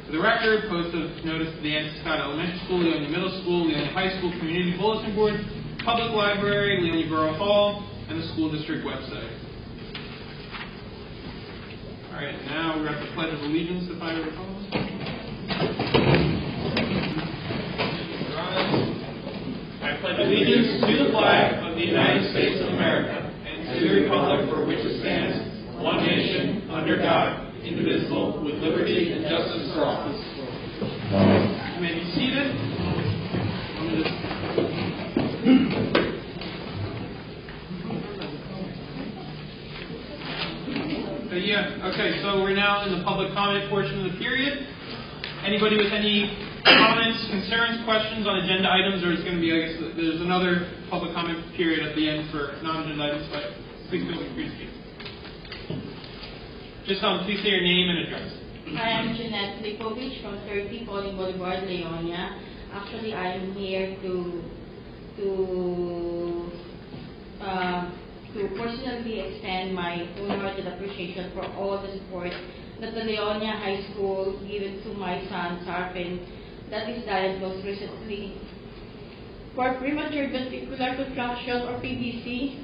to the record, post of notice to the Scott Elementary School, Leonia Middle School, Leonia High School Community Bulletin Board, Public Library, Leonia Borough Hall, and the school district website. All right, now we're at the Pledge of Allegiance, if I recall. I pledge allegiance to the flag of the United States of America and to the republic for which it stands, one nation, under God, indivisible, with liberty and justice for all. You may be seated. Okay, so we're now in the public comment portion of the period. Anybody with any comments, concerns, questions on agenda items, or is going to be, I guess, there's another public comment period at the end for non-agenda items, but please feel free to speak. Just please say your name and address. Hi, I'm Jeanette Lipovich from 30 Pauling Boulevard, Leonia. Actually, I'm here to personally extend my wholehearted appreciation for all the support that the Leonia High School given to my son, Sarpin, that is diagnosed recently for premature ventricular contraction, or PVC,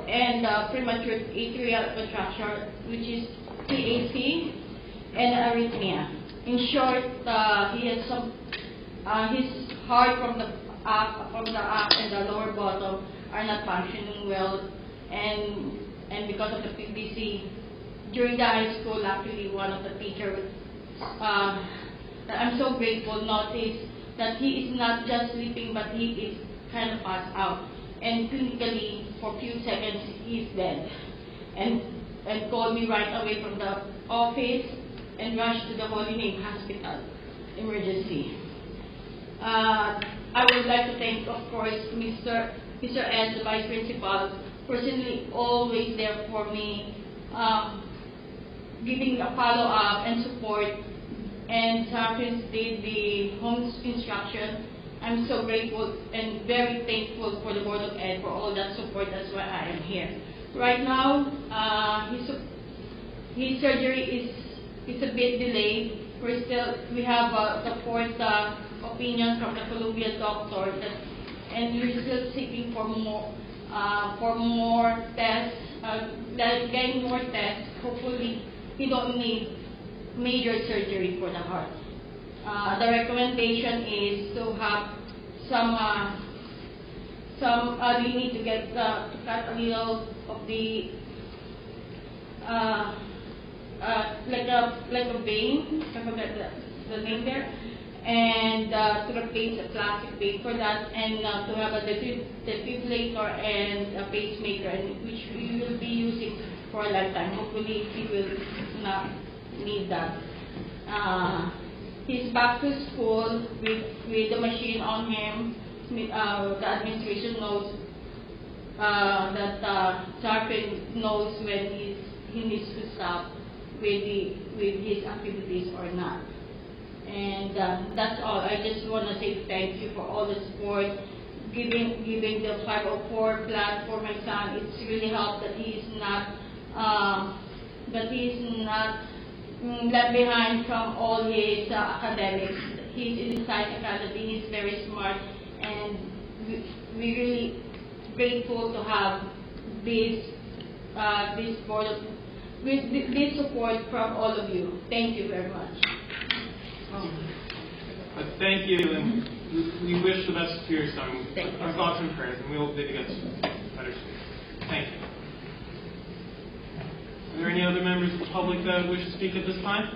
and premature atrial contraction, which is PAC, and arrhythmia. In short, he has some his heart from the up and the lower bottom are not functioning well, and because of the PVC, during the high school, actually one of the teachers, I'm so grateful, noticed that he is not just sleeping, but he is kind of passed out. And clinically, for a few seconds, he's dead. And called me right away from the office and rushed to the Holy Name Hospital, emergency. I would like to thank, of course, Mr. S, the Vice Principal, personally always there for me, giving a follow-up and support. And Sarpin did the home instruction. I'm so grateful and very thankful for the Board of Ed for all that support. That's why I am here. Right now, his surgery is a bit delayed. We have the fourth opinion from the Columbia doctor, and we're still seeking for more tests, getting more tests. Hopefully, we don't need major surgery for the heart. The recommendation is to have we need to get to cut a little of the like a vein, I forget the name there, and to replace a plastic vein for that, and to have a defibrillator and a pacemaker, and which we will be using for a lifetime. Hopefully, he will not need that. He's back to school with the machine on him. The administration knows that Tarpin knows when he needs to stop with his activities or not. And that's all. I just want to say thank you for all the support, giving the 504 plan for my son. It's really helped that he's not left behind from all his academics. He's in Science Academy. He's very smart, and we're really grateful to have this support from all of you. Thank you very much. Thank you, and we wish the best to your son. Our thoughts and prayers, and we hope that he gets better soon. Thank you. Are there any other members of the public that wish to speak at this time?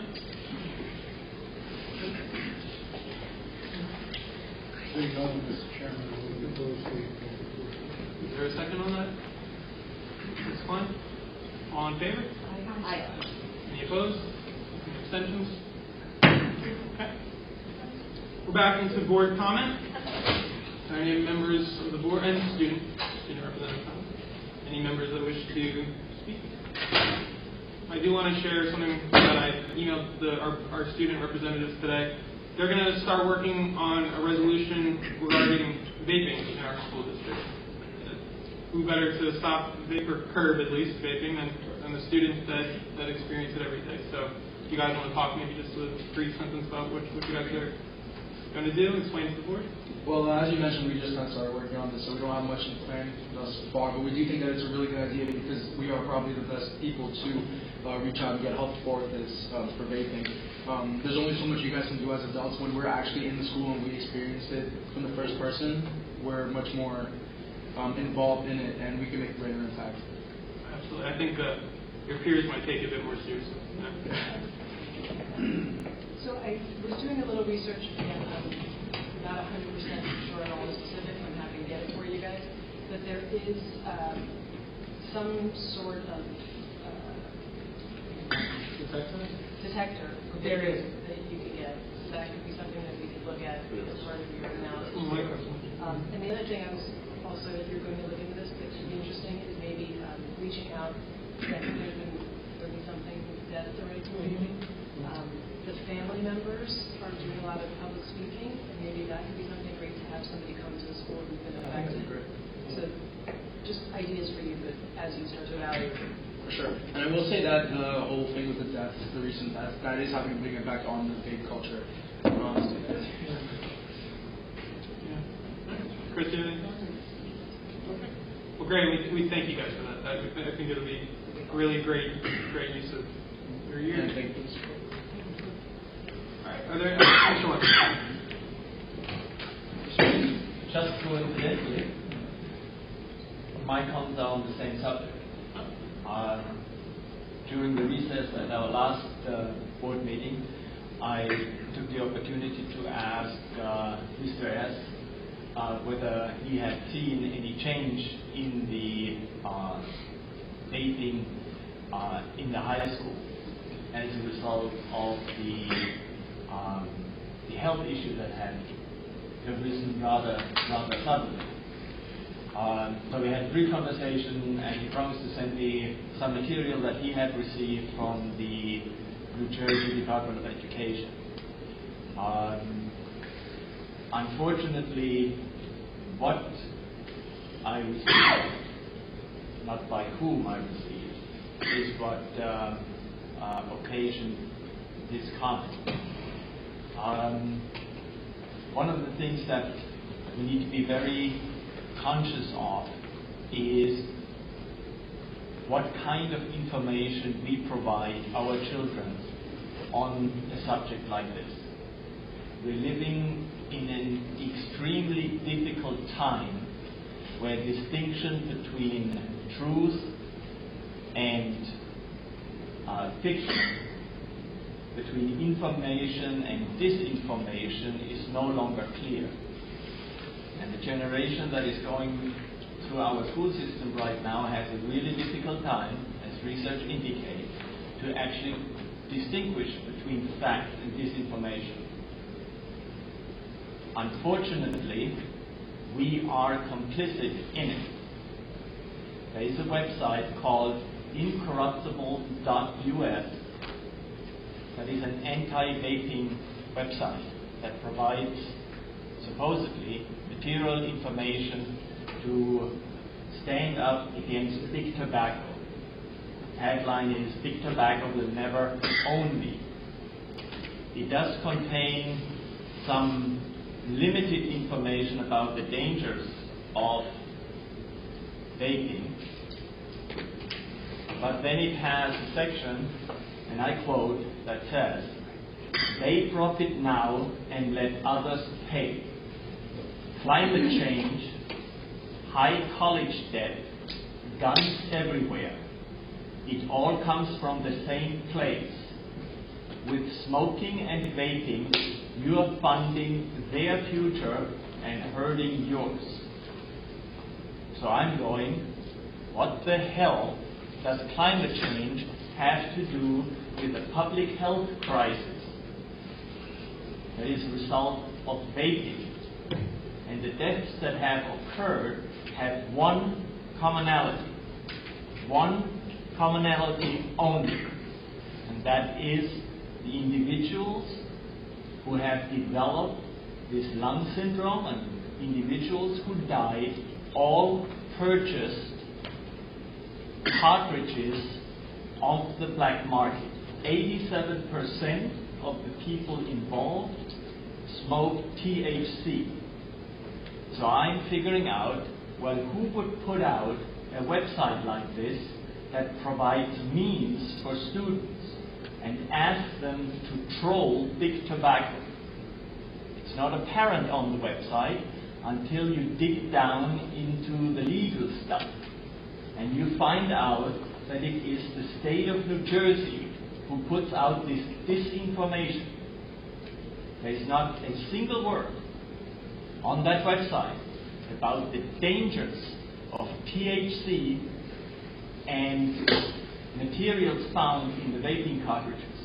Mr. Chairman, I will propose Is there a second on that? That's fine. All in favor? Aye. Any opposed? Any abstentions? Okay. We're back into board comment. Are there any members of the board and student representative comment? Any members that wish to speak? I do want to share something that I emailed our student representatives today. They're going to start working on a resolution regarding vaping in our school district. Who better to stop or curb at least vaping than the students that experience it every day. So if you guys want to talk maybe just a brief sentence about what you guys are going to do, explain to the board. Well, as you mentioned, we just started working on this, so we don't have much in plan thus far, but we do think that it's a really good idea because we are probably the best people to reach out and get help for this, for vaping. There's only so much you guys can do as adults. When we're actually in the school and we experience it from the first person, we're much more involved in it, and we can make a greater impact. Absolutely. I think your peers might take it a bit more seriously. So I was doing a little research, and I'm not 100% sure on all the specifics. I'm happy to get it for you guys. But there is some sort of detector for vaping that you could get. So that could be something that we could look at as part of your analysis. And the other thing I was also, if you're going to look into this, that should be interesting is maybe reaching out. I think there'll be something that's already doing. The family members are doing a lot of public speaking, and maybe that could be something great to have somebody come to the school who's been affected. So just ideas for you, but as you start to evaluate. For sure. And I will say that the whole thing with the deaths, the recent deaths, that is having a big impact on the vape culture. Christian? Well, great. We thank you guys for that. I think it'll be really great use of your year. Yeah, thank you. All right. Are there excellent? Just coincidentally, my comments are on the same subject. During the recess at our last board meeting, I took the opportunity to ask Mr. S. Whether he had seen any change in the vaping in the high school as a result of the health issue that had arisen rather suddenly. So we had a brief conversation, and he promised to send me some material that he had received from the New Jersey Department of Education. Unfortunately, what I received, not by whom I received, is what occasioned this comment. One of the things that we need to be very conscious of is what kind of information we provide our children on a subject like this. We're living in an extremely difficult time where distinction between truth and fiction, between information and disinformation is no longer clear. And the generation that is going through our school system right now has a really difficult time, as research indicates, to actually distinguish between fact and disinformation. Unfortunately, we are complicit in it. There is a website called incorruptible.us that is an anti-vaping website that provides supposedly material information to stand up against big tobacco. The tagline is, "Big tobacco will never own me." It does contain some limited information about the dangers of vaping, but then it has a section, and I quote, that says, "They profit now and let others pay. Climate change, high college debt, guns everywhere. It all comes from the same place. With smoking and vaping, you are funding their future and hurting yours." So I'm going, what the hell does climate change have to do with the public health crisis that is a result of vaping? And the deaths that have occurred have one commonality only, and that is the individuals who have developed this lung syndrome and individuals who died all purchased cartridges off the black market. 87% of the people involved smoke THC. So I'm figuring out, well, who would put out a website like this that provides means for students and ask them to troll big tobacco? It's not apparent on the website until you dig down into the legal stuff, and you find out that it is the state of New Jersey who puts out this disinformation. There is not a single word on that website about the dangers of THC and materials found in the vaping cartridges,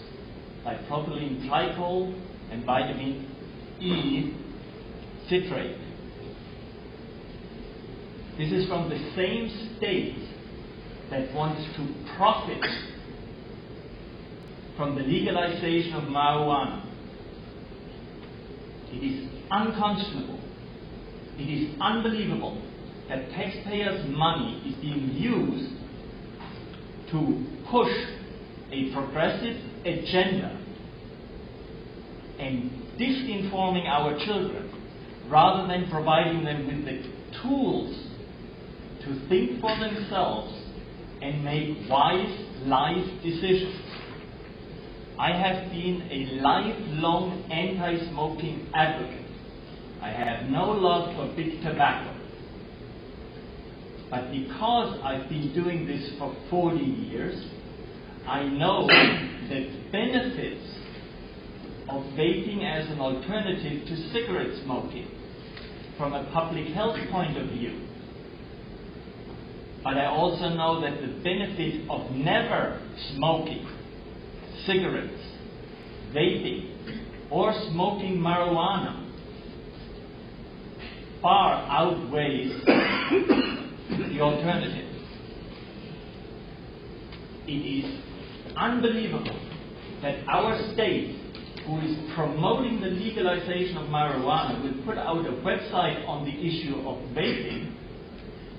like propylene glycol and vitamin E citrate. This is from the same state that wants to profit from the legalization of marijuana. It is unconscionable. It is unbelievable that taxpayers' money is being used to push a progressive agenda and disinforming our children rather than providing them with the tools to think for themselves and make wise life decisions. I have been a lifelong anti-smoking advocate. I have no love for big tobacco. But because I've been doing this for 40 years, I know the benefits of vaping as an alternative to cigarette smoking from a public health point of view. But I also know that the benefit of never smoking cigarettes, vaping, or smoking marijuana far outweighs the alternative. It is unbelievable that our state, who is promoting the legalization of marijuana, will put out a website on the issue of vaping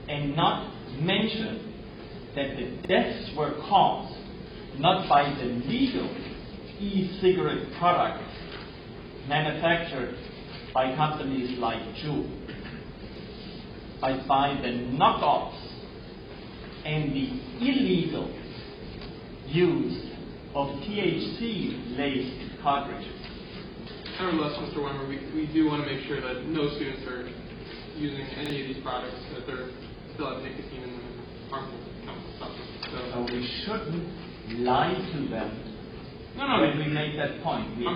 and not mention that the deaths were caused not by the legal e-cigarette products manufactured by companies like Juul, but by the knockoffs and the illegal use of THC-laced cartridges. Nevertheless, Mr. Weimer, we do want to make sure that no students are using any of these products, that they're still have nicotine in them and harmful chemical substances. So we shouldn't lie to them when we make that point. We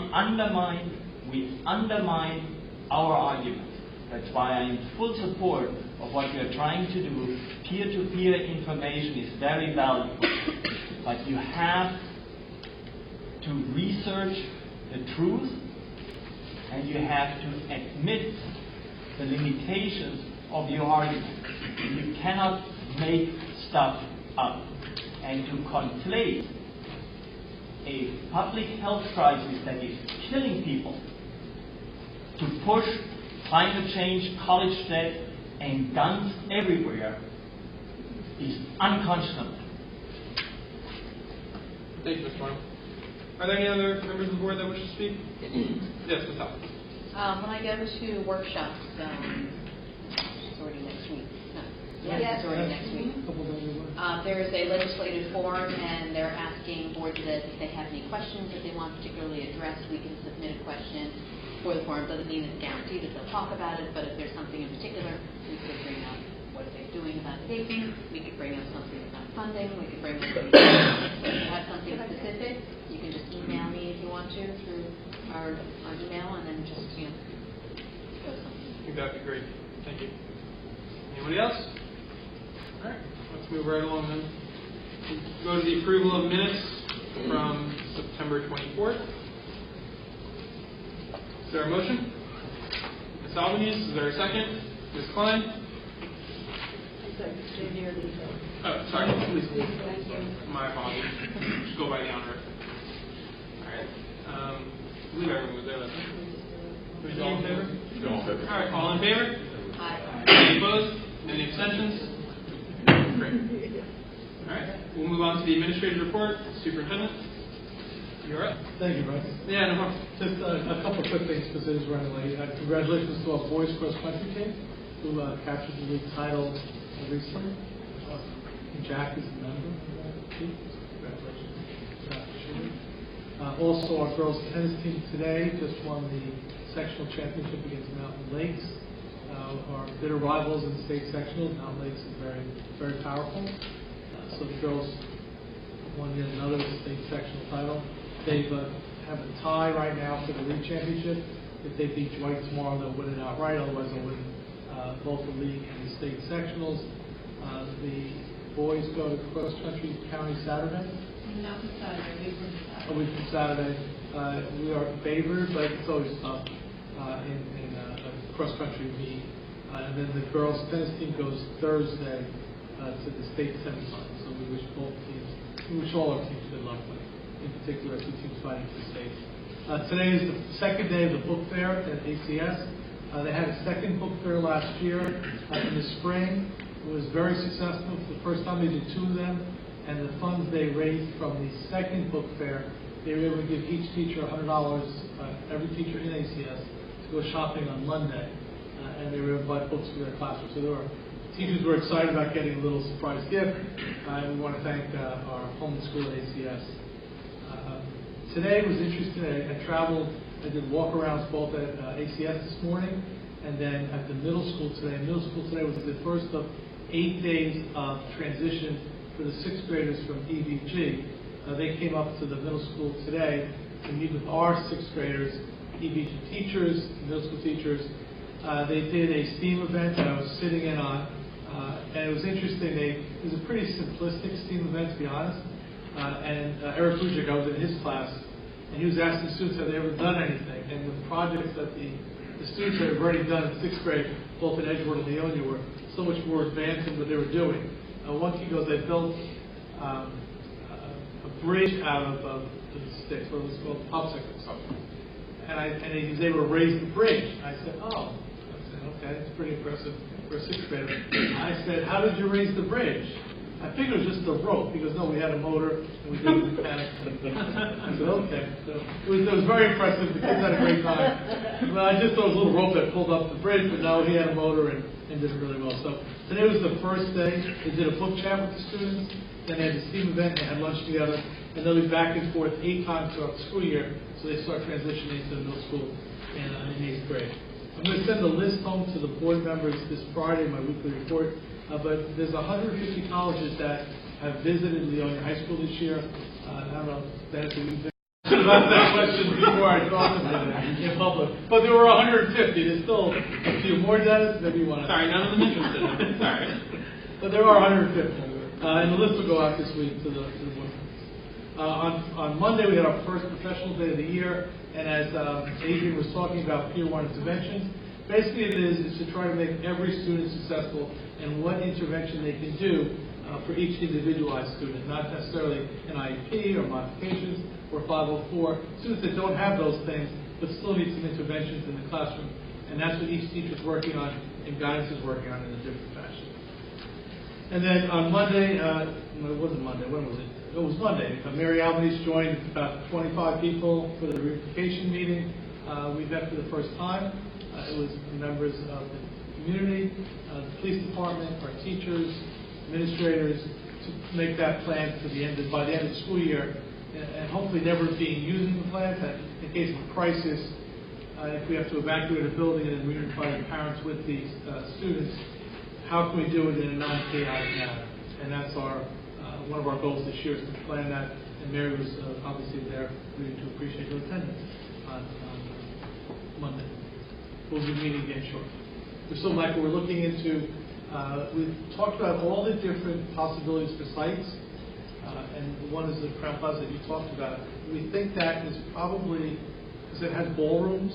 undermine our argument. That's why I'm in full support of what we are trying to do. Peer-to-peer information is very valuable, but you have to research the truth, and you have to admit the limitations of your argument. You cannot make stuff up. And to conflate a public health crisis that is killing people to push climate change, college debt, and guns everywhere is unconscionable. Thank you, Mr. Arnold. Are there any other members of the board that wish to speak? Yes, Ms. Howell. When I go to workshops, it's already next week. No. Yes. It's already next week. There is a legislative forum, and they're asking boards that if they have any questions that they want particularly addressed, we can submit a question for the forum. Doesn't mean it's guaranteed that they'll talk about it, but if there's something in particular, we could bring up what are they doing about vaping. We could bring up something about funding. We could bring up something. So if you have something specific, you can just email me if you want to through our email, and then just go something. I think that'd be great. Thank you. Anybody else? All right, let's move right along then. Go to the approval of minutes from September 24th. Is there a motion? Ms. Albanese, is there a second? Ms. Klein? Oh, sorry. My apologies. Just go by the honor. All right. I believe everyone was there. Was all in favor? All in favor. All right, all in favor? Aye. Any opposed? Any abstentions? Great. All right, we'll move on to the administrative report. Superintendent, you're up. Thank you, Bryce. Yeah, no problem. Just a couple of quick things because it is running late. Congratulations to our boys cross country team who captured the league title recently. Jack is a member of that team. Congratulations. Also, our girls tennis team today just won the sectional championship against Mountain Lakes. Our bitter rivals in the state sectionals. Mountain Lakes is very, very powerful. So the girls won yet another state sectional title. They have a tie right now for the league championship. If they beat Dwight tomorrow, they'll win it outright. Otherwise, they'll win both the league and the state sectionals. The boys go to cross country county Saturday. No, Saturday. A week from Saturday. We are favored, but it's always tough in a cross country meet. And then the girls tennis team goes Thursday to the state semifinals. So we wish all our teams good luck, but in particular our two teams fighting for the state. Today is the second day of the book fair at ACS. They had a second book fair last year in the spring. It was very successful. It's the first time they did two of them, and the funds they raised from the second book fair, they were able to give each teacher $100, every teacher in ACS, to go shopping on Monday, and they were able to buy books for their classroom. So teachers were excited about getting a little surprise gift, and we want to thank our home school at ACS. Today was interesting. I traveled. I did walk-arounds both at ACS this morning and then at the middle school today. Middle school today was the first of 8 days of transition for the 6th graders from EBG. They came up to the middle school today to meet with our 6th graders, EBG teachers, middle school teachers. They did a STEAM event that I was sitting in on, and it was interesting. It was a pretty simplistic STEAM event, to be honest. And Eric Lujic, I was in his class, and he was asking students, have they ever done anything? And the projects that the students had already done in 6th grade, both in Edgewater and Leonia, were so much more advanced in what they were doing. One kid goes, they built a bridge out of the sticks, what was called popsicles. And he was able to raise the bridge. I said, oh. I said, okay, that's pretty impressive for a 6th grader. I said, how did you raise the bridge? I figured it was just a rope. He goes, no, we had a motor, and we did it mechanics. I said, okay. So it was very impressive. The kids had a great time. Well, I just thought it was a little rope that pulled up the bridge, but no, he had a motor and did it really well. So today was the first day. They did a book chat with the students. Then they had the STEAM event. They had lunch together. And they'll be back and forth 8 times throughout the school year. So they start transitioning to the middle school in 8th grade. I'm going to send a list home to the board members this Friday, my weekly report. But there's 150 colleges that have visited Leonia High School this year. I don't know, Dennis, have you been? about that question before I talked about it in public. But there were 150. There's still a few more, Dennis. Maybe you want to. Sorry, none of them interested. Sorry. But there are 150. And the list will go out this week to the board. On Monday, we had our first professional day of the year. And as Adrian was talking about Peer 1 interventions, basically it is to try to make every student successful and what intervention they can do for each individualized student, not necessarily an IEP or modifications or 504. Students that don't have those things but still need some interventions in the classroom. And that's what each teacher is working on and guidance is working on in a different fashion. And then on Monday, it wasn't Monday, when was it? It was Monday. Mary Albanese joined about 25 people for the reunification meeting. We met for the first time. It was members of the community, the police department, our teachers, administrators, to make that plan to by the end of the school year, and hopefully never being using the plan, that in case of a crisis, if we have to evacuate a building and then reunify the parents with the students, how can we do it in a non-chaotic manner? And that's one of our goals this year is to plan that, and Mary was obviously there to appreciate her attendance on Monday. We'll be meeting again shortly. We're still we're looking into, we've talked about all the different possibilities for sites, and one is the Crown Plaza that you talked about. We think that is probably, because it has ballrooms,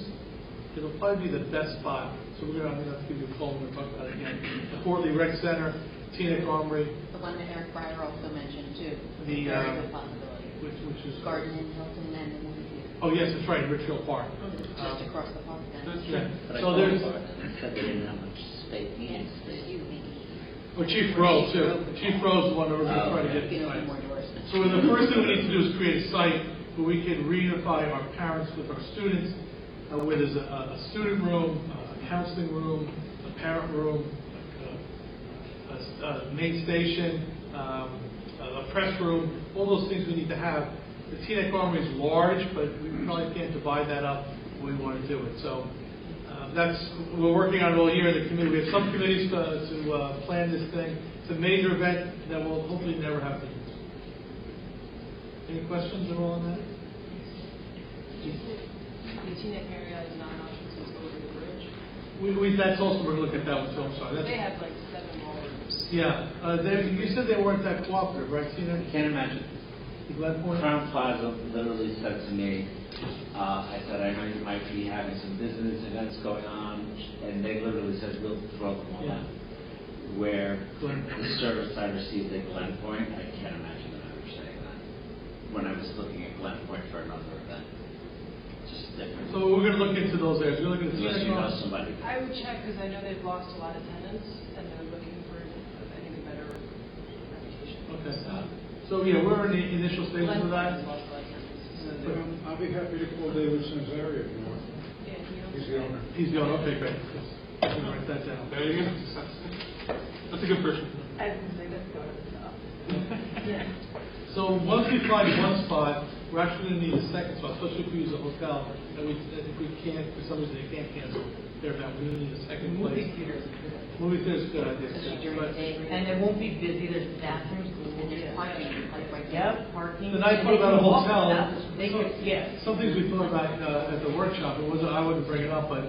it'll probably be the best spot. So I'm going to have to give you a call when we talk about it again. The Fort Lee Rec Center, Teaneck Armory. The one that Eric Breyer also mentioned too. The very good possibility. Which is Garden in Hilton and the movie theater. Oh yes, that's right, Richfield Park. Just across the park then. Yeah. But I So called there's. for it, and said they didn't have much space, meeting space. Or Chief Rose too. Chief Rose is one that we're going to try to get. So the first thing we need to do is create a site where we can reunify our parents with our students, where there's a student room, a counseling room, a parent room, a main station, a press room, all those things we need to have. The Teaneck Armory is large, but we probably can't divide that up when we want to do it. So we're working on it all year. The committee, we have some committees to plan this thing. It's a major event that we'll hopefully never have to use. Any questions at all on that? The Teaneck area is not an option since over the bridge. That's also, we're going to look at that one too. I'm sorry. They have like 7 ballrooms. Yeah. You said they weren't that cooperative, right, Tina? I can't imagine. Crown Plaza literally said to me, I said, I know you might be having some business events going on, and they literally said, we'll throw them all out. Where the service I received at Glen Point, I can't imagine them ever saying that. When I was looking at Glen Point for another event. Just different. So we're going to look into those areas. We're looking at Unless you know somebody. I would check because I know they've lost a lot of tenants, and they're looking for, I think, a better reputation. Okay. So yeah, we're in the initial stages of that. I'll be happy to call David Sanzari if you want. He's the owner. He's the owner. Okay, great. Let me write that down. There you go. That's a good person. I was going to say that's going to the top. Yeah. So once we find one spot, we're actually going to need a second spot, especially if we use a hotel. And if we can't, for some reason they can't cancel their event, we're going to need a second place. Movie theater is a good idea. Movie theater is a good idea. And it won't be busy. There's bathrooms. And there's parking, like right Yep, parking. The nice part about a hotel, yes. some things we thought about at the workshop, I wouldn't bring it up, but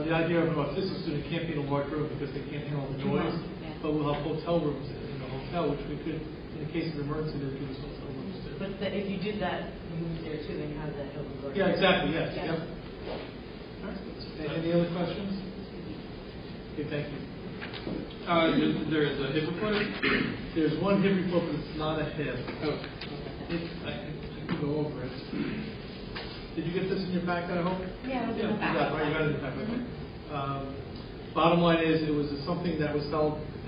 the idea of an autistic student can't be in a large room because they can't handle the noise. But we'll have hotel rooms in the hotel, which we could, in the case of emergency, they give us hotel rooms too. But if you did that, you moved there too, then you have that Hilton Garden. Yeah, exactly, yes, yep. All right. Any other questions? Okay, thank you. There is a hip report. There's one hip report, but it's not a hip. Oh, I can go over it. Did you get this in your packet, I hope? Yeah, it was in the You got it, right, you got it in your packet. Bottom line is, it was something that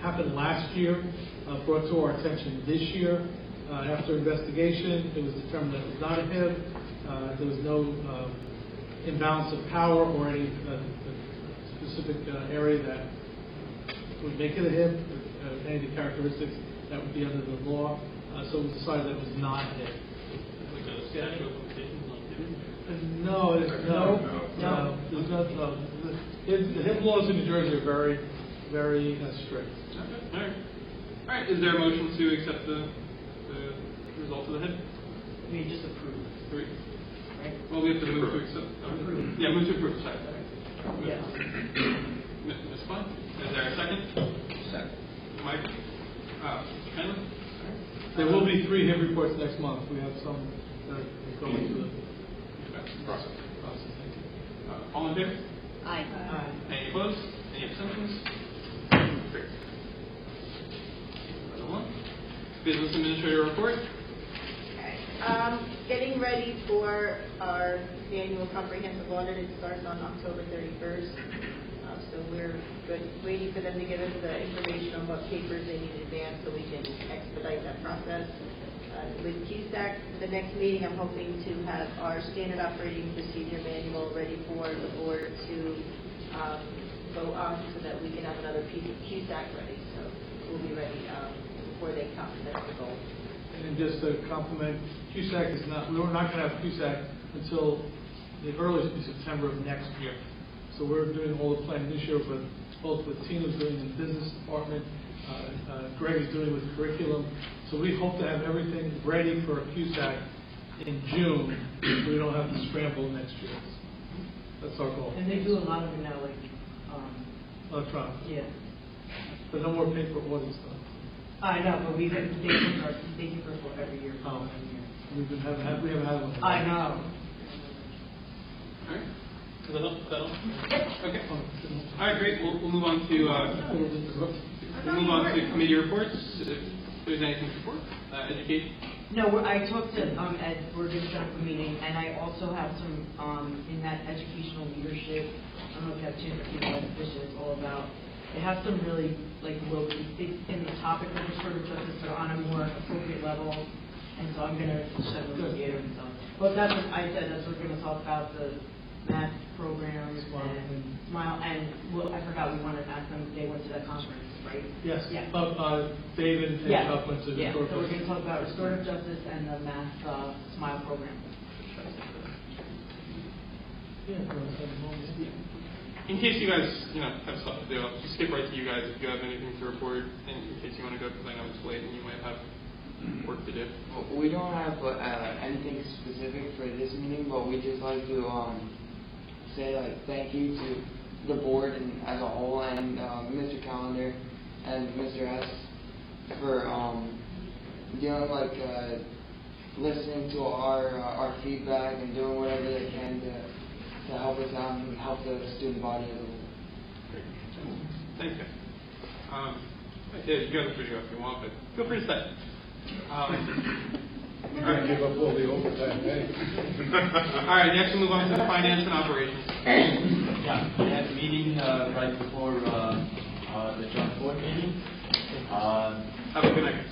happened last year, brought to our attention this year. After investigation, it was determined that it was not a hip. There was no imbalance of power or any specific area that would make it a hip, any of the characteristics that would be under the law. So it was decided that it was not a hip. Like a statute of limitations on hip? No. There's not. The hip laws in New Jersey are very, very strict. Okay. All right. Is there a motion to accept the result of the hip? I mean, just approve. right? Well, we have to move to accept. Yeah, move to approve. Sorry. Yeah. Ms. Klein, is there a second? Second. Mike? Henry? There will be 3 HIB reports next month. We have some that are going through the Process. Thank you. All in favor? Aye. Any opposed? Any abstentions? Great. Another one. Business Administrator report. Getting ready for our annual comprehensive audit. It starts on October 31st. So we're waiting for them to give us the information on what papers they need in advance so we can expedite that process. With QSAC, the next meeting, I'm hoping to have our standard operating procedure manual ready for the board to vote on so that we can have another piece of QSAC ready. So we'll be ready before they come. That's the goal. And just to compliment, QSAC is not, we're not going to have QSAC until the earliest in September of next year. So we're doing all the planning this year, but both what Tina's doing in the business department, Greg is doing with curriculum. So we hope to have everything ready for QSAC in June, so we don't have to scramble next year. That's our goal. And they do a lot of it now, like, electronic. yeah. But no more paper audits though. I know, but they differ for every year. Oh, we haven't had one. I know. All right. Is that all? Okay. All right, great. We'll move on to committee reports. If there's anything to report, education. No, I talked to Ed. We're going to set up a meeting, and I also have some in that educational leadership. I don't know if you have a chance to see what this is all about. It has some really it's in the topic of restorative justice, but on a more appropriate level. And so I'm going to shut it with you. So, well, that's what I said. That's what we're going to talk about the math programs and Smile. And I forgot we wanted to ask them if they went to that conference, right? Yes. Yeah. David and Chuck went to the So we're going to talk about restorative justice and the math Smile program. In case you guys, have stuff to do, I'll just skip right to you guys if you have anything to report, and in case you want to go, because I know it's late and you might have work to do. Well, we don't have anything specific for this meeting, but we just like to say thank you to the board and as a whole, and Mr. Callender and Mr. S for dealing listening to our feedback and doing whatever they can to help us out and help the student body as a whole. Great. Thank you. You guys are free to go if you want, but feel free to stay. All right. Give up all the overtime pay. All right, next we'll move on to the finance and operations. Yeah, we had a meeting right before the joint board meeting. Have a good night.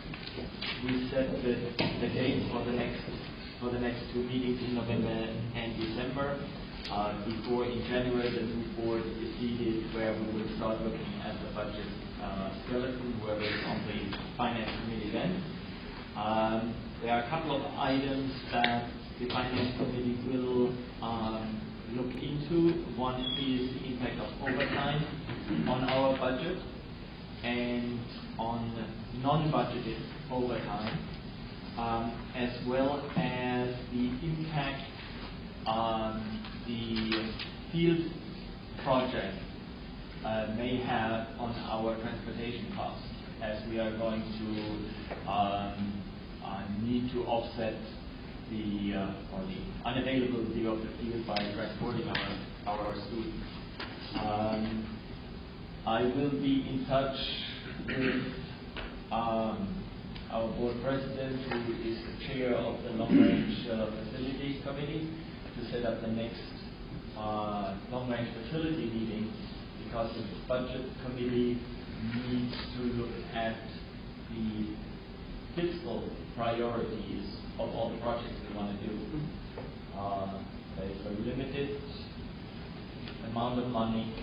We set the date for the next 2 meetings in November and December. Before in January the new board is seated, where we will start looking at the budget skeleton, whoever is on the finance committee then. There are a couple of items that the finance committee will look into. One is the impact of overtime on our budget and on non-budgeted overtime, as well as the impact the field project may have on our transportation costs, as we are going to need to offset the unavailability of the field by transporting our students. I will be in touch with our board president, who is the chair of the long-range facilities committee, to set up the next long-range facility meeting, because the budget committee needs to look at the fiscal priorities of all the projects we want to do. There's a limited amount of money,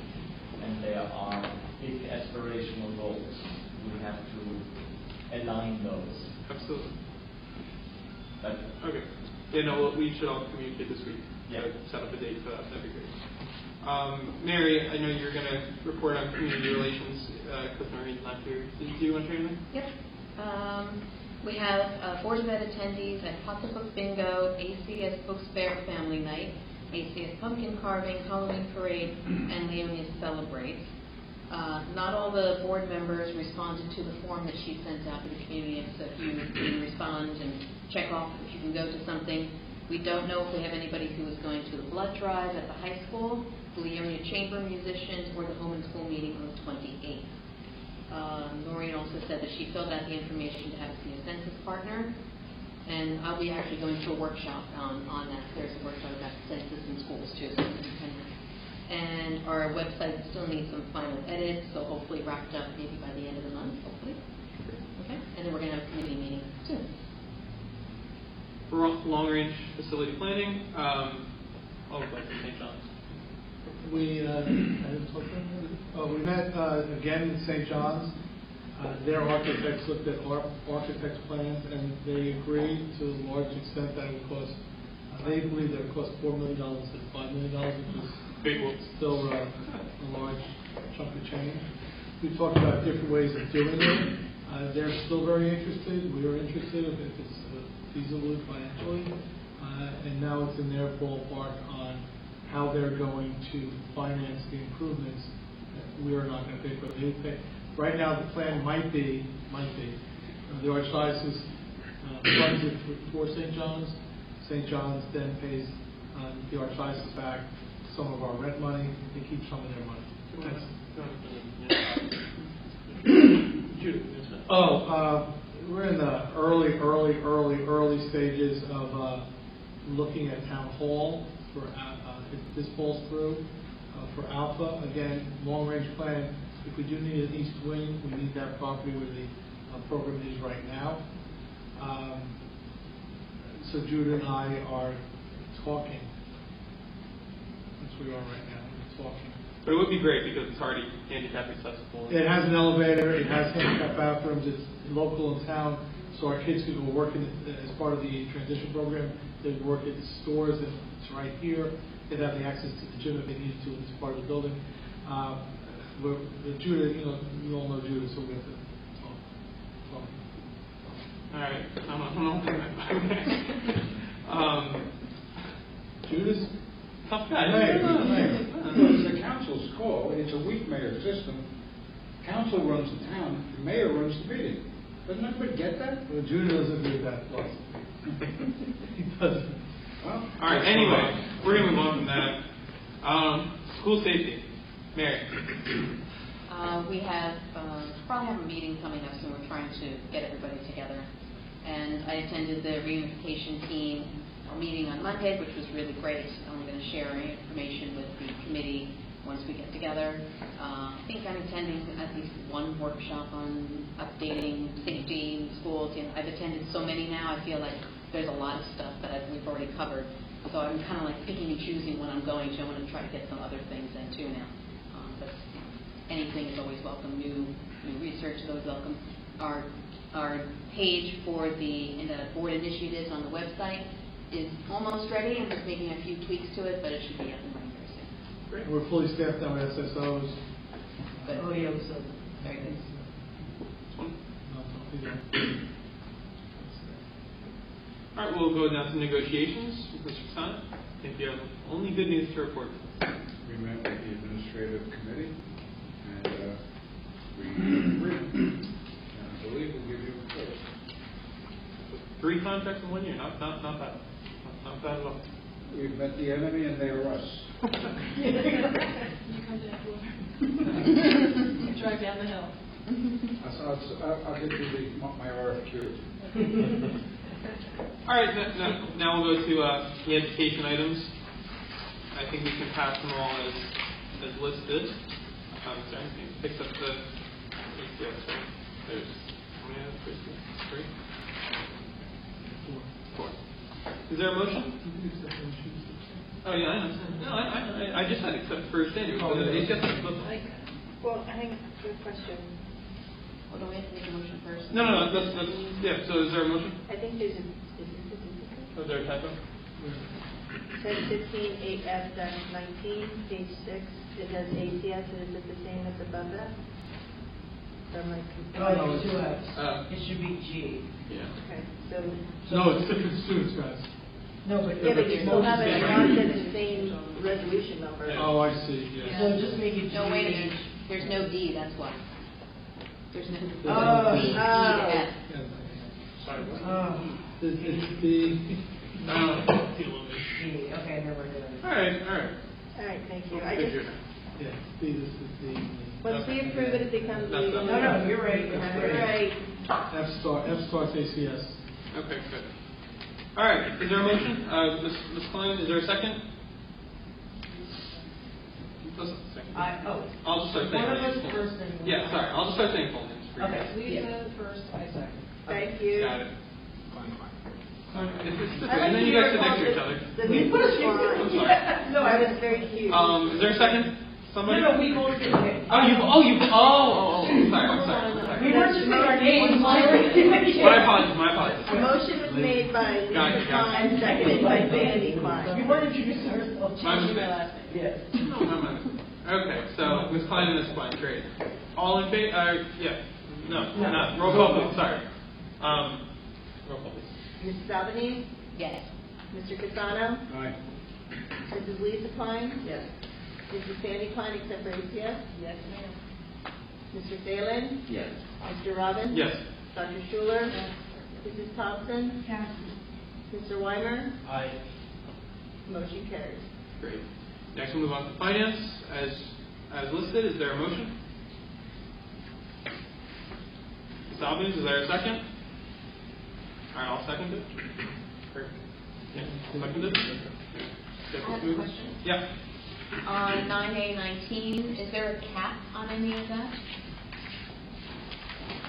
and there are big aspirational goals. We have to align those. Absolutely. But okay. We should all communicate this week. Yeah. Set up a date for that. That'd be great. Mary, I know you're going to report on community relations because Noreen's not here. Do you want to say anything? Yep. We have Board of Ed attendees at Pocketbook Bingo, ACS Books Fair Family Night, ACS Pumpkin Carving, Halloween Parade, and Leonia Celebrate. Not all the board members responded to the form that she sent out to the community, so if you can respond and check off if you can go to something. We don't know if we have anybody who is going to the blood drive at the high school, the Leonia Chamber Musicians, or the home and school meeting on the 28th. Noreen also said that she filled out the information to have us be a census partner, and I'll be actually going to a workshop on that. There's a workshop about census in schools too, so you can attend that. And our website still needs some final edits, so hopefully wrapped up maybe by the end of the month, hopefully. Okay, and then we're going to have a committee meeting soon. For long-range facility planning, I'll go to St. John's. We met again in St. John's. Their architects looked at our architect's plans, and they agreed to a large extent that it would cost. They believe that it would cost $4 million to $5 million, which is still a large chunk of change. We talked about different ways of doing it. They're still very interested. We are interested if it's feasible financially, and now it's in their ballpark on how they're going to finance the improvements. We are not going to pay for it. They pay. Right now, the plan might be the Archdiocese funds it for St. John's. St. John's then pays the Archdiocese back some of our rent money. They keep some of their money. We're in the early stages of looking at town hall for if this falls through for Alpha. Again, long range plan. If we do need an east wing, we need that property where the program is right now. So Judah and I are talking. That's where we are right now. We're talking. But it would be great because it's already handicap accessible. It has an elevator. It has handicap bathrooms. It's local in town, so our kids can go work as part of the transition program. They work at stores. It's right here. They'd have the access to the gym if they needed to. It's part of the building. Judah, you all know Judah, so we have to talk. All right. Judah's tough guy. It's the council's call. It's a weak mayor system. Council runs the town. The mayor runs the meeting. Doesn't everybody get that? Well, Judah doesn't do that. He doesn't. Well, all right. Anyway, we're gonna move on from that. School safety, Mary. We have probably have a meeting coming up soon. We're trying to get everybody together, and I attended the reunification team meeting on Monday, which was really great. I'm going to share information with the committee once we get together. I think I'm attending at least one workshop on updating safety in schools. I've attended so many now. I feel like there's a lot of stuff that we've already covered. So I'm kind of like picking and choosing when I'm going to. I want to try to get some other things in too now. But anything is always welcome. New research is always welcome. Our page for the board initiatives on the website is almost ready. I'm just making a few tweaks to it, but it should be up and running very soon. Great. We're fully staffed now with SSOs. Good. Oh, yeah, so Very good. All right, we'll go down to negotiations. Mr. Son, I think you have only good news to report. we met with the administrative committee, and we agreed. And I believe we'll give you a quote. 3 contracts in 1 year. Not bad. Not bad at all. We've met the enemy, and they are us. you come to Edgewater. Drive down the hill. I'll get you my RFQ. All right, now we'll go to the education items. I think we can pass them all as listed. Sorry, picks up the ACS. There's how many others? 3? 4. Is there a motion? Oh yeah, I understand. No, I just had accept first thing. It's just Well, I think good question. Well, don't we have to make a motion first? No. That's yeah. So is there a motion? I think there's a Oh, is there a typo? 1015 8F-19, page 6. It has ACS, and is it the same as above that? Oh, two Fs. It should be G. Yeah. Okay, so. No, it's different students, guys. No, but. Yeah, but you still have it marked as the same resolution number. Oh, I see, yeah. So just make it G. No, wait a minute. There's no D, that's why. There's no D. Oh. D, F. Sorry. It's the, G, okay, never mind. All right, all right. All right, thank you. We'll I figure just, it out. yeah, the, this is the. once we approve it, it becomes That's legal. not- No, you're right. You're right. F starts ACS. Okay, good. All right, is there a motion? Ms. Klein, is there a second? Second. I'll just start saying One of names. us first and. Yeah, sorry, I'll just start saying full names. for you. Okay, Lisa first, I second. Thank you. Got it. It's different. And then you guys sit next to each other. You put us I'm sorry. No, I was very cute. Is there a second? Somebody? No, we both did it. Sorry. I'm sorry. We weren't just saying our names. My apologies. A motion was made by Got Lisa it. Klein, seconded by Sandy Klein. We weren't introducing ourselves. My Changing mistake. my last name. Yes. Okay, so Ms. Klein and Ms. Klein, great. All in favor? Yeah. No, not. Roll call, please. Sorry. Roll call, please. Mrs. Albanese? Yes. Mr. Casano? Aye. Mrs. Lisa Klein? Yes. Mrs. Sandy Klein, except for ACS? Yes, ma'am. Mr. Phelan? Yes. Mr. Robbins? Yes. Dr. Schuler? Mrs. Thompson? Yes. Mr. Weimer? Aye. Motion carries. Great. Next, we'll move on to finance. As listed, is there a motion? Ms. Albanese, is there a second? All right, I'll second it. Great. Yeah, seconded. I have a question. Yeah. On 9A19, is there a cap on any of that?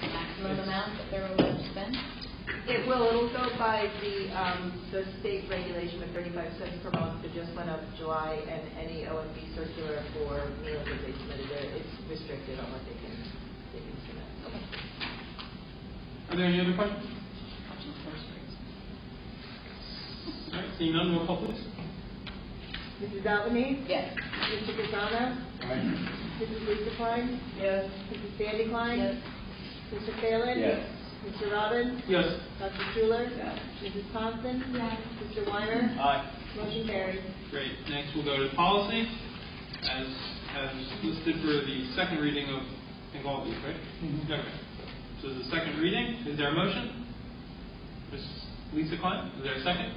Maximum amount that they're allowed to spend? It'll go by the state regulation of 35 cents per month that just went up July, and any OMB circular for meals that they submitted there, it's restricted on what they can submit. Okay. Are there any other questions? All right, seeing none, roll call, please. Mrs. Albanese? Yes. Mr. Casano? Mrs. Lisa Klein? Yes. Mrs. Sandy Klein? Yes. Mr. Phelan? Yes. Mr. Robbins? Yes. Dr. Schuler? Yes. Mrs. Thompson? Yes. Mr. Weimer? Aye. Motion carries. Great. Next, we'll go to policy, as listed for the second reading of, I think, all of these, right? Mm-hmm. Okay. So the second reading, is there a motion? Ms. Lisa Klein, is there a second?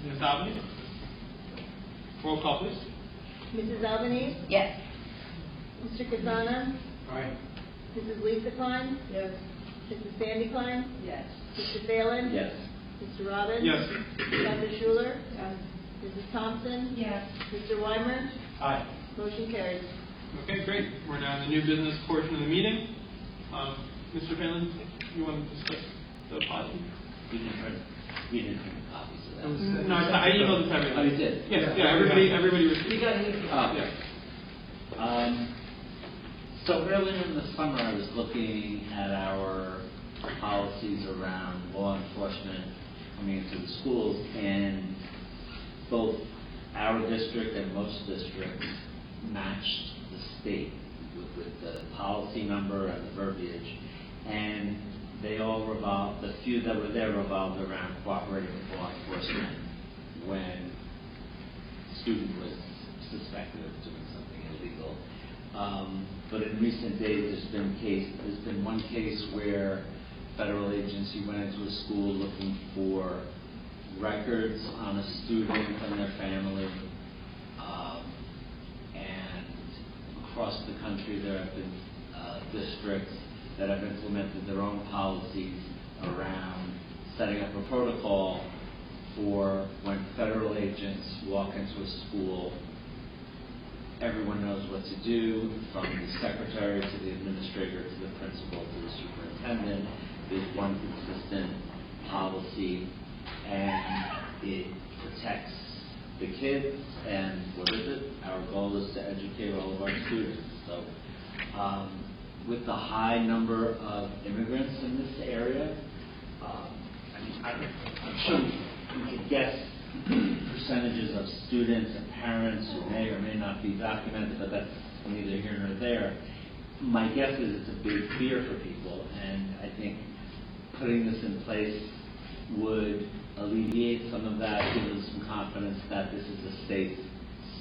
Ms. Albanese? Roll call, please. Mrs. Albanese? Yes. Mr. Casano? Aye. Mrs. Lisa Klein? Yes. Mrs. Sandy Klein? Yes. Mr. Phelan? Yes. Mr. Robbins? Yes. Dr. Schuler? Yes. Mrs. Thompson? Yes. Mr. Weimer? Aye. Motion carries. Okay, great. We're now in the new business portion of the meeting. Mr. Phelan, you want to discuss the policy? We didn't print copies of that. No, I emailed it to everybody. Oh, you did? Yes, yeah, everybody received. We got an email. Yeah. So earlier in the summer, I was looking at our policies around law enforcement coming into the schools, and both our district and most districts matched the state with the policy number and the verbiage, and they all revolved, the few that were there revolved around cooperating with law enforcement when a student was suspected of doing something illegal. But in recent days, there's been one case where a federal agency went into a school looking for records on a student and their family. And across the country, there have been districts that have implemented their own policies around setting up a protocol for when federal agents walk into a school. Everyone knows what to do, from the secretary to the administrator to the principal to the superintendent. There's one consistent policy, and it protects the kids. And what is it? Our goal is to educate all of our students. So, with the high number of immigrants in this area, I'm sure you could guess percentages of students and parents who may or may not be documented, but that's neither here nor there. my guess is it's a big fear for people, and I think putting this in place would alleviate some of that, give them some confidence that this is a safe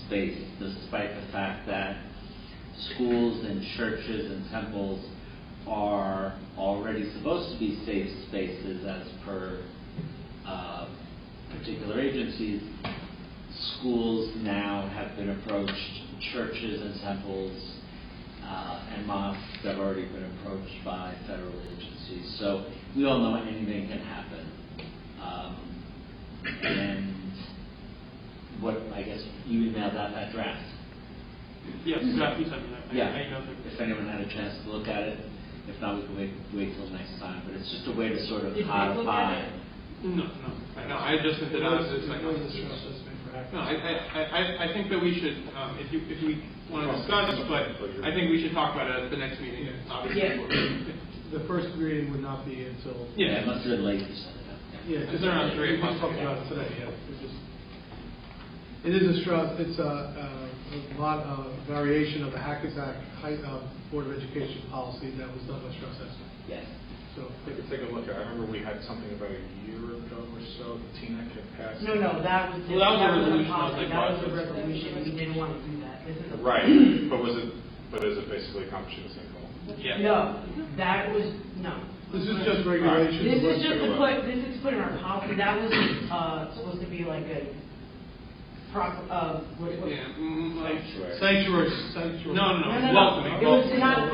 space, despite the fact that schools and churches and temples are already supposed to be safe spaces as per particular agencies. Schools now have been approached, churches and temples and mosques have already been approached by federal agencies. So we all know anything can happen. And what, I guess, you emailed out that draft? Yes, exactly. Yeah, if anyone had a chance to look at it. If not, we can wait till next time. But it's just a way to sort of codify. No, I just sent it out. No, I think that we should, if we want to discuss, but I think we should talk about it at the next meeting. Obviously. The first reading would not be until. Yeah, it must have been late. Yeah, it's around 3 o'clock. We talked about it today. Yeah, it is a trust. It's a lot of variation of the Hackensack Board of Education policy that was done by Strauss Essex. Yes. So they could take a look at. I remember we had something about a year ago or so. TNEC had passed. No, that was a resolution. That was a resolution. We didn't want to do that. This is a right, but is it basically accomplishing the same goal? Yeah. No, that was no. This is just regulation. This is just to put in our policy. That was supposed to be like a sanctuary. No. Welcoming. It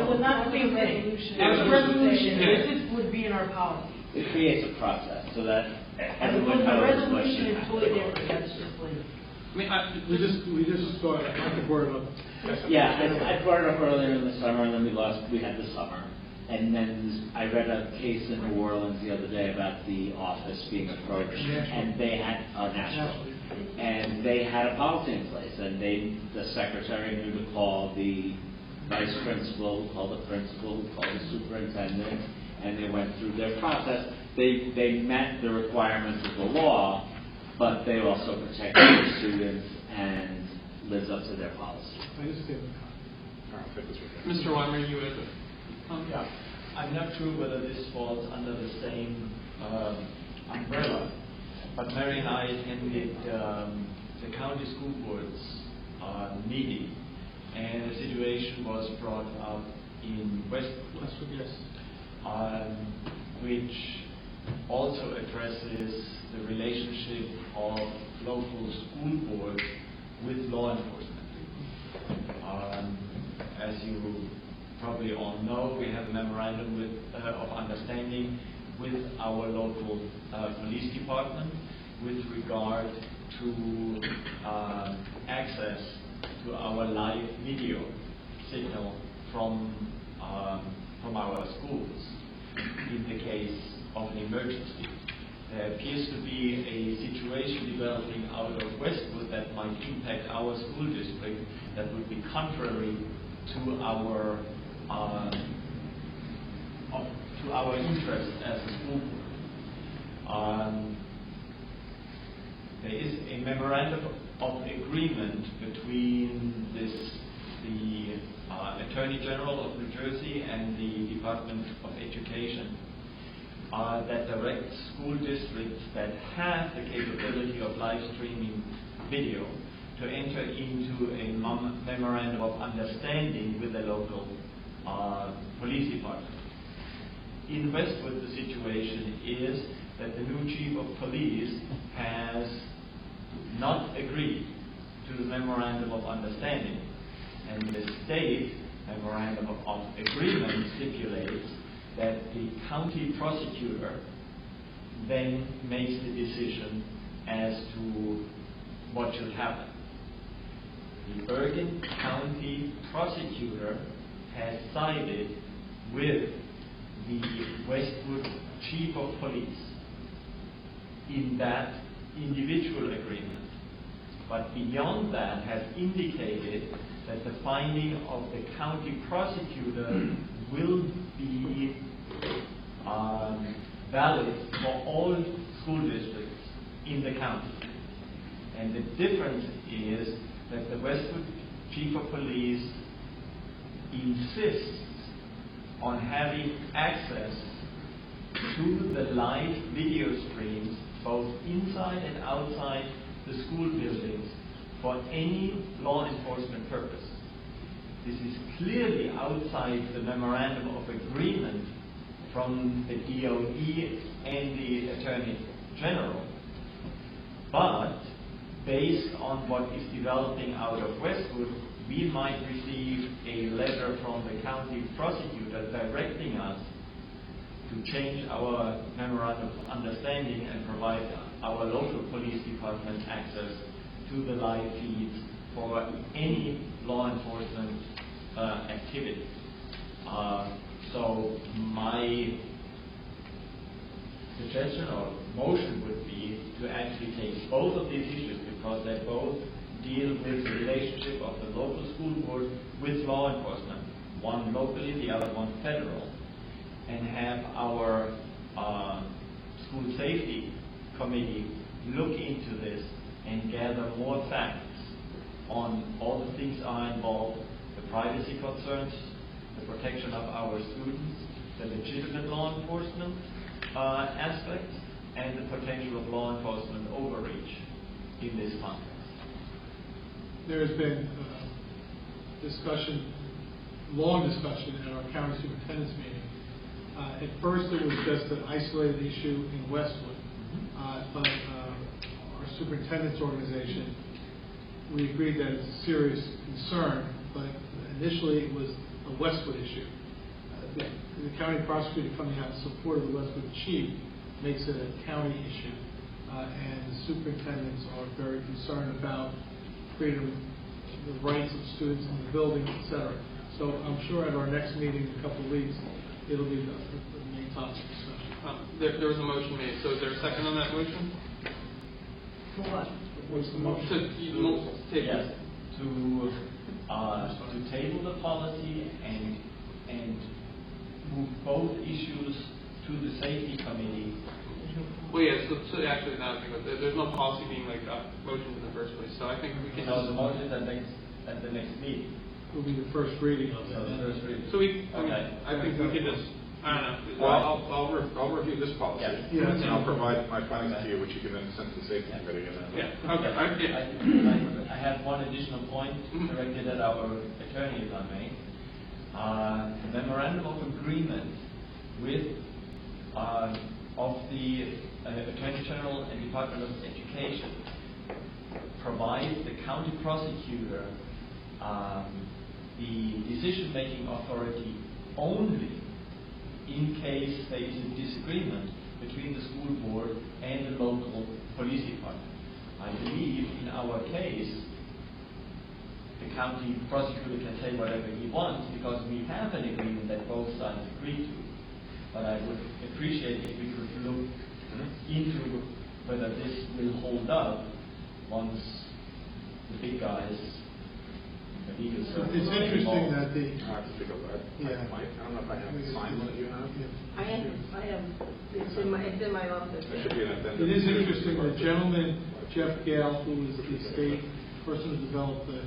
was not the same thing. It was a resolution. This would be in our policy. It creates a process so that everyone knows. The resolution is totally different. That's just like. We just started. I could worry about. Yeah, I brought it up earlier in the summer, and then we had the summer. And then I read a case in New Orleans the other day about the office being approached, and they had and they had a policy in place, and the secretary knew to call the vice principal, who called the principal, who called the superintendent, and they went through their process. They met the requirements of the law, but they also protected their students and lived up to their policy. I understand. Mr. Weimer, you had yeah, I'm not sure whether this falls under the same umbrella, but Mary and I attended the county school boards meeting, and a situation was brought up in Westwood, which also addresses the relationship of local school boards with law enforcement. As you probably all know, we have a memorandum of understanding with our local police department with regard to access to our live video signal from our schools in the case of an emergency. There appears to be a situation developing out of Westwood that might impact our school district that would be contrary to our interest as a school board. There is a memorandum of agreement between the Attorney General of New Jersey and the Department of Education that directs school districts that have the capability of live streaming video to enter into a memorandum of understanding with the local police department. In Westwood, the situation is that the new chief of police has not agreed to the memorandum of understanding, and the state memorandum of agreement stipulates that the county prosecutor then makes the decision as to what should happen. The Bergen County prosecutor has sided with the Westwood chief of police in that individual agreement, but beyond that has indicated that the finding of the county prosecutor will be valid for all school districts in the county. And the difference is that the Westwood chief of police insists on having access to the live video streams, both inside and outside the school buildings, for any law enforcement purpose. This is clearly outside the memorandum of agreement from the DOE and the Attorney General. But based on what is developing out of Westwood, we might receive a letter from the county prosecutor directing us to change our memorandum of understanding and provide our local police department access to the live feeds for any law enforcement activity. So my suggestion or motion would be to actually take both of these issues, because they both deal with the relationship of the local school board with law enforcement, one locally, the other one federal, and have our school safety committee look into this and gather more facts on all the things are involved, the privacy concerns, the protection of our students, the legitimate law enforcement aspects, and the potential of law enforcement overreach in this context. There's been discussion, long discussion at our county superintendent's meeting. At first it was just an isolated issue in Westwood, but our superintendent's organization, we agreed that it's a serious concern, but initially it was a Westwood issue. The county prosecutor coming out in support of the Westwood chief makes it a county issue, and the superintendents are very concerned about freedom, the rights of students in the building, etc. So I'm sure at our next meeting in a couple of weeks, it'll be the main topic of discussion. There was a motion made, so is there a second on that motion? For what? What's the motion? Yes, to table the policy and move both issues to the safety committee. Well, yeah, so actually now I think about it, there's no policy being motioned in the first place, so I think we can So the motion at the next meeting. Will be the first reading of So the that. first reading. So I think we can just, I don't know. Well, I'll review this policy, Yeah. and I'll provide my findings to you, which you can then send to the safety committee. And then Yeah, okay. I have one additional point directed at our attorney, if I may. The memorandum of agreement with of the Attorney General and Department of Education provides the county prosecutor the decision-making authority only in case there is a disagreement between the school board and the local police department. I believe in our case, the county prosecutor can say whatever he wants because we have an agreement that both sides agree to. But I would appreciate if we could look into whether this will hold up once the big guys, the legal service. It's interesting that the. I have to pick up that. Yeah. I don't know if I have the signed one that you have. I have, it's in my office. There should be an addendum. It is interesting, the gentleman, Jeff Gale, who is the state person who developed the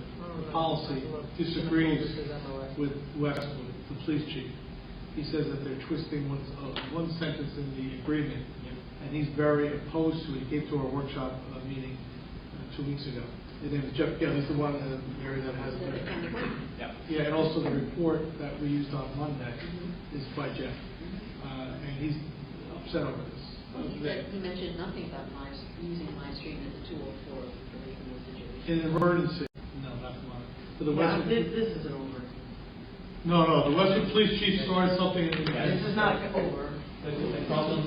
policy, disagrees with Westwood, the police chief. He says that they're twisting one sentence in the agreement, and he's very opposed to it. He came to our workshop meeting 2 weeks ago. His name is Jeff Gale. He's the one in the area that has the yeah, and also the report that we used on Monday is by Jeff, and he's upset over this. He mentioned nothing about using live stream as a tool for relief in those situations. In an emergency, no, not tomorrow. For the Westwood, This isn't over. No, the Westwood Police Chief started something. This is not over. The problem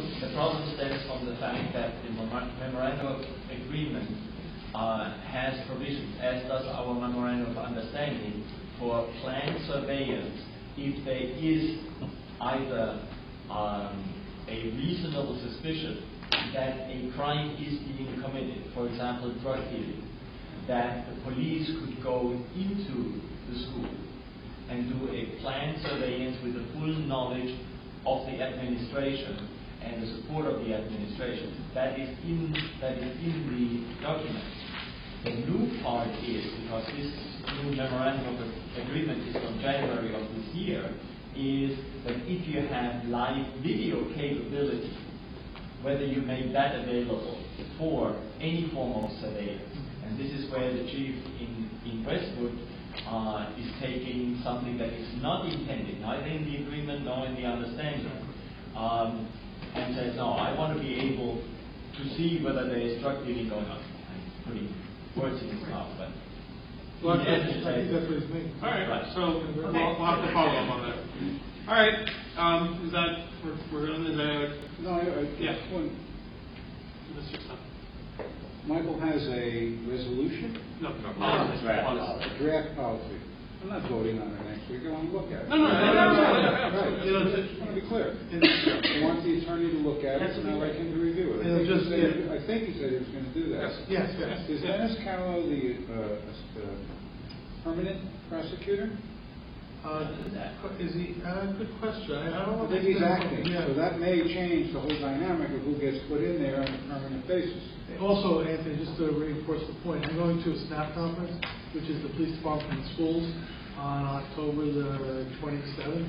stems from the fact that the memorandum of agreement has provisions, as does our memorandum of understanding, for planned surveillance if there is either a reasonable suspicion that a crime is being committed, for example, drug dealing, that the police could go into the school and do a planned surveillance with the full knowledge of the administration and the support of the administration. That is in the document. The new part is, because this new memorandum of agreement is from January of this year, is that if you have live video capability, whether you make that available for any form of surveillance. And this is where the chief in Westwood is taking something that is not intended, neither in the agreement nor in the understanding, and says, no, I want to be able to see whether there is drug dealing going on. I'm putting words in his mouth, but well, I think that's what he's meaning. All right, so we'll have to follow up on that. All right, is that, we're going to, No, yeah. One, Mr. Sun. Michael has a resolution? No, A draft policy. I'm not voting on it next week. I want to look at it. No. Right. I just want to be clear. I want the attorney to look at it, and I'd like him to review it. I think he said he was going to do that. Yes. Is Dennis Callow the permanent prosecutor? Is he? Good question. I don't know. I think he's acting, so that may change the whole dynamic of who gets put in there on a permanent basis. Also, Anthony, just to reinforce the point, I'm going to a SNAP conference, which is the police department and schools, on October the 27th,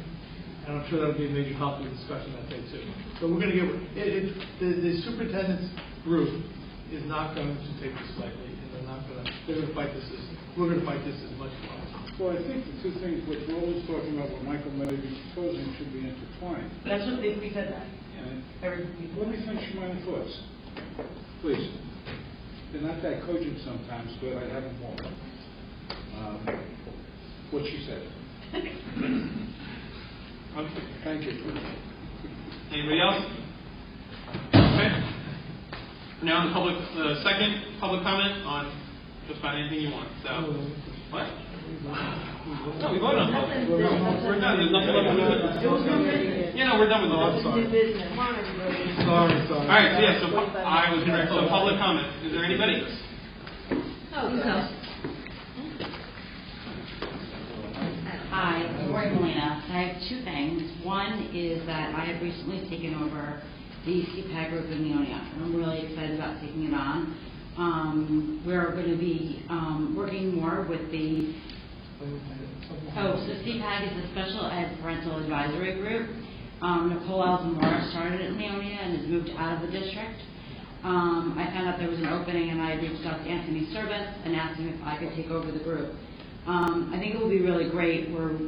and I'm sure that'll be a major topic of discussion that day too. So we're going to get the superintendent's group is not going to take this lightly, and they're going to fight this. We're going to fight this as much as possible. Well, I think the two things which we're always talking about, what Michael may be proposing, should be intertwined. That's what we said that. Let me finish my own thoughts, please. They're not that cogent sometimes, but I have them all. What she said. Thank you. Anybody else? Okay. Now the public, second public comment on just about anything you want. So, what? No, we voted on it. We're done. There's nothing left to do. Yeah, no, we're done with it. I'm sorry. Sorry. All right, so yeah, so I was going to, so public comment. Is there anybody? Hi, I'm Lori Molina. I have two things. One is that I have recently taken over the CPAG group in Leonia, and I'm really excited about taking it on. We're going to be working more with the CPAG is the Special Ed Parental Advisory Group. Nicole Alzamora started at Leonia and has moved out of the district. I found out there was an opening, and I reached out to Anthony Service and asked him if I could take over the group. I think it will be really great. We're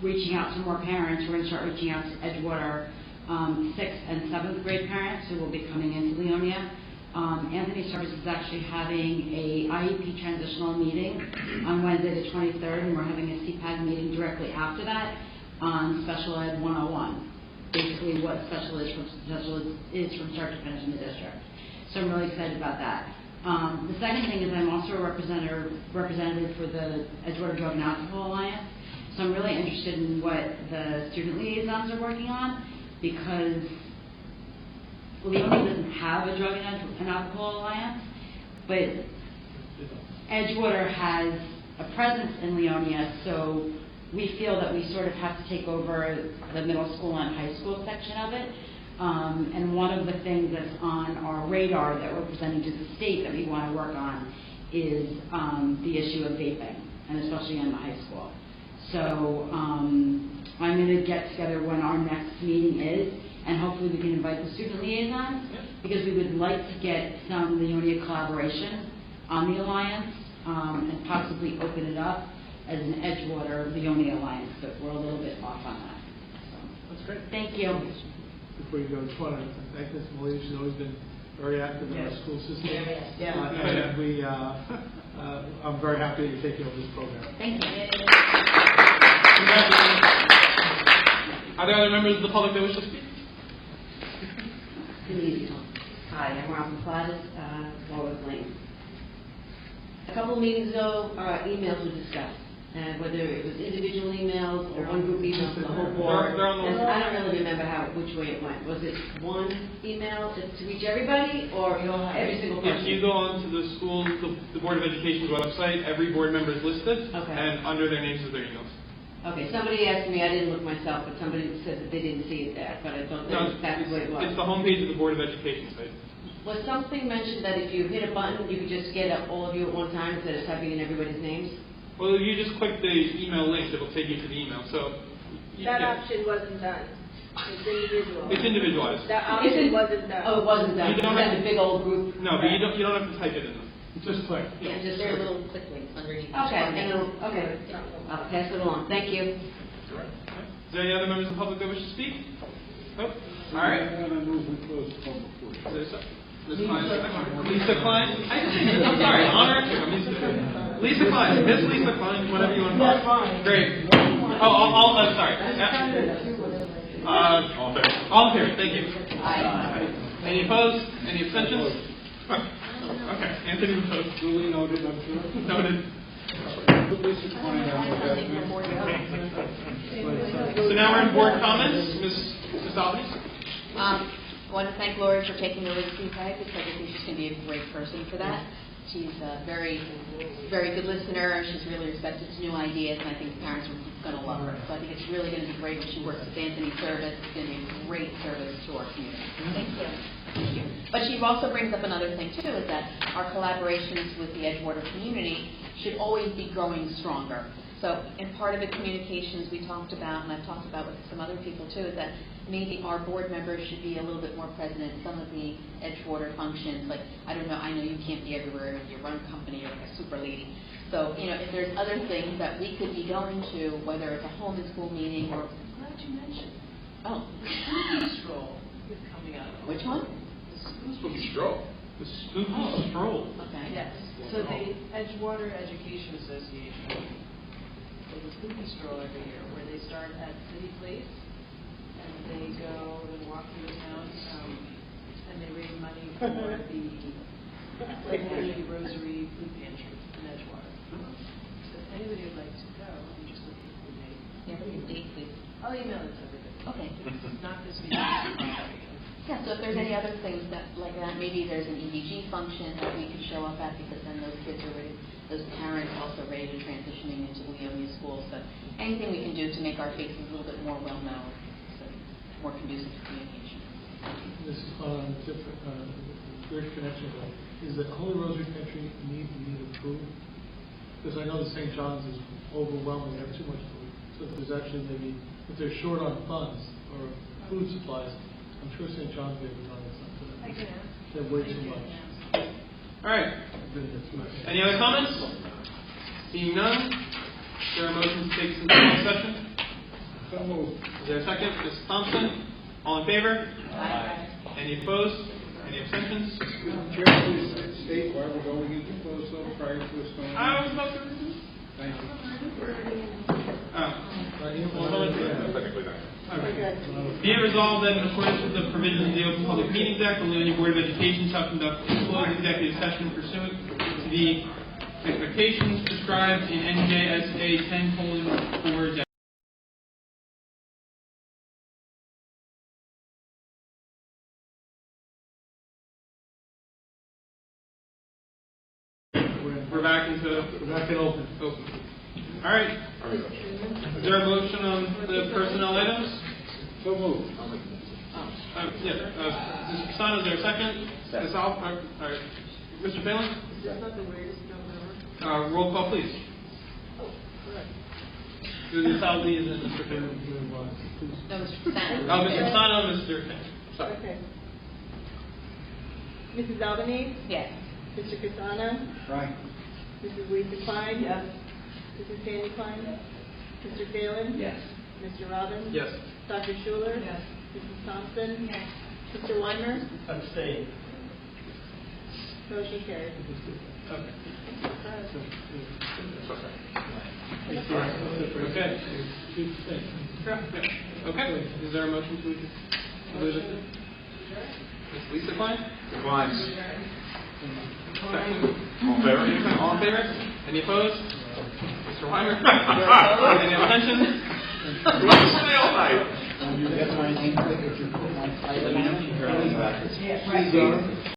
reaching out to more parents. We're going to start reaching out to Edgewater 6th and 7th grade parents who will be coming into Leonia. Anthony Service is actually having a IEP transitional meeting on Wednesday the 23rd, and we're having a CPAG meeting directly after that on Special Ed 101, basically what special is from start to finish in the district. So I'm really excited about that. The second thing is I'm also a representative for the Edgewater Drug and Alcohol Alliance, so I'm really interested in what the student liaisons are working on, because Leonia doesn't have a drug and alcohol alliance, but Edgewater has a presence in Leonia, so we feel that we sort of have to take over the middle school and high school section of it. And one of the things that's on our radar that we're presenting to the state that we want to work on is the issue of vaping, and especially in the high school. So I'm going to get together when our next meeting is, and hopefully we can invite the student liaisons, because we would like to get some Leonia collaboration on the alliance, and possibly open it up as an Edgewater Leonia alliance, but we're a little bit off on that. So, that's great. Thank you. Before you go, I just want to thank Ms. Molina. She's always been very active in our school system. And we, I'm very happy that you're taking over this program. Thank you. Are there other members of the public that wish to speak? Hi, I'm Robin Plottis, Warwick Lane. A couple of meetings ago, emails were discussed, whether it was individual emails or one group emails to the whole board. And I don't really remember which way it went. Was it one email to reach everybody, or every single person? If you go onto the school, the Board of Education's website, every board member is listed, and under their names is their emails. Okay, somebody asked me, I didn't look myself, but somebody said that they didn't see it there, but I thought that's the way it was. It's the homepage of the Board of Education site. Was something mentioned that if you hit a button, you could just get all of you at one time instead of typing in everybody's names? Well, if you just click the email link, it'll take you to the email. So That option wasn't done. It's individual. It's individualized. That option wasn't done. Oh, it wasn't done. You don't It's have a big old group. No, but you don't have to type it in. Just click. Yeah, just there are little click links underneath. Okay, okay. I'll pass it along. Thank you. Is there any other members of the public that wish to speak? Nope. All right. I move we close the public portion. Lisa Klein. I'm sorry. Honor. Lisa Klein. Miss Lisa Klein. Whatever you want to call it. Great. Oh, I'm sorry. All in favor. Thank you. Any opposed? Any abstentions? Okay. Anthony opposed. Duly noted, I'm sure. Noted. Lisa Klein, I'm with that. So now we're in board comments. Ms. Albany. I want to thank Lori for taking the lead feedback because I think she's going to be a great person for that. She's a very, very good listener. She's really receptive to new ideas, and I think the parents are going to love her. So I think it's really going to be great when she works with Anthony Service. It's going to be a great service to our community. Thank you. Thank you. But she also brings up another thing, too, is that our collaborations with the Edgewater community should always be growing stronger. So in part of the communications we talked about, and I've talked about with some other people, too, is that maybe our board members should be a little bit more present in some of the Edgewater functions. Like, I don't know, I know you can't be everywhere when you run a company, you're like a super lady. So, if there's other things that we could be going to, whether it's a home and school meeting or... I'm glad you mentioned. Oh. The spooky stroll is coming out. Which one? The spooky stroll. The spooky stroll. Okay. Yes. So the Edgewater Education Association does a spooky stroll every year where they start at City Place and they go and walk through the town and they raise money for the Leonia Rosary Food Pantry in Edgewater. So if anybody would like to go, I'm just looking for the name. Yeah, what is date, please? I'll email it to everybody. Okay. Not this week. Next week. Yeah, so if there's any other things that like that, maybe there's an EDG function that we could show up at because then those kids are ready, those parents also ready to transitioning into Leonia schools. So anything we can do to make our faces a little bit more well known, so more conducive to communication. This is on different, great connection though. Is the Holy Rosary Pantry need approved? Because I know the St. John's is overwhelming, they have too much food. So if there's actually maybe, if they're short on funds or food supplies, I'm sure St. John's may be running something. I can ask. They have way too much. All right. Any other comments? Seeing none, is there a motion to take this into closed session? So moved. Is there a second? Ms. Thompson? All in favor? Aye. Any opposed? Any abstentions? Chair, please state why we're going into closed session prior to us going. I was about to. Thank you. Technically not. Be it resolved that in accordance with the provisions of the Open Public Meetings Act, the Leonia Board of Education shall conduct a closed executive session pursuant to the expectations described in NJSA 10:4. We're back in open. All right. Is there a motion on the personnel items? So moved. Yes. Mr. Casano, is there a second? Ms. All right. Mr. Phelan? Is this not the weirdest number? Roll call, please. Oh, correct. Ms. Albany and Mr. Phelan. No, Mr. Casano. Oh, Mr. Casano, Mr. Phelan. Sorry. Okay. Mrs. Albany? Yes. Mr. Casano? Right. Mrs. Lisa Klein? Yes. Mrs. Sandy Klein? Mr. Phelan? Yes. Mr. Robbins? Yes. Dr. Schuler? Yes. Mrs. Thompson? Yes. Mr. Weimer? Abstain. Motion carried. Okay. Okay. Is there a motion to leave it? Ms. Lisa Klein? Declines. Second. All in favor? All in favor? Any opposed? Mr. Weimer? Any abstentions? Let's stay all night. You get my name, if you put my title in,